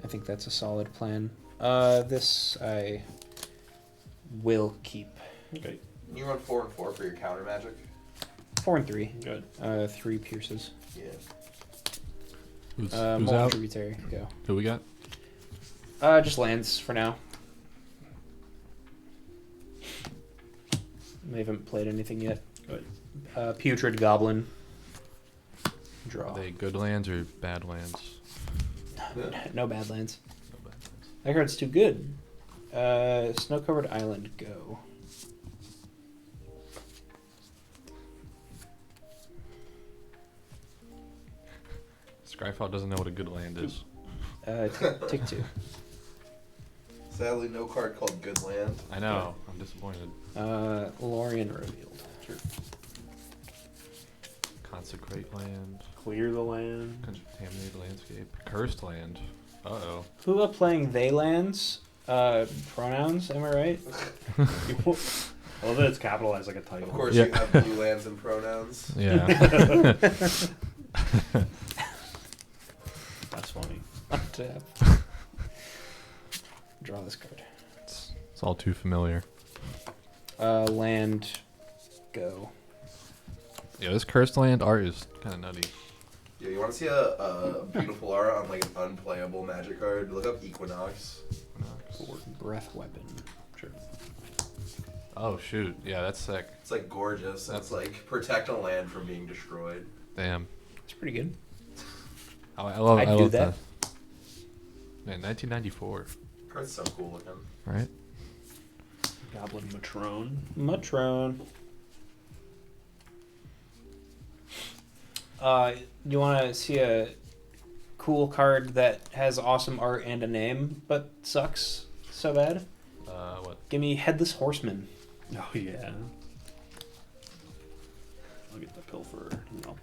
I think that's a solid plan. This I will keep. Okay. You run 4 and 4 for your counter magic. 4 and 3. Good. 3 pierces. Yeah. Who's Multiple out? tributary. Go. Who we got? Just lands for now. We haven't played anything yet. Good. Putrid Goblin. Draw. Are they good lands or bad lands? No bad lands. No bad lands. That card's too good. Snow-covered island. Go. Scryfall doesn't know what a good land is. Take 2. Sadly, no card called Good Land. I know. I'm disappointed. Lorien revealed. Consecrate land. Clear the land. Contaminated landscape. Cursed land. Uh-oh. Who are playing they lands? Pronouns, am I right? I love that it's capitalized like a title. Of course, Yeah. you have blue lands and pronouns. Yeah. That's funny. Untap. Draw this card. It's all too familiar. Land. Go. Yeah, this cursed land art is kind of nutty. Yeah, you want to see a beautiful art on like an unplayable magic card? Look up Equinox. Breath weapon. Sure. Oh shoot! Yeah, that's sick. It's like gorgeous. It's like protect a land from being destroyed. Damn. It's pretty good. I love. I'd I do love that. Man, 1994, Card's so cool looking. right? Goblin Matrone. Matrone. You want to see a cool card that has awesome art and a name, but sucks so bad? What? Give me Headless Horseman. Oh yeah. I'll get the pilfer. No.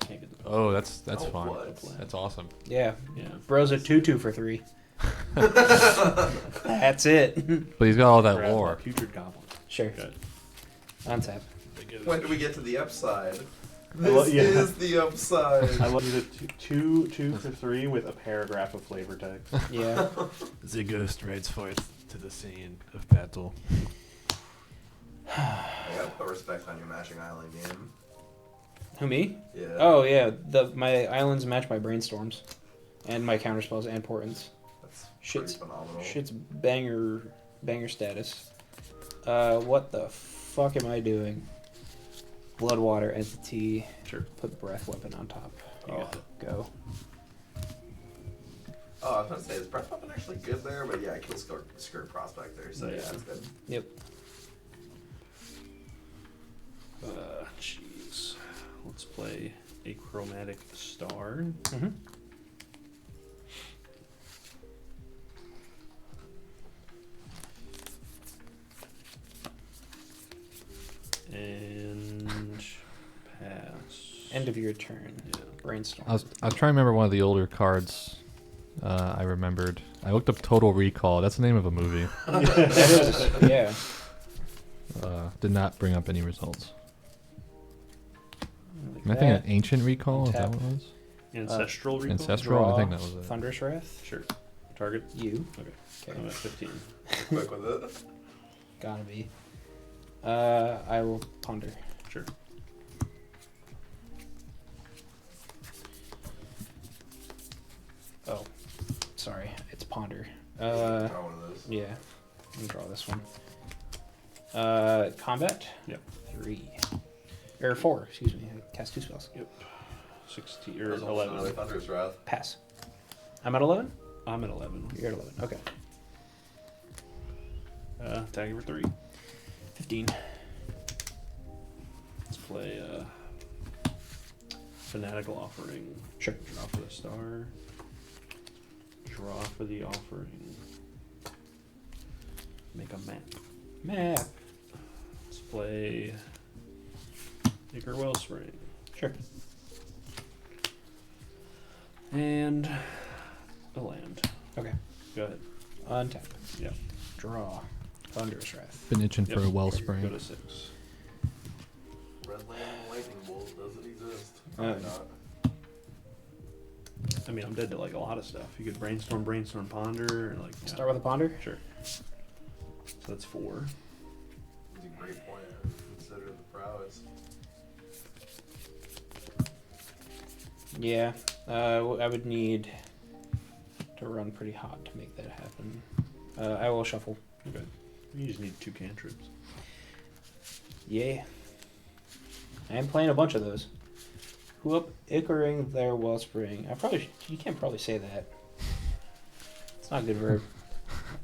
Can't get the pilfer. Oh, that's Oh, fun. what? That's awesome. Yeah. Yeah. Bro's a 2/2 for 3. That's it. But he's got all that Grab lore. a Putrid Goblin. Sure. Good. Untap. When do we get to the upside? Well, This yeah. is the upside. I love the 2 for 3 with a paragraph of flavor text. Yeah. The ghost rides forth to the scene of battle. I gotta put respect on your matching island game. Who, me? Yeah. Oh, yeah. My islands match my brainstorms. And my counterspells and portents. That's Shit's, pretty phenomenal. shit's banger status. What the fuck am I doing? Bloodwater entity. Sure. Put breath weapon on top. You got it. Go. Oh, I was gonna say, is breath weapon actually good there? But yeah, I kill skirt prospector, so yeah, Yeah. it's good. Yep. Jeez. Let's play a chromatic star. Mm-hmm. And pass. End of your turn. Yeah. Brainstorm. I was trying to remember one of the older cards. I remembered. I looked up Total Recall. That's the name of a movie. That is, yeah. Did not bring up any results. Like Am I thinking that. Ancient Recall? Is that Tap. what it was? Ancestral recall? Ancestral? I Draw. think that was it. Thunderous Wrath. Sure. Target? You. Okay. I'm Okay. at 15. Quick with it. Gotta be. I will ponder. Sure. Oh, sorry. It's ponder. Draw one of those. Yeah. Let me draw this one. Combat. Yep. 3. Or 4. Excuse me. I cast 2 spells. 16 or There's also 11. Thunderous Wrath. Pass. I'm at 11. I'm at 11. You're at 11. Okay. Attacking for 3. 15. Let's play Fanatical Offering. Sure. Draw for the star. Draw for the offering. Make a map. Map. Let's play Ichor Wellspring. Sure. And a land. Okay. Go ahead. Untap. Yep. Draw. Thunderous Wrath. Been itching Yep. for a Go wellspring. to 6. Red Lightning Lightning Bolt, does it exist? Uh, Probably not. I mean, I'm dead to like a lot of stuff. You could brainstorm, ponder, and like. Yeah. Start with a ponder. Sure. So that's 4. It's a great point. Consider the prowess. Yeah. I would need to run pretty hot to make that happen. I will shuffle. Okay. You just need 2 cantrips. Yeah. I am playing a bunch of those. Who up Ichoring their wellspring? You can't probably say that. It's not a good verb.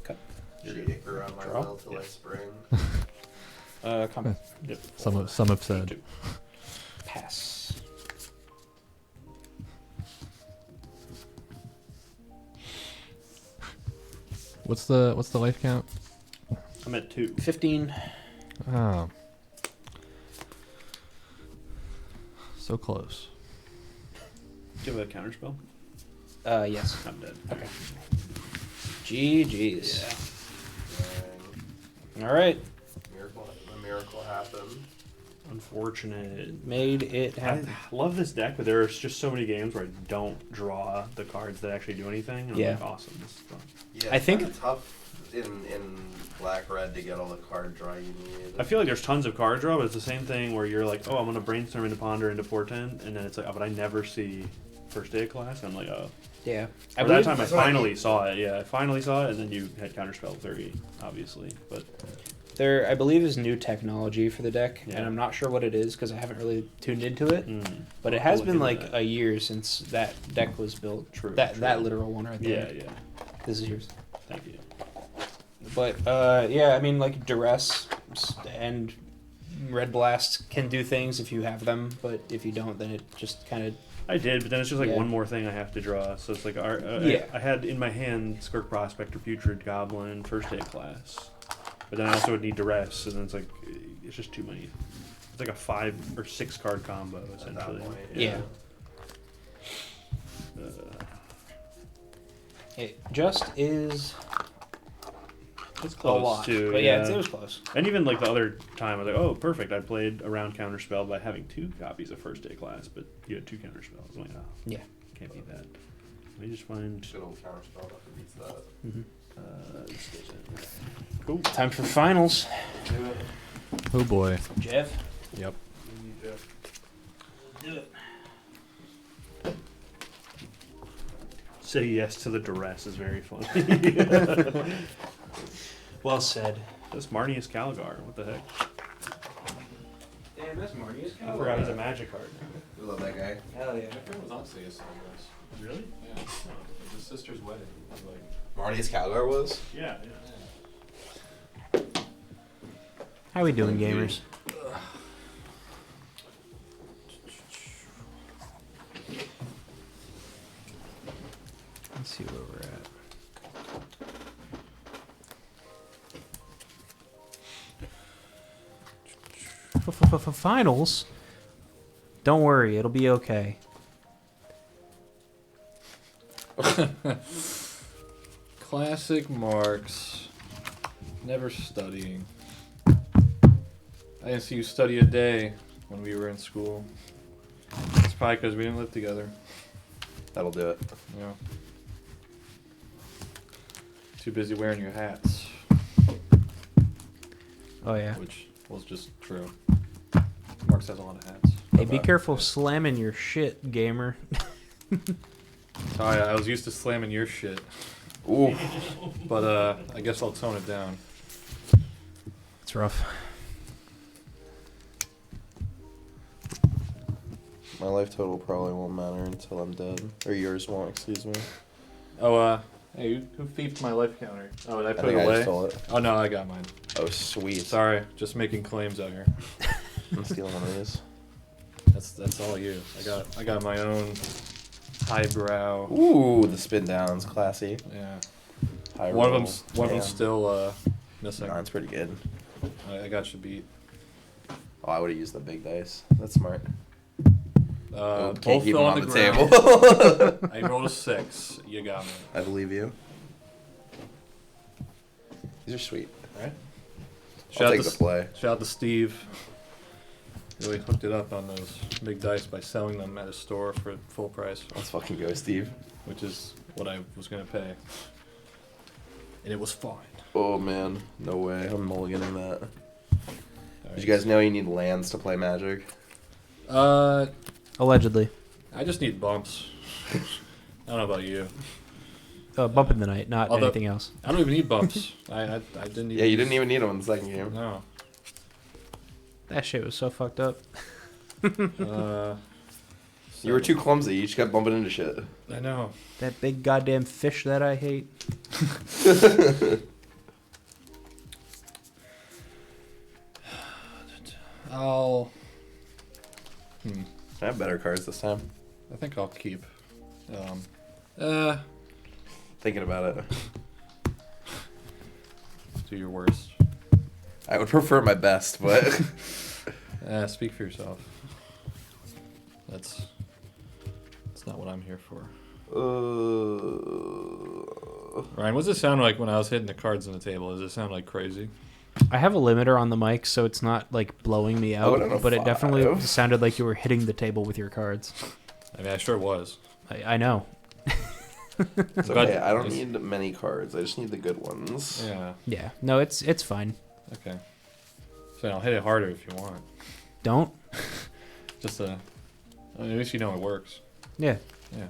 Cut. Cheat around my Draw? will till I spring. Combat. Yep. Some have said. 2. Pass. What's the life count? I'm at 2. 15. Oh. So close. Do you have a counterspell? Yes. I'm dead. Okay. GG's. Dang. All right. A miracle happened. Unfortunate. Made it I happen. love this deck, but there's just so many games where I don't draw the cards that actually do anything. And Yeah. I'm like, awesome. This is fun. Yeah, I it's think- kinda tough in black red to get all the card draw you need. I feel like there's tons of card draw, but it's the same thing where you're like, oh, I'm gonna brainstorm into ponder into portent, and then it's like, oh, but I never see first day of class. And I'm like, oh. Yeah. Or that believe- time I that's what I finally mean. saw it. Yeah, I finally saw it, and then you had counterspell 30, obviously. But There, I believe, is new technology for the deck, Yeah. and I'm not sure what it is because I haven't really tuned into it. But it I'll has look been into like that. a year since that deck was built. True, That true. that literal one right Yeah, there. yeah. This is yours. Thank you. But yeah, I mean like duress and Red Blast can do things if you have them, but if you don't, then it just kind of. I did, but then it's just like Yeah. one more thing I have to draw. So it's like Yeah. I had in my hand Skirk Prospector, Putrid Goblin, first day of class. But then I also would need duress, and then it's like it's just too many. It's like a 5 or 6 card combo essentially. point, Yeah. Uh, It just is it's a close lot. too. But yeah, it was close. And even like the other time, I was like, oh, perfect. I played a round counter spell by having 2 copies of first day class, but you had 2 counter spells. I'm like, oh, Yeah. can't beat that. Let me just find. Good old counterspell that beats that. This goes in. Cool. Time for finals. Oh boy. Jeff. Yep. Do it. Say yes to the duress is very funny. Well said. That's Marnius Calgar. What the heck? Damn, that's Marty. I forgot he's a magic card. We love that guy. Hell yeah. My friend was honestly a son of this. Really? Yeah. It was his sister's wedding. It was like, Marty's Calgar was? Yeah. How we doing, gamers? Let's see where we're at. Finals? Don't worry, it'll be okay. Classic Marks. Never studying. I didn't see you study a day when we were in school. It's probably because we didn't live together. That'll do it. Yeah. Too busy wearing your hats, Oh yeah. which was just true. Marks has a lot of hats. Hey, be careful slamming your shit, gamer. Sorry, I was used to slamming your shit, Ooh. but I guess I'll tone it down. It's rough. My life total probably won't matter until I'm dead. Or yours won't, excuse me. Oh, hey, who thiefed my life counter? Oh, did I I put think it I away? just stole it. Oh no, I got mine. Oh, sweet. Sorry, just making claims out here. I'm stealing one of these. That's all you. I got my own highbrow. Ooh, the spin down's classy. Yeah. High One of roll. them's Damn. still missing. Mine's pretty good. I got you beat. Oh, I would have used the big dice. That's smart. Oh, Both can't keep fell them on on the the ground. table. I rolled a 6. You got me. I believe you. These are sweet. Right? I'll take the play. Shout out to Steve. Really hooked it up on those big dice by selling them at a store for full price, Let's fucking go, Steve. which is what I was gonna pay. And it was fine. Oh man, no way. I'm mulliganing that. All Did you guys know you need lands to play Magic? Allegedly. I just need bumps. I don't know about you. Bump in the night, not Although- anything else. I don't even need bumps. I didn't even. Yeah, you didn't even need them in the second game. No. That shit was so fucked up. You were too clumsy. You just kept bumping into shit. I know. That big goddamn fish that I hate. I'll. I have better cards this time. I think I'll keep. Thinking about it. Do your worst. I would prefer my best, but Speak for yourself. That's not what I'm here for. Ryan, what's it sound like when I was hitting the cards on the table? Does it sound like crazy? I have a limiter on the mic, so it's not like blowing me out, Oh, but it definitely 5. sounded like you were hitting the table with your cards. I mean, I sure was. I know. it's But okay. I don't it's- need many cards. I just need the good ones. Yeah. Yeah. No, it's fine. Okay. So I'll hit it harder if you want. Don't. Just at least you know it works. Yeah. Yeah.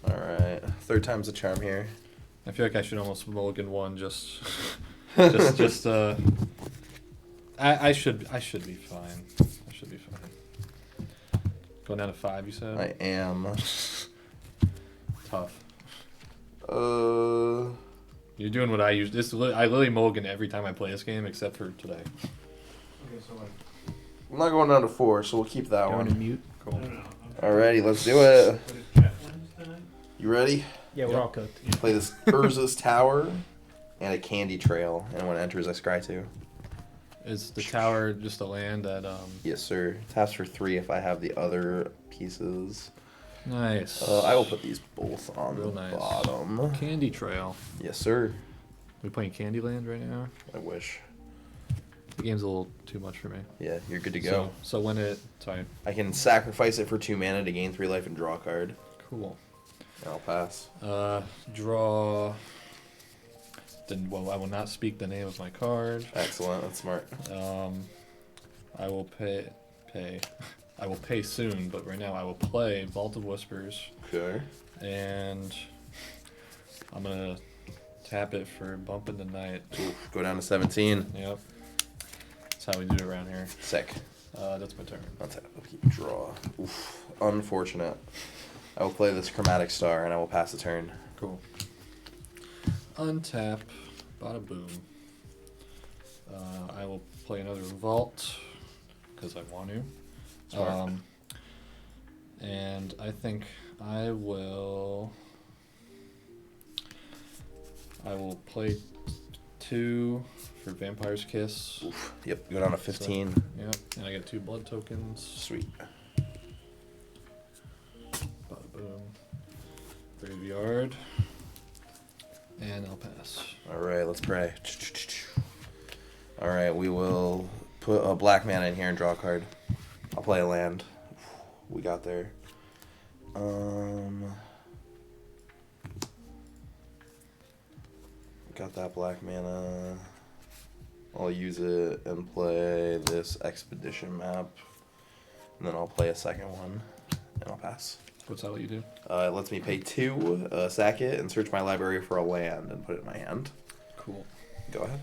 All right. Third time's a charm here. I feel like I should almost mulligan one just I should be fine. I should be fine. Going down to 5, you said? I am. Tough. You're doing what I use. I literally mulligan every time I play this game except for today. Okay, so like, I'm not going down to 4, so we'll keep that Going to one. mute. Cool. no. Alrighty, let's do it. What is chat lines tonight? You ready? Yeah, we're Yep. all cooked. Play this Urza's Tower and a Candy Trail, and when it enters, I scry 2. Is the tower just a land that Yes, sir. Taps for 3 if I have the other pieces. Nice. I will put these both on Real the nice. bottom. Candy Trail. Yes, sir. We playing Candyland right now? I wish. The game's a little too much for me. Yeah, you're good to go. So when it sorry. I can sacrifice it for 2 mana to gain 3 life and draw a card. Cool. And I'll pass. Draw. Then well, I will not speak the name of my card. Excellent. That's smart. I will pay. I will pay soon, but right now I will play Vault of Whispers, Okay. and I'm gonna tap it for Bump in the Night. Oof, go down to 17. Yep. That's how we do it around here. Sick. That's my turn. That's it. Keep draw. Oof. Unfortunate. I will play this Chromatic Star and I will pass the turn. Cool. Untap. Bada boom. I will play another Vault because I want to. Smart. And I think I will play 2 for Vampire's Kiss. Oof. Yep. Go down to 15. Yep. And I get 2 blood tokens. Sweet. Bada boom. Graveyard. And I'll pass. All right. Let's pray. All right. We will put a black mana in here and draw a card. I'll play a land. We got there. Got that black mana. I'll use it and play this expedition map. And then I'll play a second one. And I'll pass. What's that what you do? It lets me pay 2, sack it, and search my library for a land and put it in my hand. Cool. Go ahead.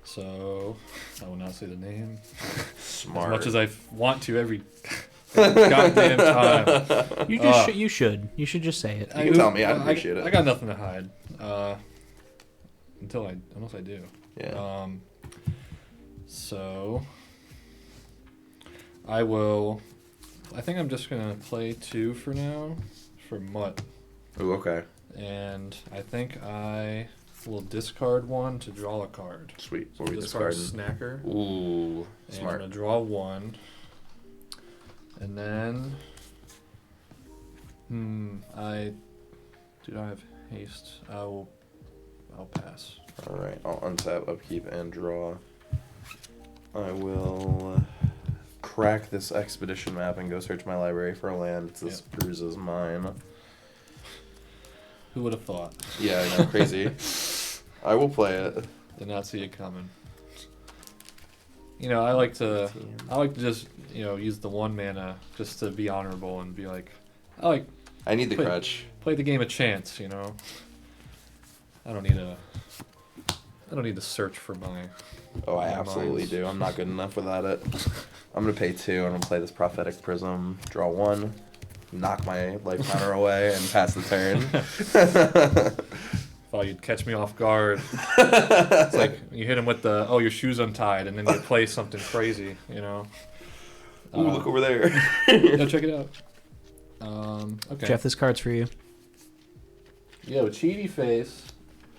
So, I will not say the name. Smart. As much as I want to every goddamn time. You should. You should just say it. You can tell me, I'd appreciate it. I got nothing to hide. Unless I do. Yeah. So, I think I'm just going to play 2 for now for Mutt. Ooh, okay. And I think I will discard 1 to draw a card. Sweet. So What are we discard discarding? Snacker. Ooh, And smart. I'm going to draw 1. And then I do not have haste. I'll pass. All right, I'll untap, upkeep, and draw. I will crack this expedition map and go search my library for a land. It's this Urza's mine. Who would have thought? Yeah, I know, crazy. I will play it. Did not see it coming. You know, I like to just use the 1 mana just to be honorable and be like, I need the Play- crutch. play the game a chance. I don't need to search for my. Oh, I my absolutely mines. do. I'm not good enough without it. I'm gonna pay 2 and I'm gonna play this Prophetic Prism, draw 1, knock my life counter away, and pass the turn. Thought you'd catch me off guard. It's like you hit him with the your shoe's untied, and then you play something crazy. Ooh, look over there. Go check it out. Okay. Jeff, this card's for you. Yo, cheaty face.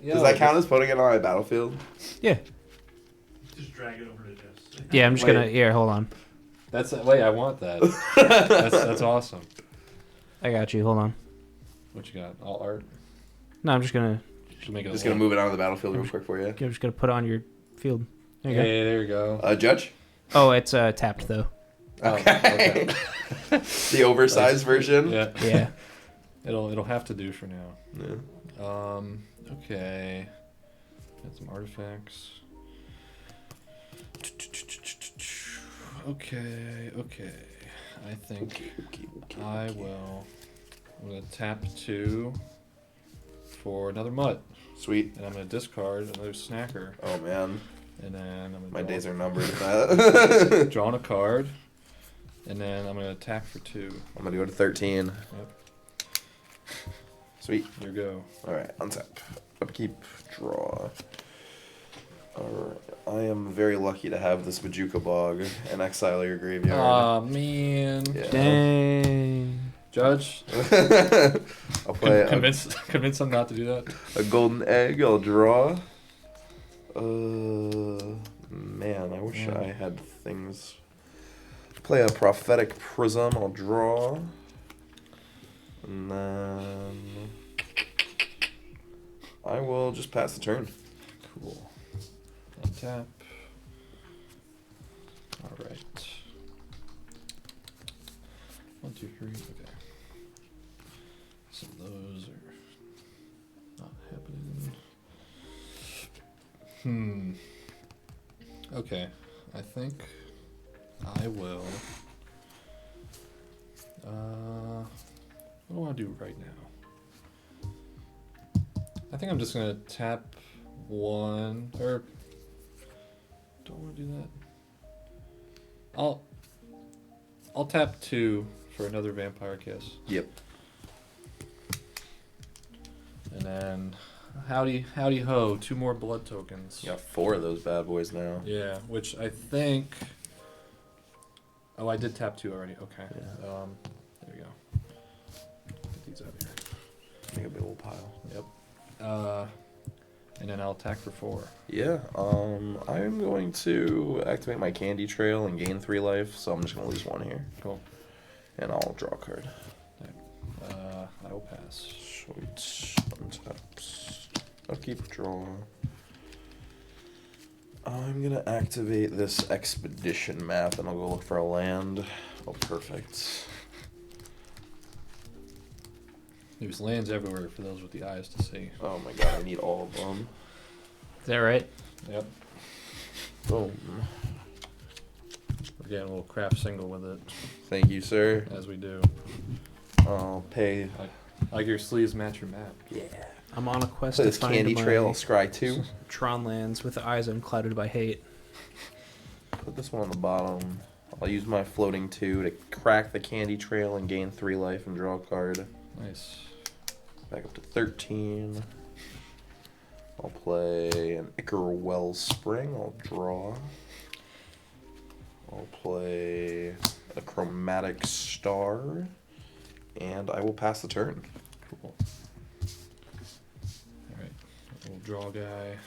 Yo, Does that count as putting it on my battlefield? Yeah. Just drag it over to Jeff's. Yeah, I'm just Wait. gonna. Yeah, hold on. Wait, I want that. That's awesome. I got you. Hold on. What you got? All art. No, I'm just gonna. Should make it. Just gonna move it onto the battlefield real quick for you. I'm just gonna put it on your field. There you Yeah, go. there you go. Judge? Oh, it's tapped though. Oh, Okay. The oversized version? Yeah. Yeah. It'll have to do for now. Yeah. Okay. Got some artifacts. Okay. I think I will. I'm gonna tap 2 for another mutt, Sweet. and I'm gonna discard another snacker, Oh man, and then I'm gonna my draw, days are numbered with that. drawing a card, and then I'm gonna attack for 2. I'm gonna go to 13. Sweet. You go. Alright, untap. Upkeep, draw. Alright. I am very lucky to have this Majuka Bog and exile your graveyard. Aw, man. Yeah. Dang. Judge, I'll play convince him not to do that. a golden egg, I'll draw. Man, I wish I had things. Play a prophetic prism, I'll draw. And then I will just pass the turn. Cool. Untap. Alright. 1, 2, 3. Okay. So those are not happening. Okay. I think I will. What do I want to do right now? I think I'm just gonna tap 1, or don't want to do that. I'll tap 2 for another vampire kiss. Yep. And then howdy ho, 2 more blood tokens. You got 4 of those bad boys now. Yeah, which I think. Oh, I did tap 2 already. Okay. Yeah. There we go. Get these out of here. Make a big old pile. Yep. And then I'll attack for 4. Yeah, I'm going to activate my Candy Trail and gain 3 life, so I'm just going to lose 1 here. Cool. And I'll draw a card. I will pass. Sweet. Untaps. Upkeep, draw. I'm going to activate this Expedition map, and I'll go look for a land. Oh, perfect. There's lands everywhere for those with the eyes to see. Oh my god, I need all of them. Is that right? Yep. Boom. We're getting a little craft single with it, Thank you, sir. as we do. I'll pay. Like your sleeves match your map. Yeah. I'm on a quest Play to this find Candy my Trail, scry 2. Tron lands with the eyes unclouded by hate. Put this one on the bottom. I'll use my floating 2 to crack the Candy Trail and gain 3 life and draw a card. Nice. Back up to 13. I'll play an Ichor Wellspring. I'll draw. I'll play a Chromatic Star. And I will pass the turn. Cool. Alright. We'll draw a guy.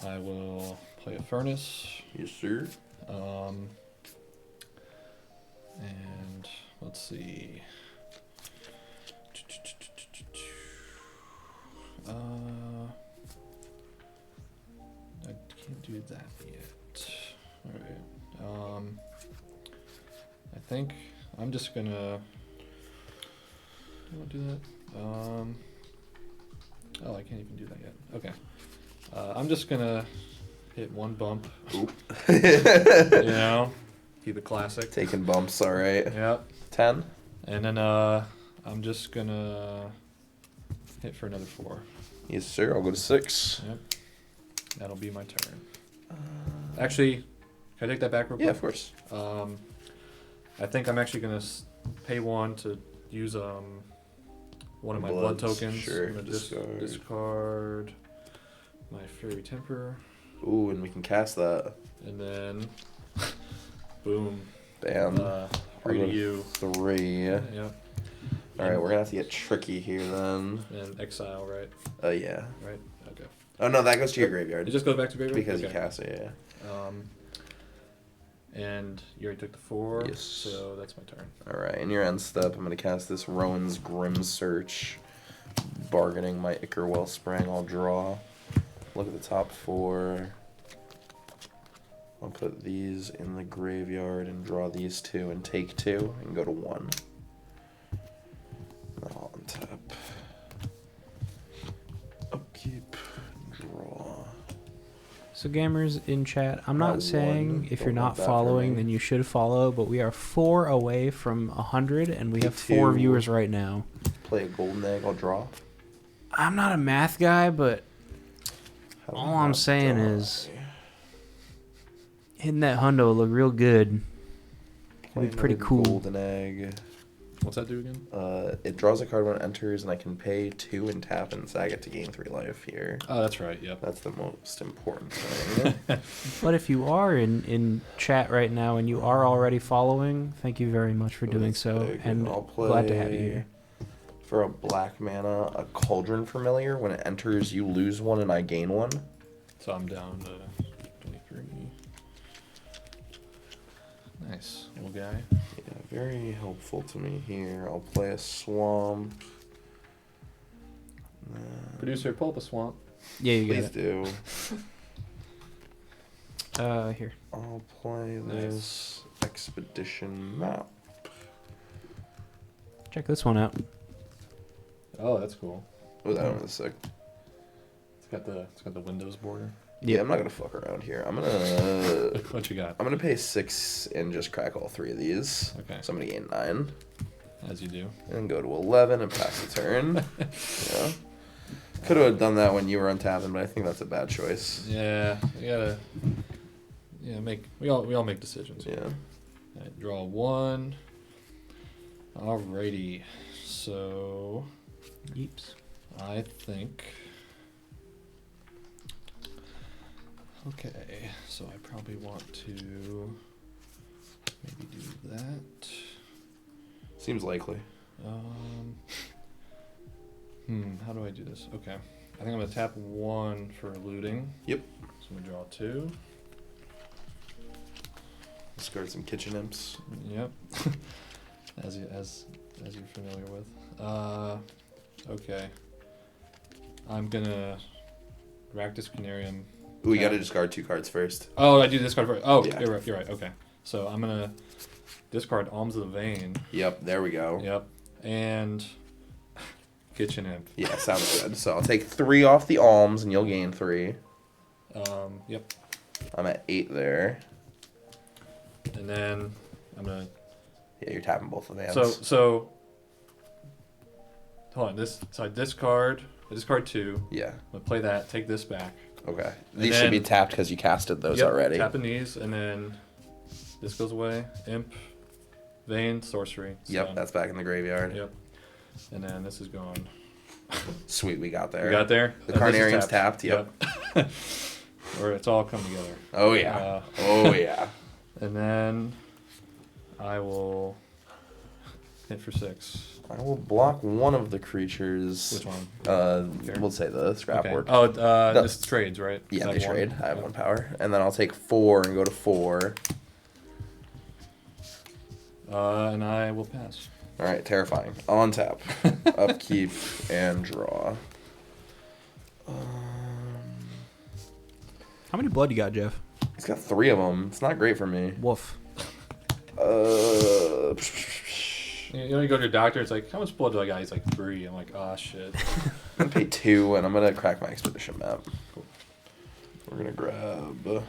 I will play a Furnace. Yes, sir. And let's see. I can't do that yet. Alright. I think I'm just gonna. Do I want to do that? Oh, I can't even do that yet. Okay. I'm just gonna hit 1 bump. Oop. You know, keep it classic. Taking bumps, alright. Yep. 10. And then I'm just gonna hit for another 4. Yes, sir. I'll go to 6. Yep. That'll be my turn. Actually, can I take that back real quick? Yeah, of course. I think I'm actually gonna pay 1 to use one of my blood Bloods, tokens. sure. I'm gonna discard my Fairy Temper, Ooh, and we can cast that. and then boom. Bam. 3 to I'll go you. 3. Yep. Alright, we're gonna have to get tricky here then. And exile, right? Yeah. Right. Okay. Oh no, that goes to your It graveyard. just goes back to graveyard Because okay. you cast it, yeah. And you already took the 4. Yes. So that's my turn. Alright, in your end step, I'm gonna cast this Rowan's Grim Search. Bargaining my Ichor Wellspring, I'll draw. Look at the top 4. I'll put these in the graveyard and draw these 2 and take 2 and go to 1. I'll untap. Upkeep. Draw. So gamers in chat, I'm not Not saying one, if don't you're not want that for following, me. then you should follow, but we are 4 away from 100, and we Me have 4 too. viewers right now. Play a golden egg, I'll draw. I'm not a math guy, but How do all we I'm not saying die? is hitting that hundo will look real good. Play be pretty another cool. Golden egg. What's that do again? It draws a card when it enters, and I can pay 2 and tap and sag it to gain 3 life here. Oh, that's right. Yep. That's the most important thing. But if you are in chat right now and you are already following, thank you very much for doing That's so, big. and I'll glad to have you play here. For a black mana, a Cauldron Familiar. When it enters, you lose 1 and I gain 1. So I'm down to 23. Nice. Little guy. Yeah, very helpful to me here. I'll play a Swamp. Producer, pull up a swamp. Yeah, you Please got do. it. Here. I'll play this Expedition map. Check this one out. Oh, that's cool. Oh, that one was sick. It's got the Windows border. Yeah, I'm not gonna fuck around here. I'm gonna What you got? I'm gonna pay 6 and just crack all 3 of these. Okay. So I'm gonna gain 9 As you do. and go to 11 and pass the turn. Yeah. Could have done that when you were untapping, but I think that's a bad choice. Yeah, you gotta. Yeah, we all make decisions. Yeah. Alright, draw 1. Alrighty. So Yeeps. I think. Okay, so I probably want to maybe do that. Seems likely. How do I do this? Okay. I think I'm gonna tap 1 for looting. Yep. So I'm gonna draw 2. Discard some Kitchen Imps. Yep. as you're familiar with. Okay. I'm gonna Ractus Canarium. Ooh, you gotta discard 2 cards first. Oh, I do discard first. Oh, Yeah. You're right. Okay. So I'm gonna discard Alms of the Vein. Yep, there we go. Yep. And Kitchen Imp. Yeah, sounds good. So I'll take 3 off the alms and you'll gain 3. Yep. I'm at 8 there. And then I'm gonna. Yeah, you're tapping both of the hands. So. Hold on. I discard 2. Yeah. I'm gonna play that. Take this back. Okay. And These should be then- tapped because you casted those Yep, already. Tapping these, and then this goes away. Imp, Vein, Sorcery. it's Yep, done. that's back in the graveyard. Yep. And then this is gone. Sweet, we got there. We got there? The And this is Carnarium's tapped, yep. Or it's all come together. Oh, yeah. Oh, yeah. And then I will hit for 6. I will block one of the creatures. Which one? Fair. We'll say the scrap Okay. board. Oh, No. this trades, right? Yeah, Is they that one? trade. I have Yeah. 1 power. And then I'll take 4 and go to 4. And I will pass. Alright, terrifying. On tap. Upkeep and draw. How many blood you got, Jeff? He's got 3 of them. It's not great for me. Woof. You know, you go to your doctor, it's like, how much blood do I got? He's like, 3. I'm like, oh, shit. I'm gonna pay 2 and I'm gonna crack my expedition map. Cool. We're gonna grab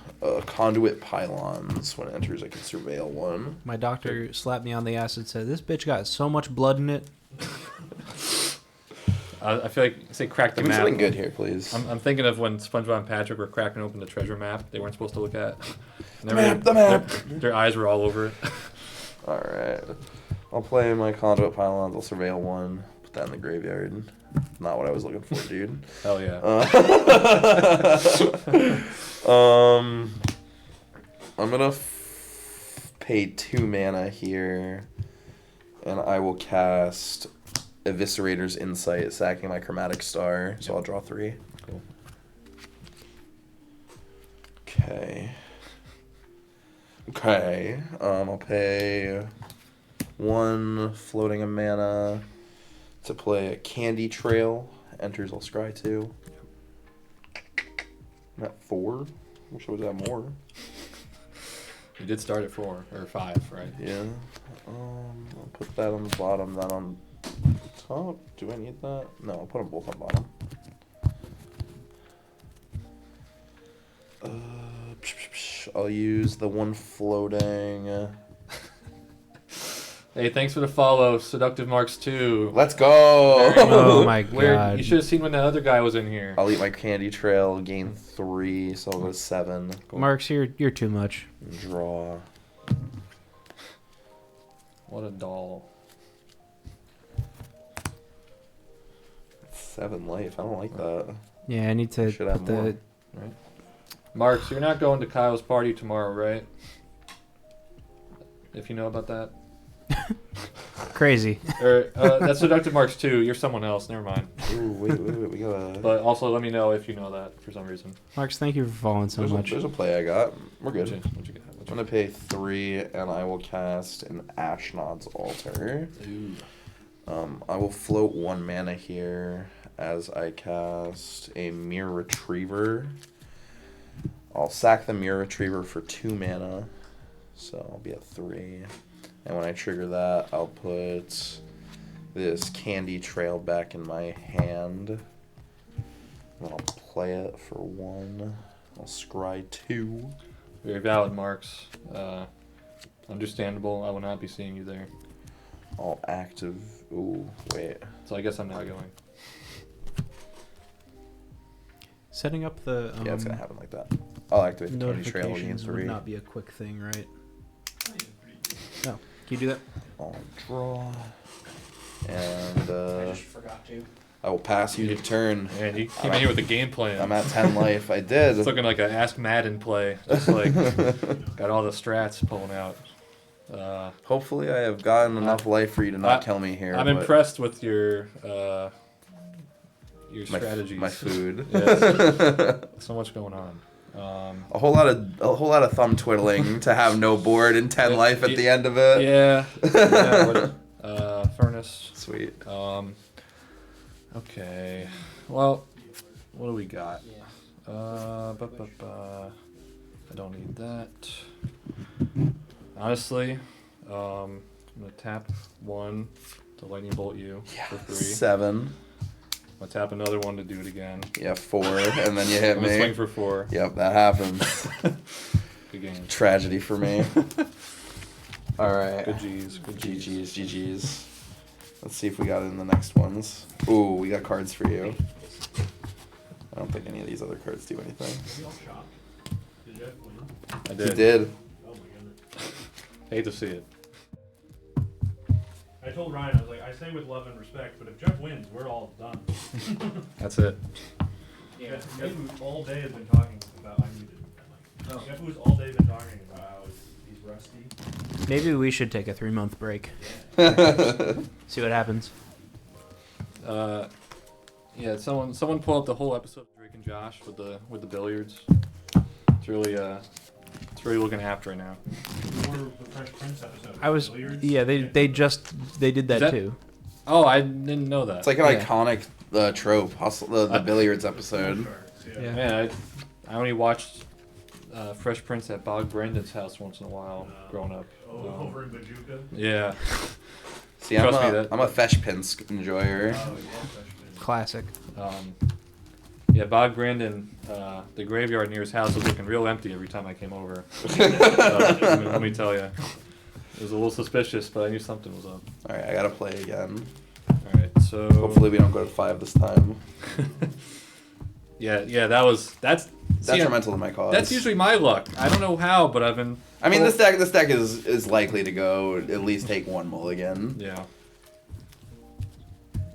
conduit pylons. When it enters, I can surveil 1. My doctor slapped me on the ass and said, "This bitch got so much blood in it." I feel like, say, crack the Give me map. something good here, please. I'm thinking of when SpongeBob and Patrick were cracking open the treasure map they weren't supposed to look at. And The map! Their eyes were all over it. Alright. I'll play my conduit pylons. I'll surveil 1. Put that in the graveyard. Not what I was looking for, dude. Hell yeah. I'm gonna pay 2 mana here, and I will cast Eviscerator's Insight, sacking my Chromatic Star. So I'll draw 3. Cool. Okay. I'll pay 1 floating a mana to play a Candy Trail. Enters, I'll scry 2. I'm at 4. Wish I was at more. You did start at 4 or 5, right? Yeah. I'll put that on the bottom, that on top. Do I need that? No, I'll put them both on bottom. I'll use the 1 floating. Hey, thanks for the follow, Seductive Marks 2. Let's go! Oh my Where god. you should have seen when the other guy was in here. I'll eat my Candy Trail, gain 3, so I'll go to 7. Marks, you're too much. Draw. What a doll. 7 life. I don't like that. Yeah, I need to Should put have more. the. Right. Mark, so you're not going to Kyle's party tomorrow, right? If you know about that. Crazy. Or that's Seductive Marks too. You're someone else. Never mind. Ooh, wait. We gotta. But also let me know if you know that for some reason. Marks, thank you for following so much. There's a play I got. We're good. What'd you get? I'm gonna pay 3, and I will cast an Ashnod's Altar. Ooh. I will float 1 mana here as I cast a Mirror Retriever. I'll sack the Mirror Retriever for 2 mana, so I'll be at 3. And when I trigger that, I'll put this Candy Trail back in my hand. And then I'll play it for 1. I'll scry 2. Very valid, Marks. Understandable. I will not be seeing you there. I'll active. Ooh, wait. So I guess I'm not going. Setting up the Yeah, it's gonna happen like that. I'll activate the Candy Trail again notifications would 3. not be a quick thing, right? No. Can you do that? I'll draw. And I just forgot to. I will pass you to turn. Man, you came in here with a game plan. I'm at 10 life. I did. It's looking like an Ask Madden play. Just like got all the strats pulling out. Hopefully, I have gotten enough life for you to not kill me here. I'm but impressed with your strategies. My food. Yes. So much going on. A whole lot of thumb twiddling to have no board and 10 life at the end of it. Yeah. Furnace. Sweet. Okay. Well, what do we got? I don't need that. Honestly, I'm gonna tap 1 to lightning bolt you for 3. 7. I'm gonna tap another 1 to do it again. Yeah, 4, and then you hit I'm gonna me. swing for 4. Yep, that happens. Good game. Tragedy for me. All right. Good G's. Good G's. GG's. Let's see if we got it in the next ones. Ooh, we got cards for you. I don't think any of these other cards do anything. Did Jeff win? I He did. did. Oh my goodness. Hate to see it. I told Ryan, I was like, I say with love and respect, but if Jeff wins, we're all done. That's it. Yeah. Jeff who all day has been talking about, I muted. Oh. Jeff who's all day been talking about how he's rusty. Maybe we should take a 3-month break. See what happens. Yeah, someone pull up the whole episode of Drake and Josh with the billiards. It's really looking apt right now. Or the Fresh Prince episode. I was. Billiards. Yeah, they did that too. Oh, I didn't know that. It's like an Yeah. iconic trope, hustle, the billiards episode. Yeah. Yeah. Man, I only watched Fresh Prince at Bob Brendan's house once in a while growing up. Over in Bajuka. Yeah. See, I'm Trust me, that- a Feshpinsk enjoyer. Oh, yeah, Fresh Prince. Classic. Yeah, Bob Brandon, the graveyard near his house was looking real empty every time I came over. Let me tell you. It was a little suspicious, but I knew something was up. All right, I gotta play again. All right, so Hopefully, we don't go to 5 this time. yeah, that's Detrimental to my cause. That's usually my luck. I don't know how, but I've been. I mean, this deck is likely to go at least take 1 mulligan. Yeah.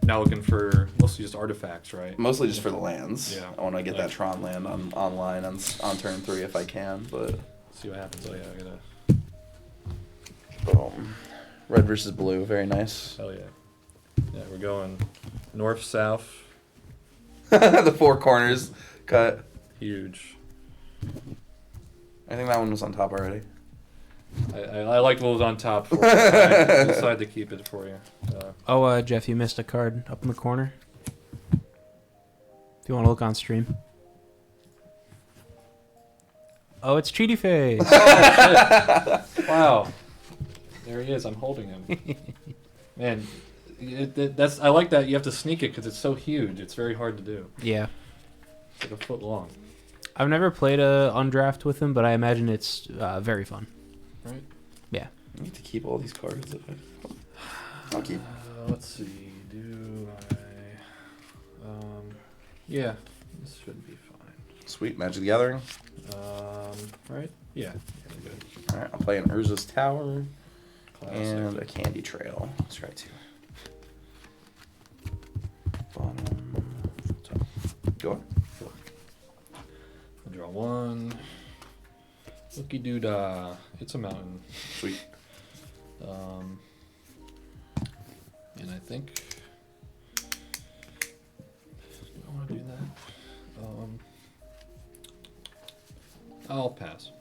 Now looking for mostly just artifacts, right? Mostly just for the lands. Yeah. I want to get that Like- Tron land online on turn 3 if I can, but See what happens. Oh yeah, I gotta. boom. Red versus blue, very nice. Hell yeah. Yeah, we're going north, south, The 4 corners cut. huge. I think that one was on top already. I liked what was on top. For I decided to keep it for you. Oh, Jeff, you missed a card up in the corner. If you want to look on stream. Oh, it's Cheaty Face. Wow. There he is. I'm holding him. Man, that's I like that you have to sneak it because it's so huge. It's very hard to do. Yeah. It's like a foot long. I've never played a undraft with him, but I imagine it's very fun. Right? Yeah. I need to keep all these cards. I'll keep. Let's see. Do I? Yeah, this should be fine. Sweet, Magic the Gathering. Right? Yeah. Good. Alright, I'll play an Urza's Tower Classic. and a Candy Trail. Let's try 2. Bottom. 1. Looky doo dah. It's a mountain. Sweet. And I think. Do I want to do that? I'll pass.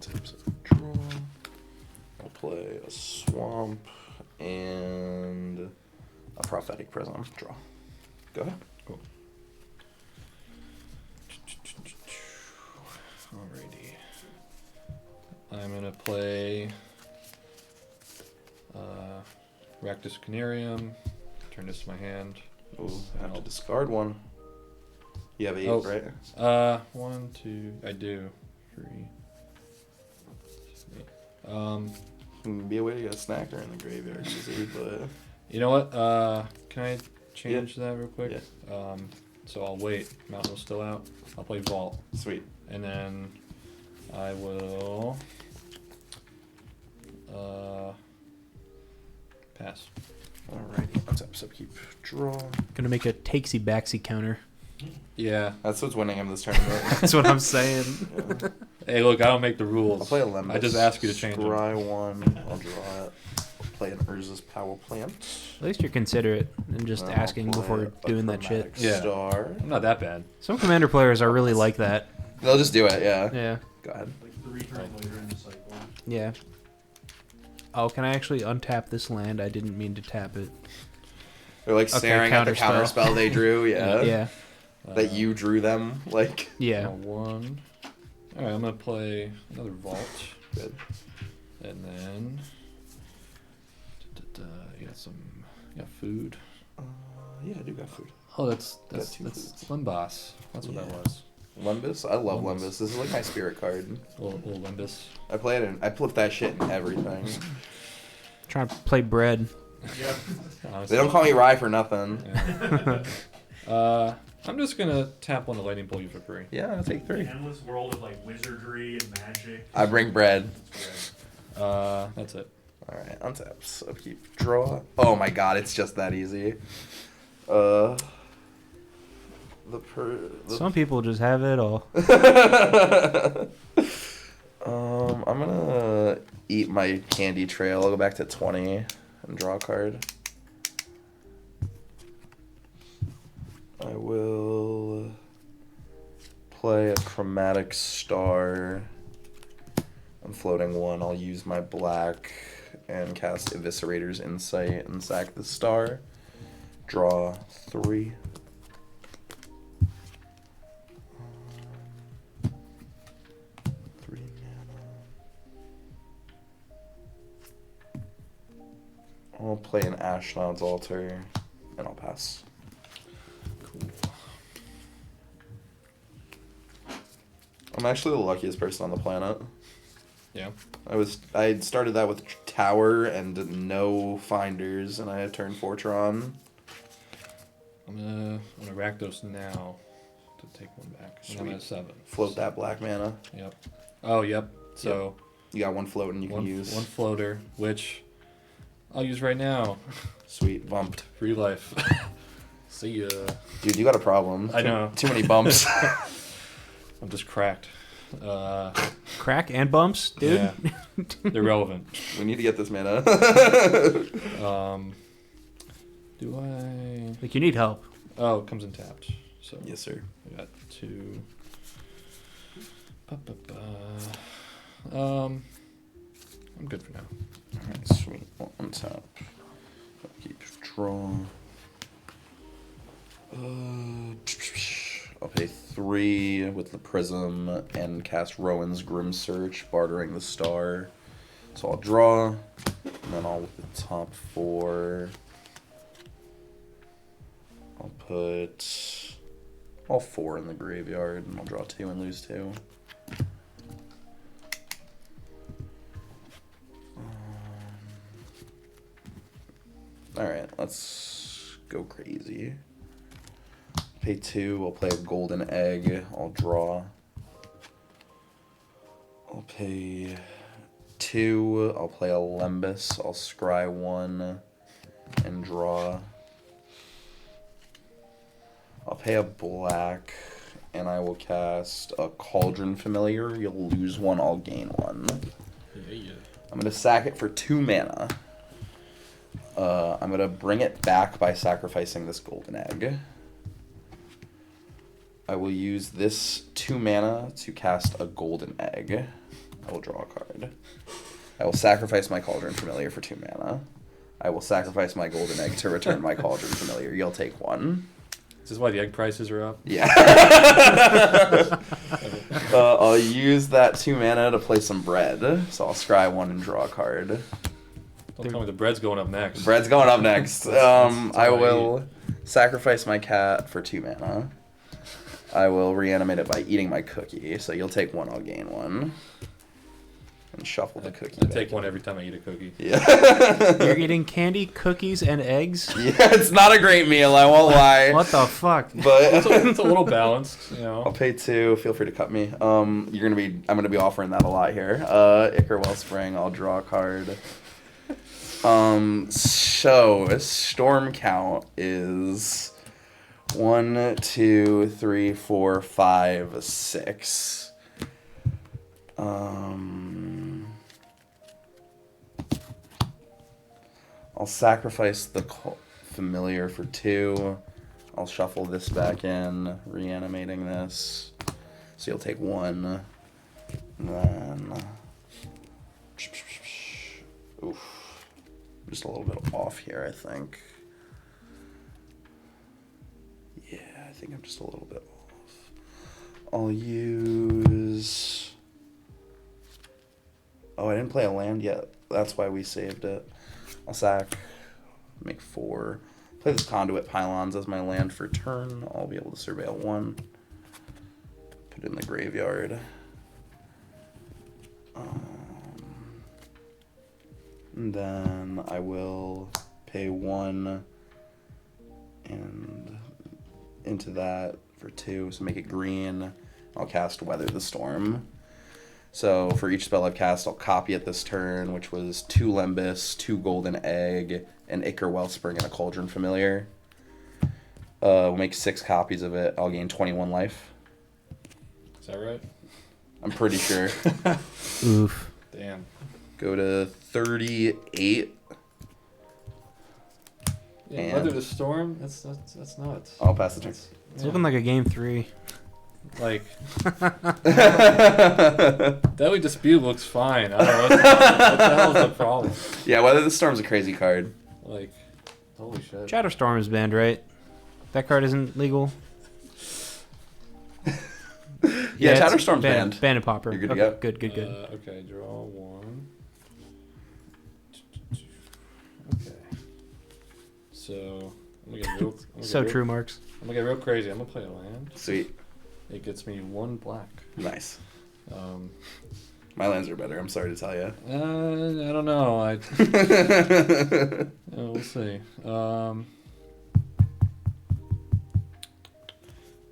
Types of draw. I'll play a swamp and a prophetic prism. Draw. Go ahead. Cool. Alrighty. I'm gonna play Ractus Canarium. Turn this to my hand. Ooh, I have to discard one. You have 8, Oh. right? 1, 2. I do. 3. 8. Be a way to get a snacker in the graveyard, easy, but You know what? Can I change that real quick? Yeah. So I'll wait. Mountain will still out. I'll play Vault, sweet. and then I will pass. Alrighty, let's upkeep. Draw. Gonna make a takesy backsy counter. Yeah. That's what's winning him this tournament. That's what I'm saying. Yeah. Hey, look, I don't make the rules. I'll play a Lembas. I just ask you to change them. Scry 1. I'll draw it. Play an Urza's Power Plant. At least you're considerate and just I'll asking play before a doing that shit. Chromatic Yeah. Star. I'm not that bad. Some commander players are really like that. They'll just do it, yeah. Yeah. Go ahead. Like 3 turns later in the cycle. Yeah. Oh, can I actually untap this land? I didn't mean to tap it. They're like Okay, staring at the counter counterspell. spell they drew, yeah. Yeah. That you drew them, like. Yeah. 1. All right, I'm gonna play another Vault, Good. and then you got some, you got food. Yeah, I do got food. Oh, that's Got 2 that's foods. Limbas. That's what that Yeah. was. Lembas? I love Lembas. Lembas. This is like my spirit card. Little Limbus. I play it and I put that shit in everything. Trying to play bread. Yeah. They don't call me Rye for nothing. Yeah. I'm just gonna tap on the lightning bolt you for free. Yeah, I'll take 3. Endless world of like wizardry and magic. I bring bread. That's it. Alright, untaps. Upkeep. Draw. Oh my god, it's just that easy. The Some people just have it all. I'm gonna eat my candy trail. I'll go back to 20 and draw a card. I will play a Chromatic Star. I'm floating 1. I'll use my black and cast Eviscerator's Insight and sack the star. Draw 3. 3 mana. I'll play an Ashnod's Altar and I'll pass. I'm actually the luckiest person on the planet. Yeah. I started that with Tower and no Finders, and I had turned Fortron. I'm gonna Rakdos now to take 1 back. And I'm Sweet. at 7. Float that black mana. Yep. Oh, yep. So You got 1 float and you one, can use. one floater, which I'll use right now. Sweet, bumped. Free life. See ya. Dude, you got a problem. I know. Too many bumps. I'm just cracked. Crack and bumps, dude. Yeah. They're relevant. We need to get this mana. Do I? Like you need help. Oh, it comes in tapped. So Yes, sir. I got 2. I'm good for now. Alright, sweet. On top. Keep draw. I'll pay 3 with the Prism and cast Rowan's Grim Search, bartering the star. So I'll draw, and then I'll with the top 4. I'll put all 4 in the graveyard, and I'll draw 2 and lose 2. Alright, let's go crazy. Pay 2, I'll play a golden egg, I'll draw. I'll pay 2, I'll play a Lembas, I'll scry 1 and draw. I'll pay a black and I will cast a Cauldron Familiar. You'll lose one, I'll gain one. Yeah. I'm going to sack it for 2 mana. I'm going to bring it back by sacrificing this golden egg. I will use this 2 mana to cast a golden egg. I will draw a card. I will sacrifice my Cauldron Familiar for 2 mana. I will sacrifice my golden egg to return my Cauldron Familiar. You'll take 1. Is this why the egg prices are up? Yeah. I'll use that 2 mana to play some bread. So I'll scry 1 and draw a card. Don't tell me the bread's going up next. Bread's going up next. That's I what I will sacrifice my cat for 2 mana. I will reanimate it by eating my cookie. So you'll take 1, I'll gain 1. And shuffle the cookie. I back take in. 1 every time I eat a cookie. Yeah. You're eating candy, cookies, and eggs? Yeah, it's not a great meal, I won't lie. What the fuck? But It's a little balanced, you know. I'll pay 2. Feel free to cut me. I'm gonna be offering that a lot here. Ichor Wellspring, I'll draw a card. So storm count is 1, 2, 3, 4, 5, 6. I'll sacrifice the familiar for 2. I'll shuffle this back in, reanimating this. So you'll take 1. And then... Oof. Just a little bit off here, I think. Yeah, I think I'm just a little bit off. I'll use... Oh, I didn't play a land yet. That's why we saved it. I'll sack, make 4. Play this Conduit Pylons as my land for turn. I'll be able to surveil 1. Put it in the graveyard. And then I will pay 1 and into that for 2, so make it green. I'll cast Weather the Storm. So for each spell I've cast, I'll copy it this turn, which was 2 Lembus, 2 Golden Egg, an Ichor Wellspring, and a Cauldron Familiar. We'll make 6 copies of it. I'll gain 21 life. Is that right? I'm pretty sure. Oof. Damn. Go to 38. Yeah, And- Weather the Storm? That's nuts. I'll pass the turn. It's looking like a game 3. Like, Deadly Dispute looks fine. I don't know. What the hell is the problem? Yeah, Weather the Storm's a crazy card. Like, holy shit. Shatterstorm is banned, right? That card isn't legal. Yeah, it's Shatterstorm's banned. Banned in Pauper. You're good to Okay, go. Good. Okay, draw 1. Okay. So, I'm gonna get real. So true, Marks. I'm gonna get real crazy. I'm gonna play a land. Sweet. It gets me 1 black. Nice. Um, My lands are better, I'm sorry to tell you. I don't know. We'll see.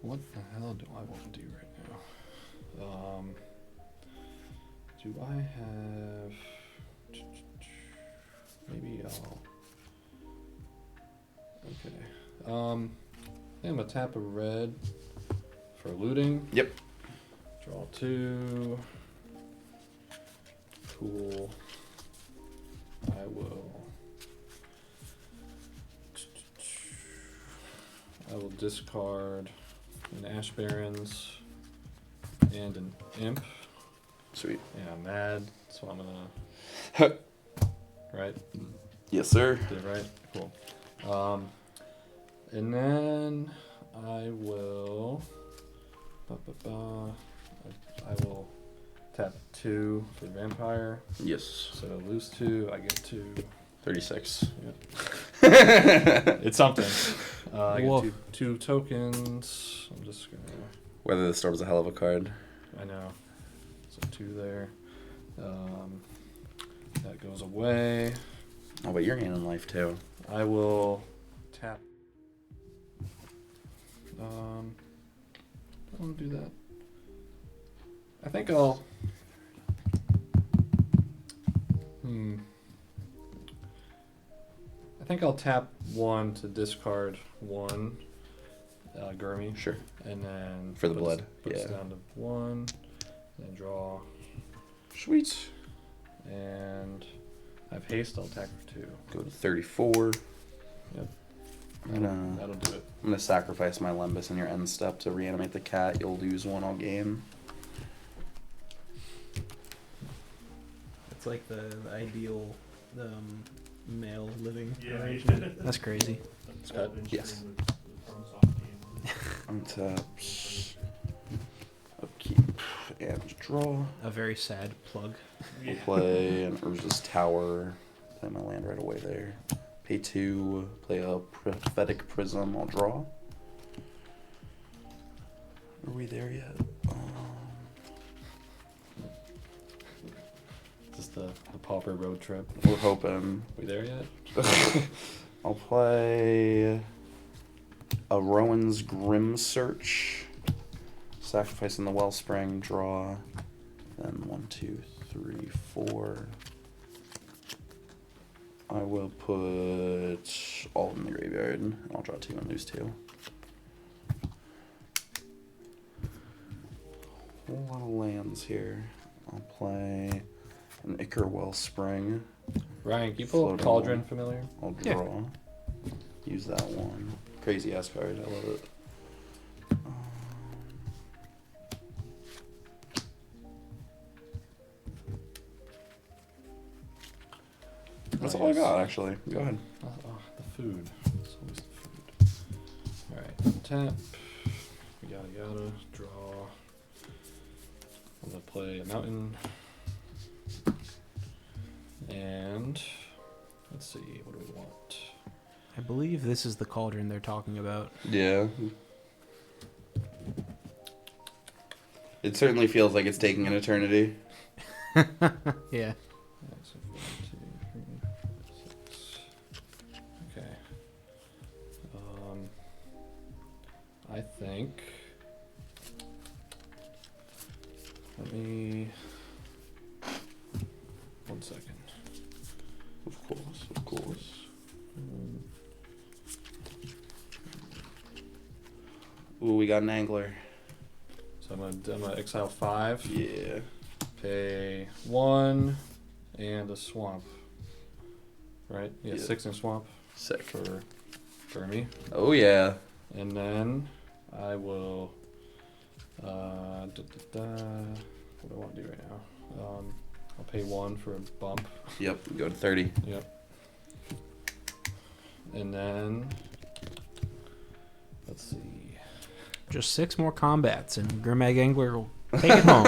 What the hell do I want to do right now? Do I have? Maybe I'll. Okay. I think I'm gonna tap a red for looting. Yep. Draw 2. Cool. I will discard an Ash Barrens and an Imp. Sweet. Yeah, I'm mad, so I'm gonna. Right? Yes, sir. Did it right? Cool. And then I will. I will tap 2 for Vampire. Yes. So lose 2, I get 2. 36. It's something. I Woof. get two tokens. I'm just gonna. Weather the Storm's a hell of a card. I know. So 2 there. That goes away. Oh, but you're gaining life too. I will tap. I want to do that. I think I'll. I think I'll tap 1 to discard 1, Gurmy. Sure. And then For the puts- blood, puts yeah. down to 1. Then draw. Sweet. And I have haste. I'll attack for 2. Go to 34. Yep. That'll do it. I'm gonna sacrifice my Lembus in your end step to reanimate the cat. You'll lose 1 all game. It's like the ideal male living Yeah. arrangement. That's crazy. Scott? Yes. With the FromSoft game. Untap. Upkeep. And draw. A very sad plug. I'll play an Urza's Tower. Play my land right away there. Pay 2. Play a Prophetic Prism. I'll draw. Are we there yet? Just the Pauper road trip. We're hoping. We there yet? I'll play a Rowan's Grim Search. Sacrificing the Wellspring. Draw. Then 1, 2, 3, 4. I will put all in the graveyard. I'll draw 2 and lose 2. Whole lot of lands here. I'll play an Ichor Wellspring. Ryan, can you pull Float a Cauldron on. familiar? I'll Yeah. draw. Use that one. Crazy ass card. I love it. That's all I got, actually. Go ahead. The food. It's always the food. Alright, tap. Yada yada. Draw. I'm gonna play a mountain. And let's see, what do we want? I believe this is the cauldron they're talking about. Yeah. It certainly feels like it's taking an eternity. Yeah. So 4, 2, 3, 6. Okay. I think. Let me. 1 second. Of course, of course. Ooh, we got an angler. So I'm gonna exile 5. Yeah. Pay 1 and a swamp. Right? Yeah, Yeah. 6 and a swamp Sick. for me. Oh, yeah. And then I will. What do I want to do right now? I'll pay 1 for a bump. Yep, go to 30. Yep. And then let's see. Just 6 more combats, and Grimag Angler will take it home.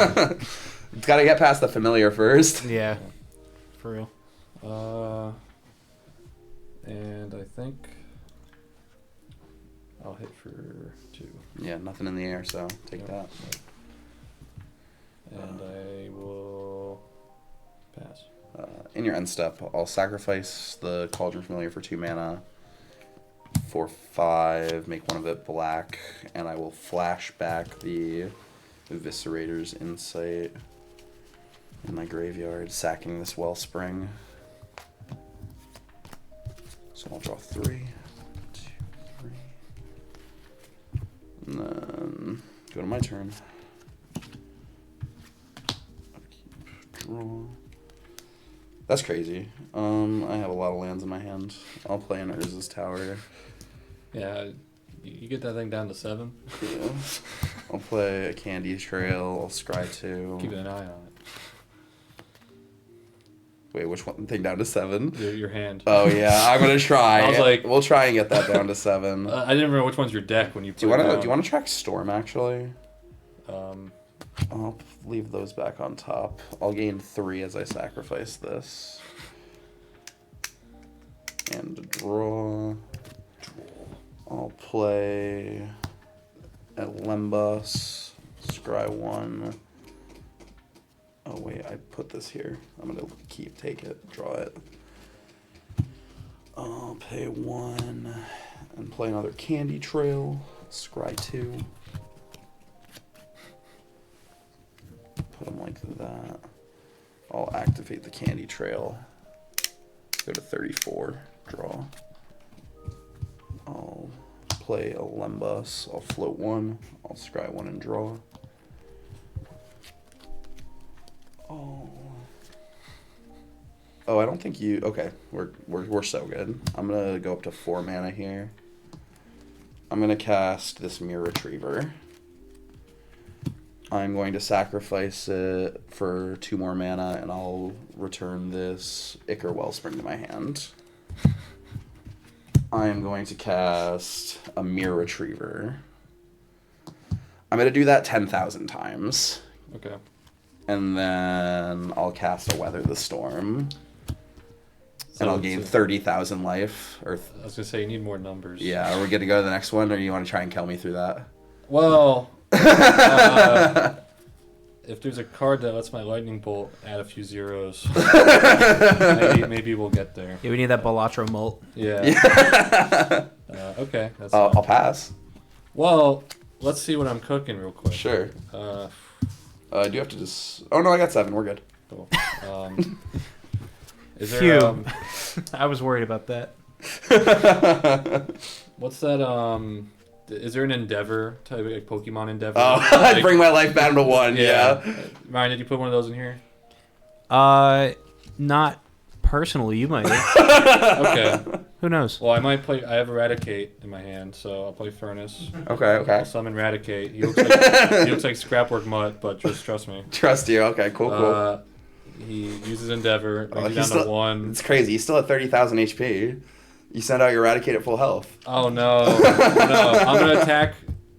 It's got to get past the familiar first. Yeah, for real. And I think I'll hit for 2. Yeah, nothing in the air, so take Yep. that. And I will pass. In your end step, I'll sacrifice the Cauldron Familiar for 2 mana. For 5, make one of it black, and I will flash back the Eviscerator's Insight in my graveyard, sacking this Wellspring. So I'll draw 3, 2, 3. And then go to my turn. Draw. That's crazy. I have a lot of lands in my hand. I'll play an Urza's Tower. Yeah, you get that thing down to 7. Yeah. I'll play a Candy Trail. I'll scry 2. Keep an eye on it. Wait, which one thing down to 7? Your hand. Oh yeah, I'm gonna try. I was like- we'll try and get that down to 7. I didn't remember which one's your deck when you put Do you wanna it down. do you wanna track Storm actually? Um, I'll leave those back on top. I'll gain 3 as I sacrifice this. And draw. I'll play at Lembus. Scry 1. Oh wait, I put this here. I'm gonna take it, draw it. I'll pay 1 and play another Candy Trail. Scry 2. Put them like that. I'll activate the Candy Trail. Go to 34. Draw. I'll play a Lembas. I'll float 1. I'll scry 1 and draw. Oh, I don't think you. Okay, we're so good. I'm gonna go up to 4 mana here. I'm gonna cast this Mirror Retriever. I'm going to sacrifice it for 2 more mana, and I'll return this Ichor Wellspring to my hand. I am going to cast a Mirror Retriever. I'm going to do that 10,000 times. Okay. And then I'll cast a Weather the Storm. So And I'll gain 30,000 life. Or I was gonna say you need more numbers. yeah, are we good to go to the next one, or you want to try and kill me through that? Well, if there's a card that lets my lightning bolt add a few zeros, maybe we'll get there. Yeah, we need that Balatro Molt. Yeah. Okay. That's I'll fine. pass. Well, let's see what I'm cooking real quick. Sure. Uh, I do have to just. Oh no, I got 7. We're good. cool. Is there Phew. I was worried about that. what's that? Is there an Endeavor type, like Pokemon Endeavor? Oh, Like- bring my life down to 1. Yeah. Ryan, did you put one of those in here? Not personally. You might. Have. Okay. Who knows? Well, I might play. I have Eradicate in my hand, so I'll play Furnace. Okay. I'll Okay. summon Eradicate. He looks like Scrapwork Mutt, but just trust me. Trust you. Okay. Cool. Cool. He uses Endeavor, brings it he's down to still- 1. It's crazy. He's still at 30,000 HP. You send out your Eradicate at full health. Oh no, no! I'm gonna attack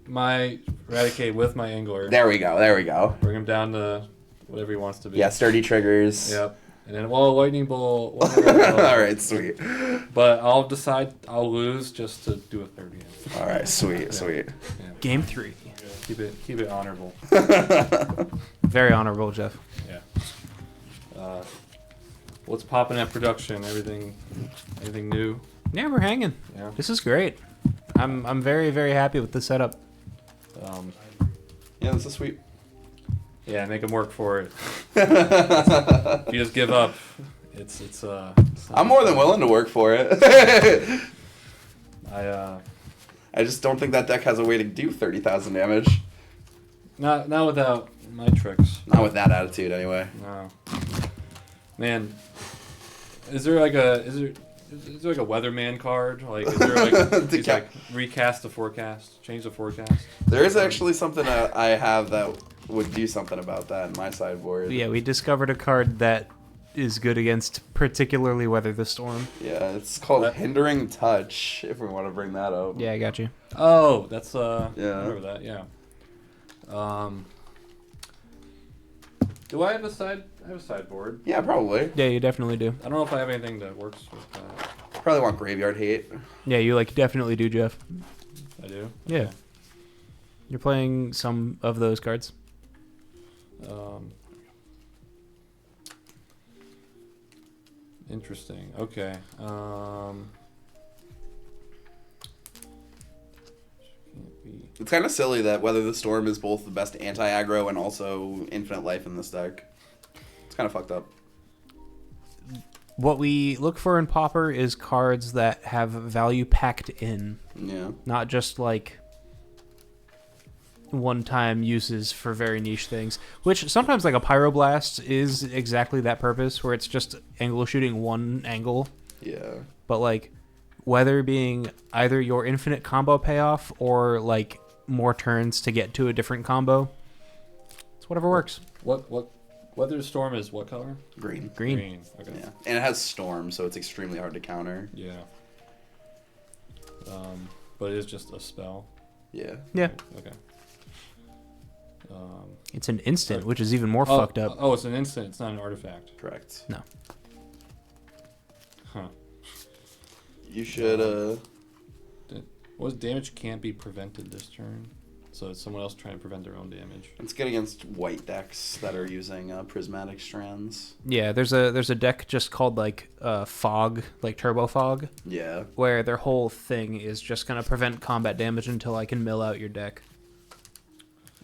my Eradicate with my Angler. There we go. There we go. Bring him down to whatever he wants to be. Yeah, sturdy triggers. Yep. And then, Lightning Bolt. All right, sweet. But I'll decide I'll lose just to do a 30. All right, sweet, sweet. Yeah. Game 3. Keep it honorable. Very honorable, Jeff. Yeah. What's popping at production? Anything new? Yeah, we're hanging. Yeah. This is great. I'm very, very happy with the setup. Yeah, this is sweet. Yeah, make him work for it. If you just give up, it's I'm more than willing to work for it. I just don't think that deck has a way to do 30,000 damage. not without my tricks. Not with that attitude, anyway. No. Man, is there like a weatherman card? Like, is there like he's like recast the forecast, change the forecast? There is actually something I have that would do something about that in my sideboard. Yeah, we discovered a card that is good against particularly Weather the Storm. Yeah, it's called That- Hindering Touch, if we want to bring that up. Yeah, I got you. Oh, that's Yeah. I remember that. Yeah. Do I have a sideboard? Yeah, probably. Yeah, you definitely do. I don't know if I have anything that works with that. Probably want Graveyard Hate. Yeah, you definitely do, Jeff. I do. Yeah. Okay. You're playing some of those cards. Interesting. Okay. Can't be. It's kind of silly that Weather the Storm is both the best anti-aggro and also infinite life in this deck. It's kind of fucked up. What we look for in Pauper is cards that have value packed in, Yeah. not just like one-time uses for very niche things. Which sometimes, like a Pyroblast, is exactly that purpose, where it's just angle shooting one angle. Yeah. But like, Weather being either your infinite combo payoff or like more turns to get to a different combo. It's whatever works. What Weather Storm is what color? Green. Green. Okay. Yeah. And it has Storm, so it's extremely hard to counter. Yeah. But it is just a spell. Yeah. Yeah. Okay. It's an instant, which is even more fucked up. Oh, it's an instant. It's not an artifact. Correct. No. Huh. You should, What damage can't be prevented this turn? So it's someone else trying to prevent their own damage. It's good against white decks that are using prismatic strands. Yeah, there's a deck just called like Fog, like Turbo Fog, Yeah. where their whole thing is just gonna prevent combat damage until I can mill out your deck.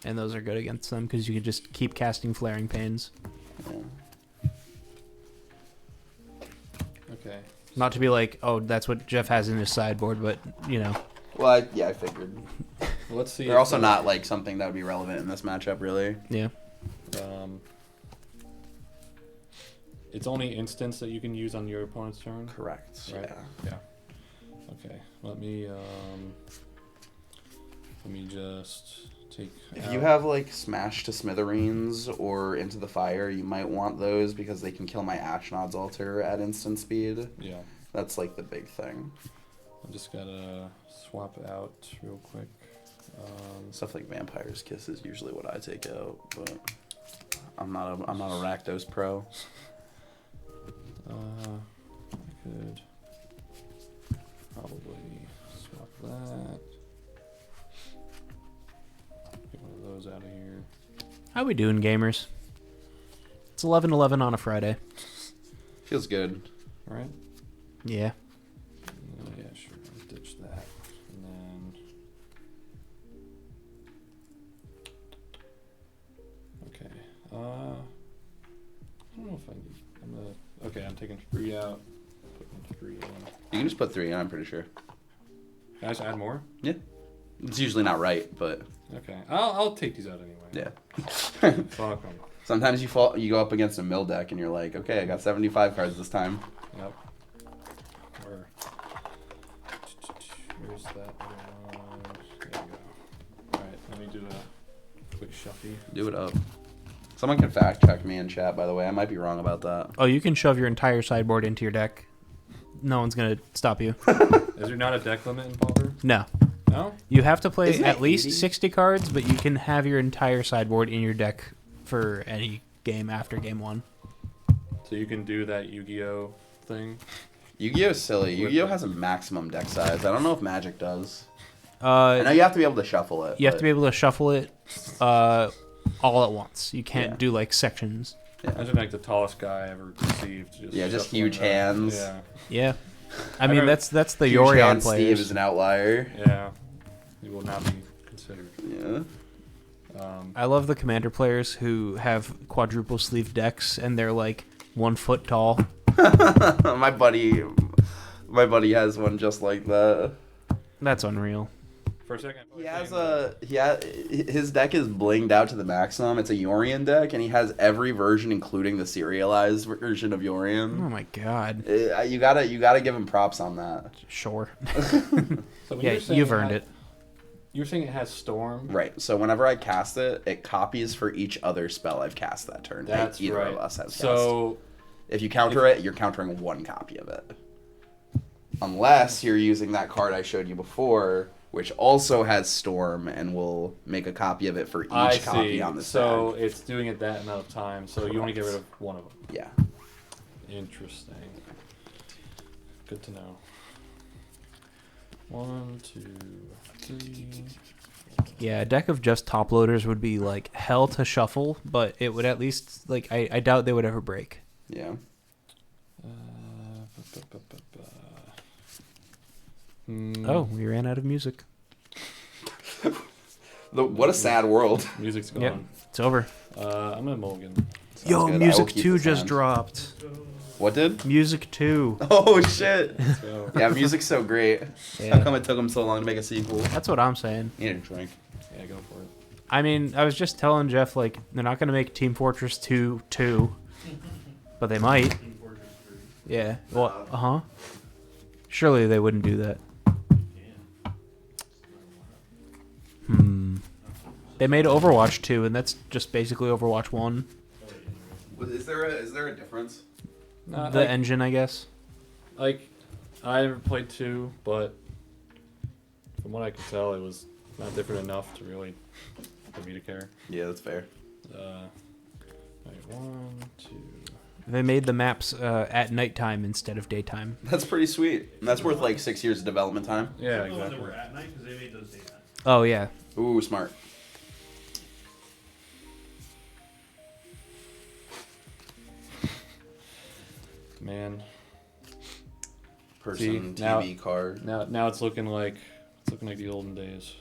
And those are good against them because you can just keep casting Flaring Pains. Yeah. Okay. Not to be like, oh, that's what Jeff has in his sideboard, but you know, Well, yeah, I figured. Let's see. They're also not like something that would be relevant in this matchup, really. Yeah. It's only instants that you can use on your opponent's turn. Correct. Right. Yeah. Okay. Let me just take. If you have like Smash to Smithereens or Into the Fire, you might want those because they can kill my Ashnod's Altar at instant speed. Yeah. That's like the big thing. I just gotta swap out real quick. Stuff like Vampire's Kiss is usually what I take out, but I'm not a Rakdos pro. I could probably swap that. Get one of those out of here. How we doing, gamers? It's 11:11 on a Friday. Feels good. All right. Yeah. Yeah, sure. I'll ditch that, and then. Okay. I don't know if I need. Okay, I'm taking 3 out. Putting 3 in. You can just put 3 in, I'm pretty sure. Can I just add more? Yeah. It's usually not right, but Okay. I'll take these out anyway. yeah. Fuck them. Sometimes you go up against a mill deck and you're like, okay, I got 75 cards this time. Yep. Where's that other one? There we go. Alright, let me do a quick shuffle. Do it up. Someone can fact check me in chat, by the way. I might be wrong about that. Oh, you can shove your entire sideboard into your deck. No one's gonna stop you. Is there not a deck limit in Pauper? No. No? You have to play Isn't at it least 80? 60 cards, but you can have your entire sideboard in your deck for any game after game 1. So you can do that Yu-Gi-Oh thing? Yu-Gi-Oh is silly. Yu-Gi-Oh has a maximum deck size. I don't know if Magic does. I I know you have to be able to shuffle it. You have to be able to shuffle it all at once. You can't Yeah. do like sections. Imagine like the tallest guy ever conceived. Just shuffling huge that. hands. Yeah. Yeah. I mean, remember- that's the Huge Yorion Hand Steve players. is an outlier. Yeah. He will not be considered. Yeah. I love the commander players who have quadruple sleeve decks and they're like 1 foot tall. my buddy has one just like that. That's unreal. For a second. His deck is blinged out to the maximum. It's a Yorion deck, and he has every version, including the serialized version of Oh Yorion. my god. You gotta give him props on that. Sure. So when Yeah, you're saying you've earned it. You're saying it has Storm? Right. So whenever I cast it, it copies for each other spell I've cast that turn. That's either right. of us has cast. So If you counter it, you're countering 1 copy of it. Unless you're using that card I showed you before, which also has Storm and will make a copy of it for each I copy see. on the So stack. it's doing it that amount of time. So you only get rid of one of them. Yeah. Interesting. Good to know. 1, 2, 3. Yeah, a deck of just top loaders would be like hell to shuffle, but it would at least like I doubt they would ever break. Yeah. Oh, we ran out of music. What a sad world. Music's gone. Yep, it's over. I'm gonna mulligan. Sounds Yo, good. I will Music keep 2 this just hand. dropped. What did? Music 2. Oh shit. Let's go. Yeah, music's so great. How Yeah. come it took him so long to make a sequel? That's what I'm saying. Need a drink. Yeah, go for it. I mean, I was just telling Jeff, like, they're not going to make Team Fortress 2 2, but they might. Yeah. Well, uh-huh. Surely they wouldn't do that. They made Overwatch 2, and that's just basically Overwatch 1. Is there a difference? Not The like, engine, I guess. like, I never played 2, but from what I could tell, it was not different enough to really for me to care. Yeah, that's fair. Right, 1, 2. They made the maps at nighttime instead of daytime. That's pretty sweet. And that's worth like 6 years of development time. Yeah, The ones that exactly. were at night because they made those daytime. Oh, yeah. Ooh, smart. Man, Person, See, now- TV, card. now it's looking like the olden days.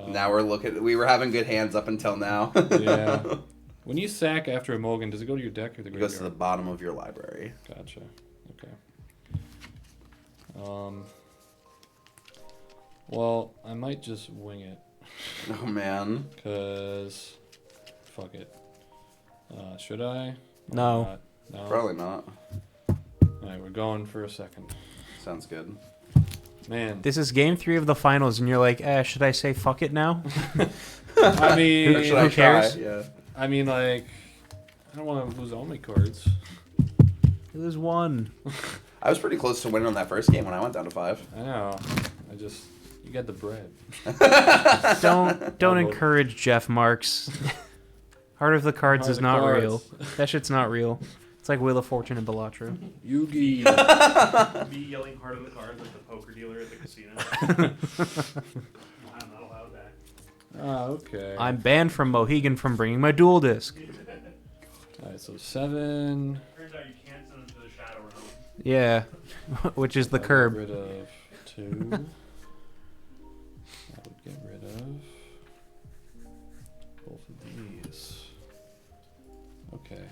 Now we were having good hands up until now. Yeah. When you sack after a mulligan, does it go to your deck or the It graveyard? goes to the bottom of your library. Gotcha. Okay. Well, I might just wing it. Oh man. Cause, fuck it. Should I? Or No. not? No. Probably not. Alright, we're going for a second. Sounds good. Man, This is game 3 of the finals, and you're like, should I say fuck it now? I mean, Or should I cares? try? Yeah. I mean, like, I don't want to lose all my cards. There's one. I was pretty close to winning on that first game when I went down to 5. I know. You got the bread. Don't encourage Jeff Marks. Heart of the Cards Heart is of the not Cards. real. That shit's not real. It's like Wheel of Fortune and Balatro. Yugi. Be yelling hard on the cards like the poker dealer at the casino. I'm not allowed that. Ah, okay. I'm banned from Mohegan from bringing my dual disc. Alright, so 7. Turns out you can't send them to the shadow realm. Yeah, which is the I'll get curb. rid of 2. I would get rid of both of these. Okay.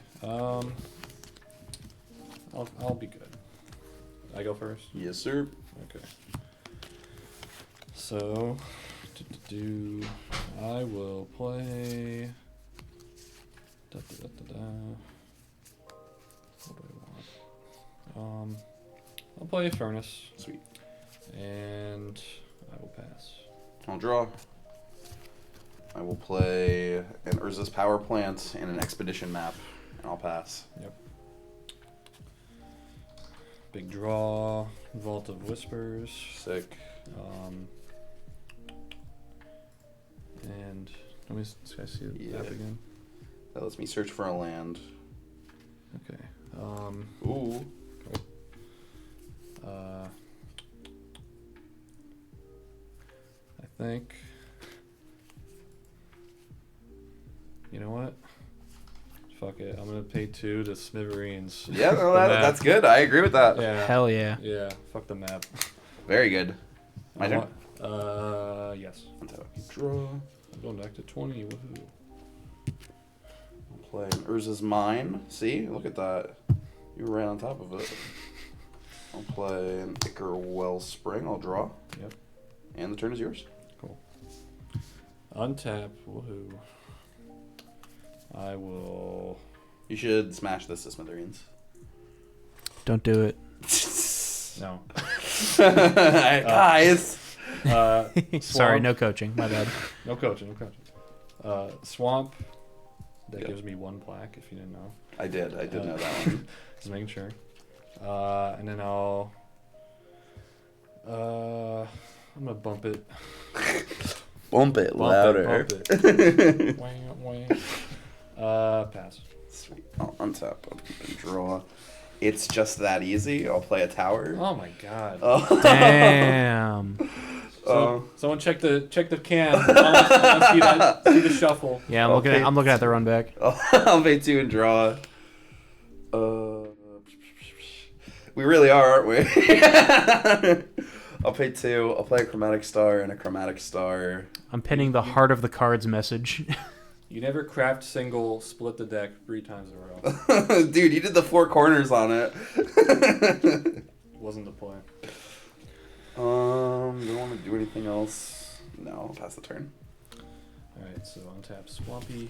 I'll be good. I go first. Yes, sir. Okay. So, I will play. What do I want? I'll play Furnace. Sweet. And I will pass. I'll draw. I will play an Urza's Power Plant and an Expedition map, and I'll pass. Yep. Big draw. Vault of Whispers. Sick. And let me see the Yeah. map again. That lets me search for a land. Okay. Ooh. I think. You know what? Fuck it. I'm gonna pay 2 to Smithereens. Yeah, no, The map. that's good. I agree with that. Yeah. Hell yeah. Yeah. Fuck the map. Very good. My turn. Yes. Draw. I'm going back to 20. Woohoo. I'll play an Urza's Mine. See? Look at that. You were right on top of it. I'll play an Ichor Wellspring. I'll draw. Yep. And the turn is yours. Untap. Woohoo. I will. You should smash this to smithereens. Don't do it. No. Guys. Sorry, Swamp. no coaching. My bad. No coaching. No coaching. Swamp. That Yep. gives me 1 plaque. If you didn't know. I did know that one. Just making sure. And then I'll. I'm gonna bump it. Bump it louder. Bump it. Wah, wah. Pass. Sweet. I'll untap, upkeep, and draw. It's just that easy. I'll play a tower. Oh my god. Oh. Damn. Someone check the can. I wanna see the shuffle. Yeah, Okay. I'm looking at the run back. I'll pay 2 and draw. We really are, aren't we? I'll pay 2. I'll play a Chromatic Star and a Chromatic Star. I'm pinning the Heart of the Cards message. You never craft single, split the deck 3 times in a row. Dude, you did the 4 corners on it. Wasn't the play. Do I want to do anything else? No, I'll pass the turn. Alright, so untap Swampy.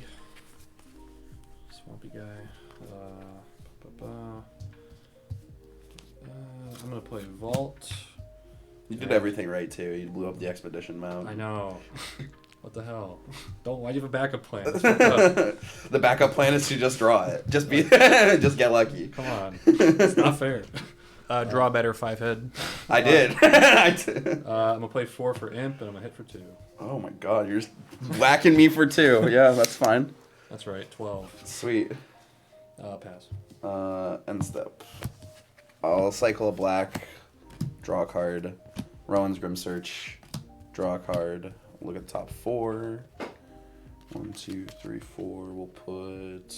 Swampy guy. I'm gonna play Vault. You did everything right too. You blew up the Expedition mount. I know. What the hell? Why'd you have a backup plan? That's fucked up. The backup plan is to just draw it. Just just get lucky. Come on. It's not fair. Draw better 5-head. I did. I did. I'm gonna play 4 for Imp, and I'm gonna hit for 2. Oh my god, you're just whacking me for 2. Yeah, that's fine. That's right, 12. Sweet. Pass. End step. I'll cycle a black, draw a card, Rowan's Grim Search, draw a card, look at the top 4. 1, 2, 3, 4. We'll put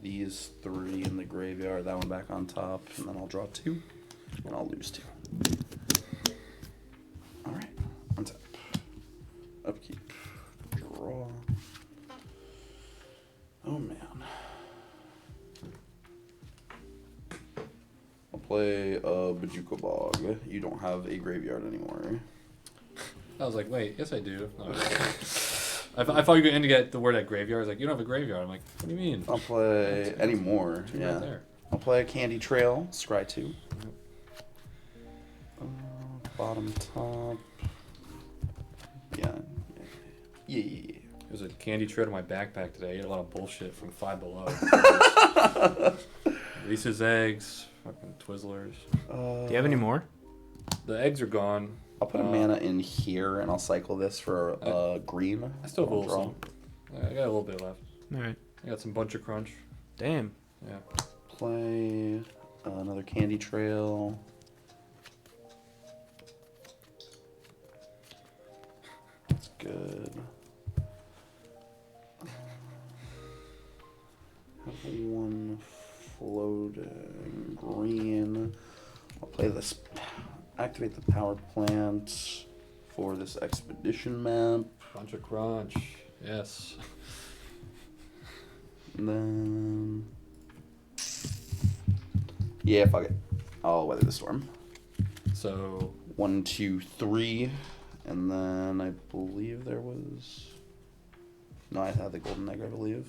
these 3 in the graveyard, that one back on top, and then I'll draw 2, and I'll lose 2. Alright, untap. Upkeep. Draw. Oh man. I'll play a Bajuka Bog. You don't have a graveyard anymore. I was like, wait, yes I do. No, I thought you were going to get the word at graveyard. I was like, you don't have a graveyard. I'm like, what do you mean? I'll play any more. Two Yeah. right there. I'll play a Candy Trail, Scry 2. Bottom, top. Yeah. Yeah. There's a candy trail in my backpack today. I ate a lot of bullshit from Five Below. Reese's eggs, fucking Twizzlers. Do you have any more? The eggs are gone. I'll put a mana in here and I'll cycle this for green. I still have a I'll little some. I got a little bit left. All right. I got some Bunch of Crunch. Damn. Yeah. Play another Candy Trail. That's good. Have one floating green. I'll play this. Activate the power plant for this expedition map. Bunch of Crunch. Yes. And then. Yeah, fuck it. I'll weather the storm. So 1, 2, 3, and then I believe there was. No, I had the golden egg, I believe.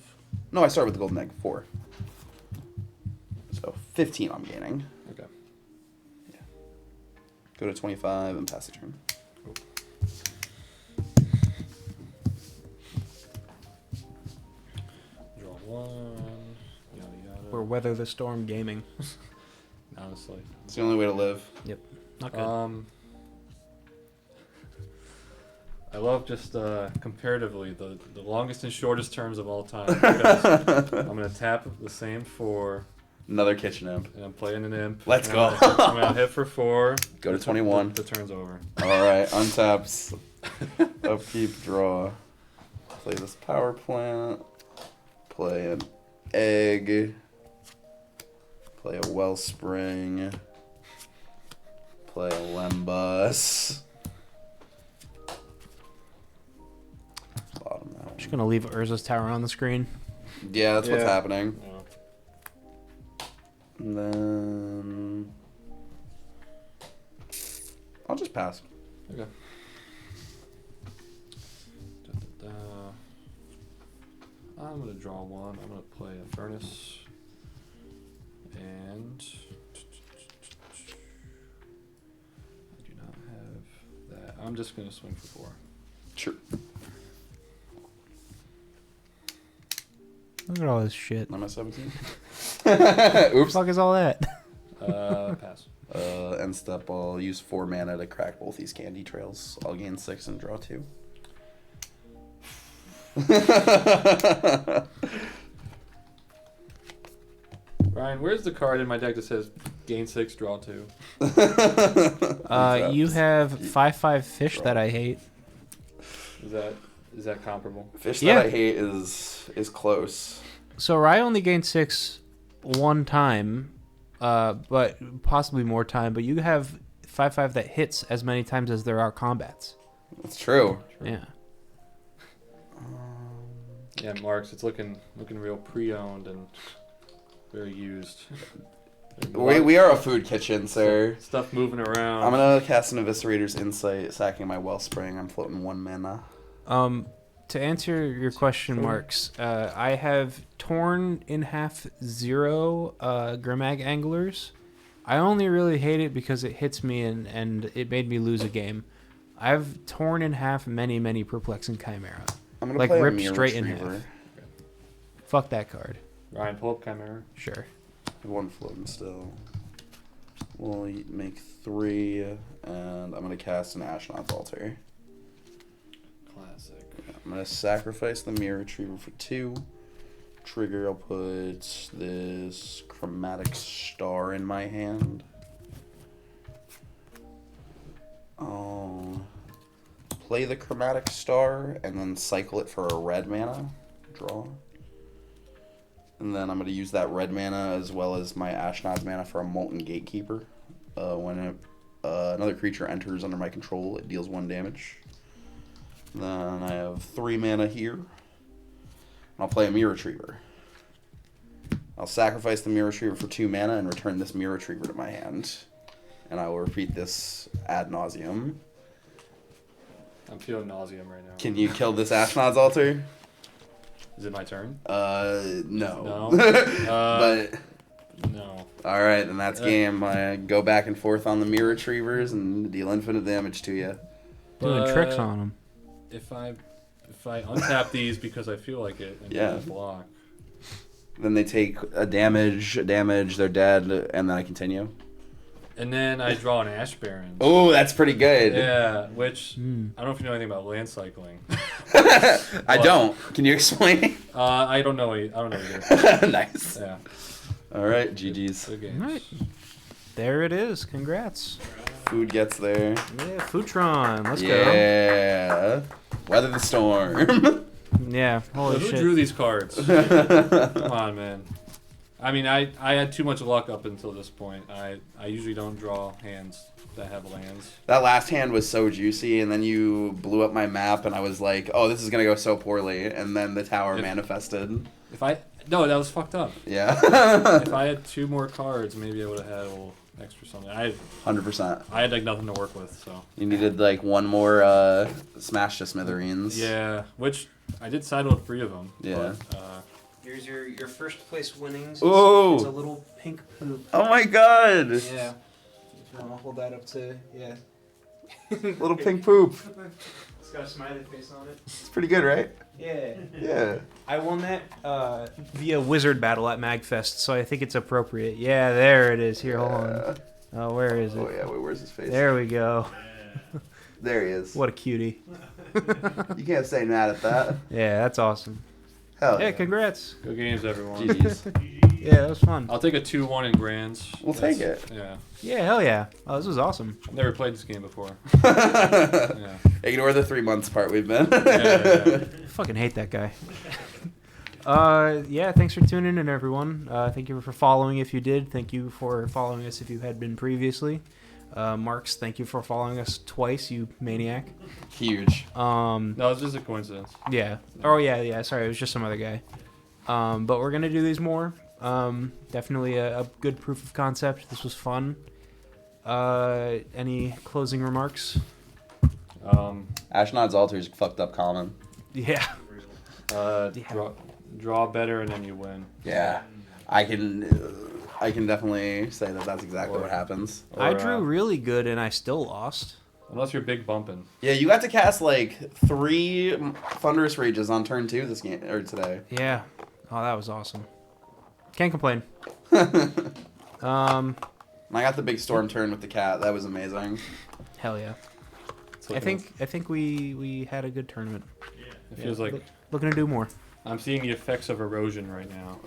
No, I started with the golden egg. 4. So 15 I'm gaining. okay. Yeah. Go to 25 and pass the turn. Draw one. Yada yada. Or weather the storm gaming. Honestly. It's the only way to live. Not good. I love just comparatively the longest and shortest terms of all time. Because I'm gonna tap the same 4, Another kitchen imp. and I'm playing an imp. Let's and go. I'm gonna hit for 4. Go to 21. The turn's over. Alright, untaps. Upkeep, draw. Play this power plant. Play an egg. Play a wellspring. Play a Lembus. Bottom that one. Just gonna leave Urza's Tower on the screen. Yeah, that's what's Yeah. happening. Yeah. And then I'll just pass. Okay. Da, da, da. I'm gonna draw one. I'm gonna play a furnace. And I do not have that. I'm just gonna swing for 4. Sure. Look at all this shit. I'm at 17. What the Oops. fuck is all that? Pass. End step, I'll use 4 mana to crack both these candy trails. I'll gain 6 and draw 2. Ryan, where's the card in my deck that says gain 6, draw 2? You have 5/5 fish that I hate. Is that comparable? Fish Yeah. that I hate is close. So I only gained 6 one time, but possibly more time. But you have 5/5 that hits as many times as there are combats. That's true. Yeah. Yeah, Marks, it's looking real pre-owned and very used. We are a food kitchen, sir. Stuff moving around. I'm gonna cast an Eviscerator's Insight, sacking my Wellspring. I'm floating 1 mana. To answer your question, Marks, I have torn in half 0 Grimag Anglers. I only really hate it because it hits me and it made me lose a game. I've torn in half many Perplexing Chimera. I'm gonna Like, play a ripped Mirror straight in Retriever. half. Fuck that card. Ryan, pull up Chimera. Sure. I have 1 floating still. We'll make 3, and I'm gonna cast an Ashnod's Altar. Classic. I'm gonna sacrifice the Mirror Retriever for 2. Trigger, I'll put this Chromatic Star in my hand. I'll play the Chromatic Star and then cycle it for a red mana. Draw. And then I'm gonna use that red mana as well as my Ashnod's mana for a Molten Gatekeeper. When another creature enters under my control, it deals 1 damage. Then I have 3 mana here. I'll play a Mirror Retriever. I'll sacrifice the Mirror Retriever for 2 mana and return this Mirror Retriever to my hand. And I will repeat this ad nauseum. I'm feeling nauseum right now. Can you kill this Ashnod's altar? Is it my turn? No. No. But No. all right, then that's game. I go back and forth on the mirror retrievers and deal infinite damage to you. Doing But tricks on them. If I untap these because I feel like it and Yeah. block. Then they take a damage, they're dead, and then I continue. And then I draw an Ash Baron. Oh, that's pretty good. Yeah, which Mm. I don't know if you know anything about land cycling. I don't. Can you explain? I don't know. I don't know either. Nice. Yeah. All right, GG's. Good games. All right. There it is. Congrats. Food gets there. Yeah, Futron. Let's go. Yeah. Weather the storm. Yeah. Holy Who shit. drew these cards? Come on, man. I mean, I had too much luck up until this point. I usually don't draw hands that have lands. That last hand was so juicy, and then you blew up my map, and I was like, oh, this is going to go so poorly. And then the tower manifested. No, that was fucked up. Yeah. If I had 2 more cards, maybe I would have had a little extra something. 100%. I had like nothing to work with, so. You needed like one more smash to smithereens. Yeah, which I did side with 3 of them. Yeah. But, Here's your first place winnings. Ooh. It's a little pink poop. Oh my god. Yeah. If you want to hold that up to, yeah. Little pink poop. It's got a smiley face on it. It's pretty good, right? Yeah. Yeah. I won that via wizard battle at Magfest, so I think it's appropriate. Yeah, there it is. Here, hold on. Oh, where is it? Oh yeah, wait, where's his face? There we go. There he is. What a cutie. You can't say mad at that. Yeah, that's awesome. Hell Yeah, yeah. congrats. good games, everyone. GG's. Yeah, that was fun. I'll take a 2-1 in grands. We'll take it. Yeah. Yeah, hell yeah. Oh, this was awesome. I've never played this game before. Yeah. Ignore the 3 months part we've been. Yeah. I fucking hate that guy. Yeah, thanks for tuning in, everyone. Thank you for following if you did. Thank you for following us if you had been previously. Marks, thank you for following us twice, you maniac. Huge. No, it's just a coincidence. Yeah. Oh, yeah. Sorry, it was just some other guy. But we're gonna do these more. Definitely a good proof of concept. This was fun. Any closing remarks? Ashnod's altar is fucked up common. Yeah. Draw better and then you win. Yeah. I can definitely say that that's exactly what happens. I drew really good and I still lost. Unless you're big bumping. Yeah, you got to cast like 3 Thunderous Rages on turn 2 this game or today. Yeah. Oh, that was awesome. Can't complain. I got the big storm turn with the cat. That was amazing. Hell yeah. It's I looking- think we had a good tournament. It feels like Looking to do more. I'm seeing the effects of erosion right now.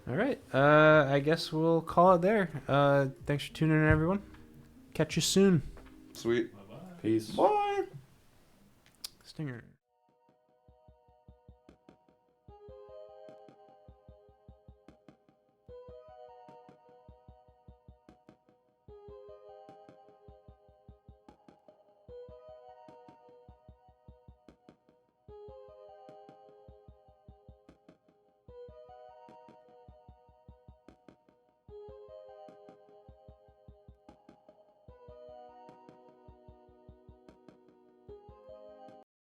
All right. I guess we'll call it there. Thanks for tuning in, everyone. Catch you soon. Sweet. Peace. Bye. Stinger.